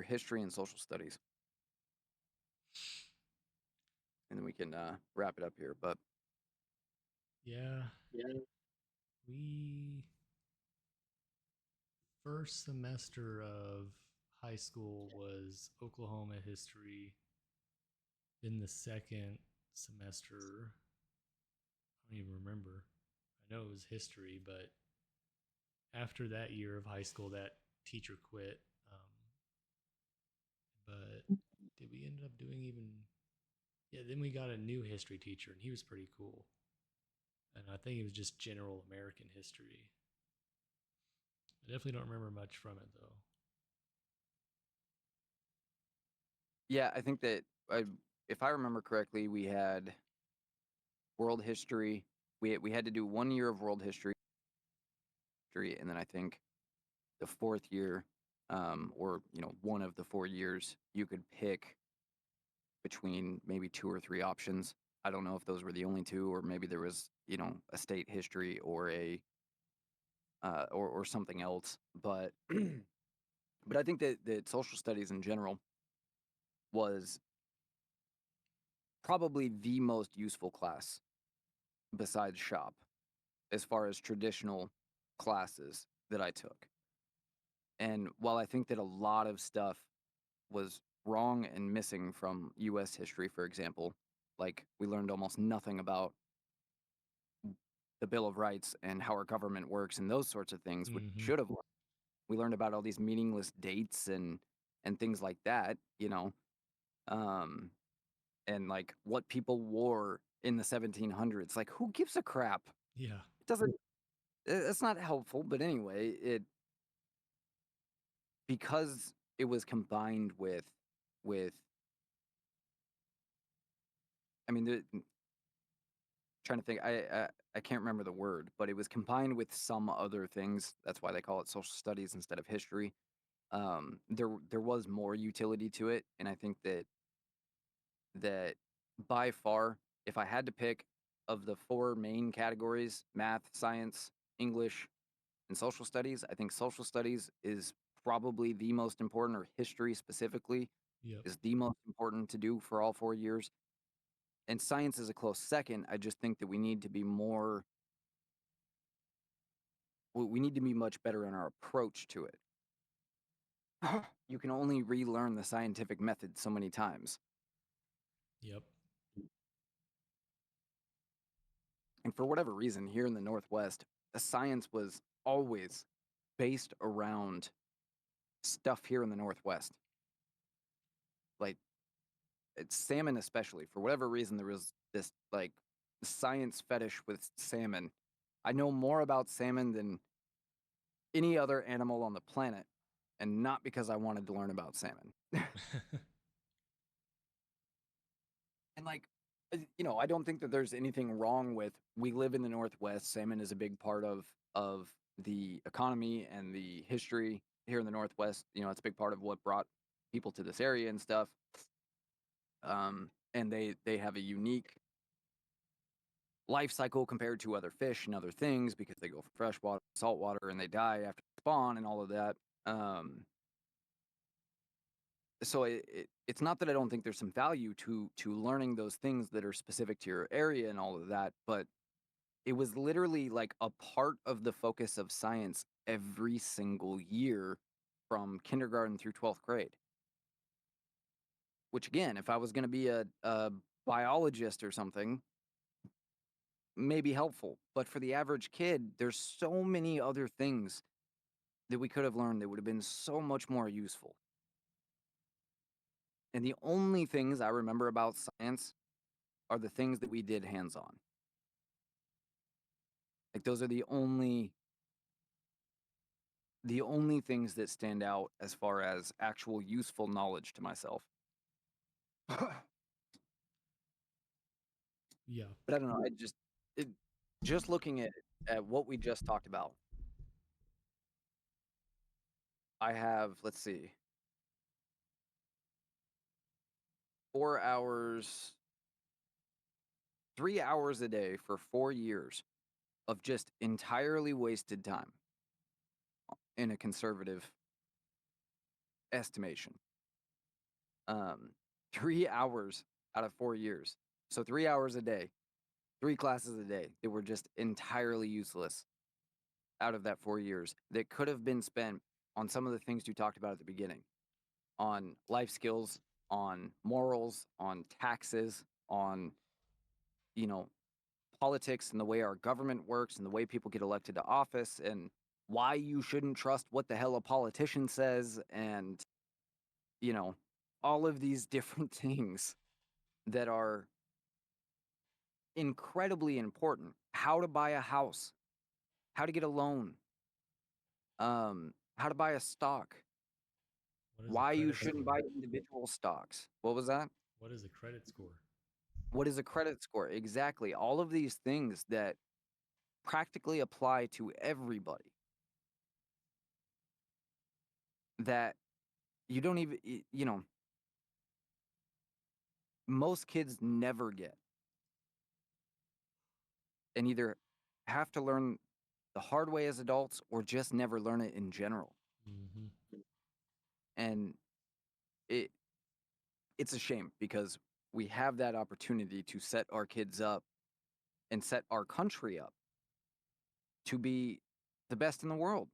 history and social studies? And then we can wrap it up here. But Yeah, yeah. we first semester of high school was Oklahoma history. Then the second semester, I don't even remember. I know it was history, but after that year of high school, that teacher quit. But did we end up doing even? Yeah, then we got a new history teacher, and he was pretty cool. And I think it was just general American history. I definitely don't remember much from it though. Yeah, I think that if I remember correctly, we had world history. We had to do 1 year of world history, and then I think the fourth year, or one of the 4 years, you could pick between maybe two or three options. I don't know if those were the only two, or maybe there was a state history or a or something else. But but I think that social studies in general was probably the most useful class besides shop as far as traditional classes that I took. And while I think that a lot of stuff was wrong and missing from US history, for example, like we learned almost nothing about the Bill of Rights and how our government works and those sorts of things, which Mm-hmm. should have learned. We learned about all these meaningless dates and things like that. Um, and like what people wore in the 1700s. Like, who gives a crap? Yeah. It doesn't. It's not helpful. But anyway, it because it was combined with. I mean, trying to think. I can't remember the word, but it was combined with some other things. That's why they call it social studies instead of history. There was more utility to it, and I think that by far, if I had to pick of the four main categories, math, science, English, and social studies, I think social studies is probably the most important, or history specifically Yep. is the most important to do for all 4 years. And science is a close second. I just think that we need to be much better in our approach to it. You can only relearn the scientific method so many times. Yep. And for whatever reason, here in the Northwest, the science was always based around stuff here in the Northwest. Like it's salmon, especially. For whatever reason, there was this like science fetish with salmon. I know more about salmon than any other animal on the planet, and not because I wanted to learn about salmon. And like, I don't think that there's anything wrong with we live in the Northwest. Salmon is a big part of the economy and the history here in the Northwest. It's a big part of what brought people to this area and stuff. And they have a unique life cycle compared to other fish and other things because they go from freshwater to saltwater and they die after spawn and all of that. So it's not that I don't think there's some value to learning those things that are specific to your area and all of that, but it was literally like a part of the focus of science every single year from kindergarten through 12th grade. Which again, if I was going to be a biologist or something, may be helpful. But for the average kid, there's so many other things that we could have learned that would have been so much more useful. And the only things I remember about science are the things that we did hands on. Like those are the only things that stand out as far as actual useful knowledge to myself. Yeah. But I don't know. It, just looking at what we just talked about, I have, let's see, 4 hours, 3 hours a day for 4 years of just entirely wasted time in a conservative estimation. Um, 3 hours out of 4 years. So 3 hours a day, three classes a day that were just entirely useless out of that 4 years that could have been spent on some of the things you talked about at the beginning, on life skills, on morals, on taxes, on, you know, politics and the way our government works and the way people get elected to office and why you shouldn't trust what the hell a politician says and, you know, all of these different things that are incredibly important. How to buy a house, how to get a loan, how to buy a stock, What is a why you credit shouldn't score? buy individual stocks. What was that? What is a credit score? What is a credit score? Exactly. All of these things that practically apply to everybody that you don't even, most kids never get and either have to learn the hard way as adults or just never learn it in general. Mm-hmm. And it it's a shame because we have that opportunity to set our kids up and set our country up to be the best in the world.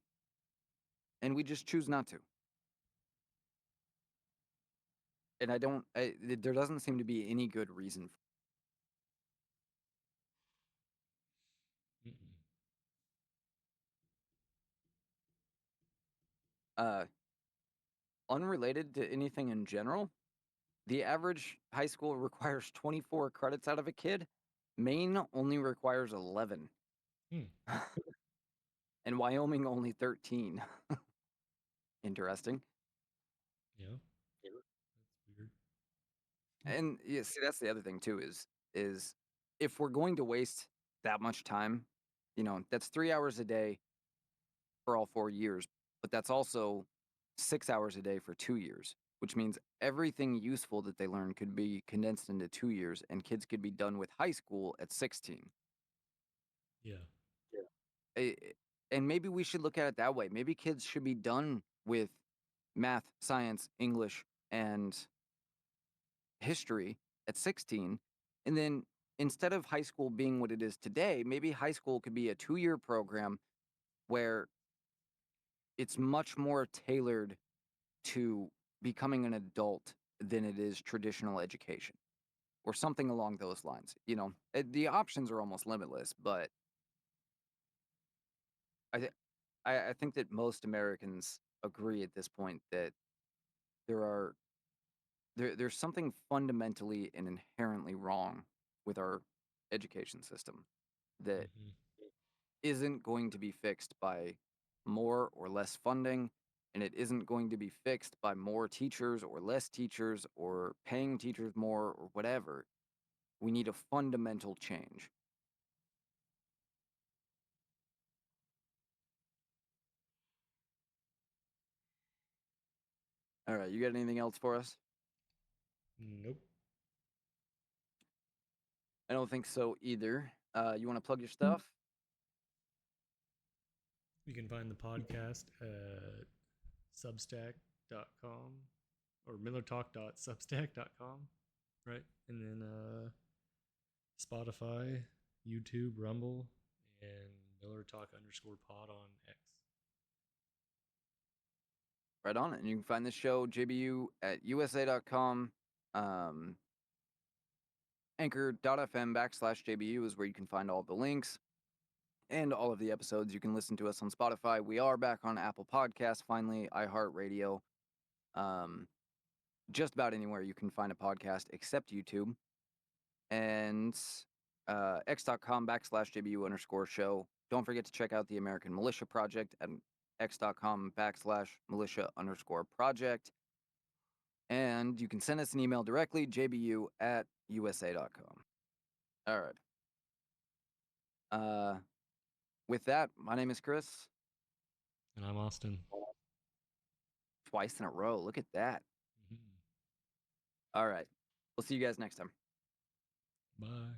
And we just choose not to. And there doesn't seem to be any good reason. Mm-mm. Uh, Unrelated to anything in general, the average high school requires 24 credits out of a kid. Maine only requires 11, Hmm. and Wyoming only 13. Interesting. Yeah. That's weird. And yeah, see, that's the other thing too is if we're going to waste that much time, that's 3 hours a day for all 4 years, but that's also 6 hours a day for 2 years, which means everything useful that they learn could be condensed into 2 years, and kids could be done with high school at 16. Yeah. Eh, And maybe we should look at it that way. Maybe kids should be done with math, science, English, and history at 16. And then instead of high school being what it is today, maybe high school could be a 2 year program where it's much more tailored to becoming an adult than it is traditional education or something along those lines. The options are almost limitless, but I, th- I think that most Americans agree at this point that there are there's something fundamentally and inherently wrong with our education system that Mm-hmm. isn't going to be fixed by more or less funding, and it isn't going to be fixed by more teachers or less teachers or paying teachers more or whatever. We need a fundamental change. All right, you got anything else for us? Nope. I don't think so either. You want to plug your stuff? You can find the podcast at substack.com or millertalk.substack.com, right? And then Spotify, YouTube, Rumble, and MillerTalk_pod on X. Right on it. And you can find this show, JBU, at USA.com. Um, Anchor.fm/JBU is where you can find all the links and all of the episodes. You can listen to us on Spotify. We are back on Apple Podcasts, finally, iHeartRadio. Um, just about anywhere you can find a podcast except YouTube. And x.com/JBU_show. Don't forget to check out the American Militia Project at x.com/militia_project. And you can send us an email directly, jbu@usa.com. All right. Uh, with that, my name is Chris. And I'm Austin. Twice in a row. Look at that. Mhm. All right. We'll see you guys next time. Bye.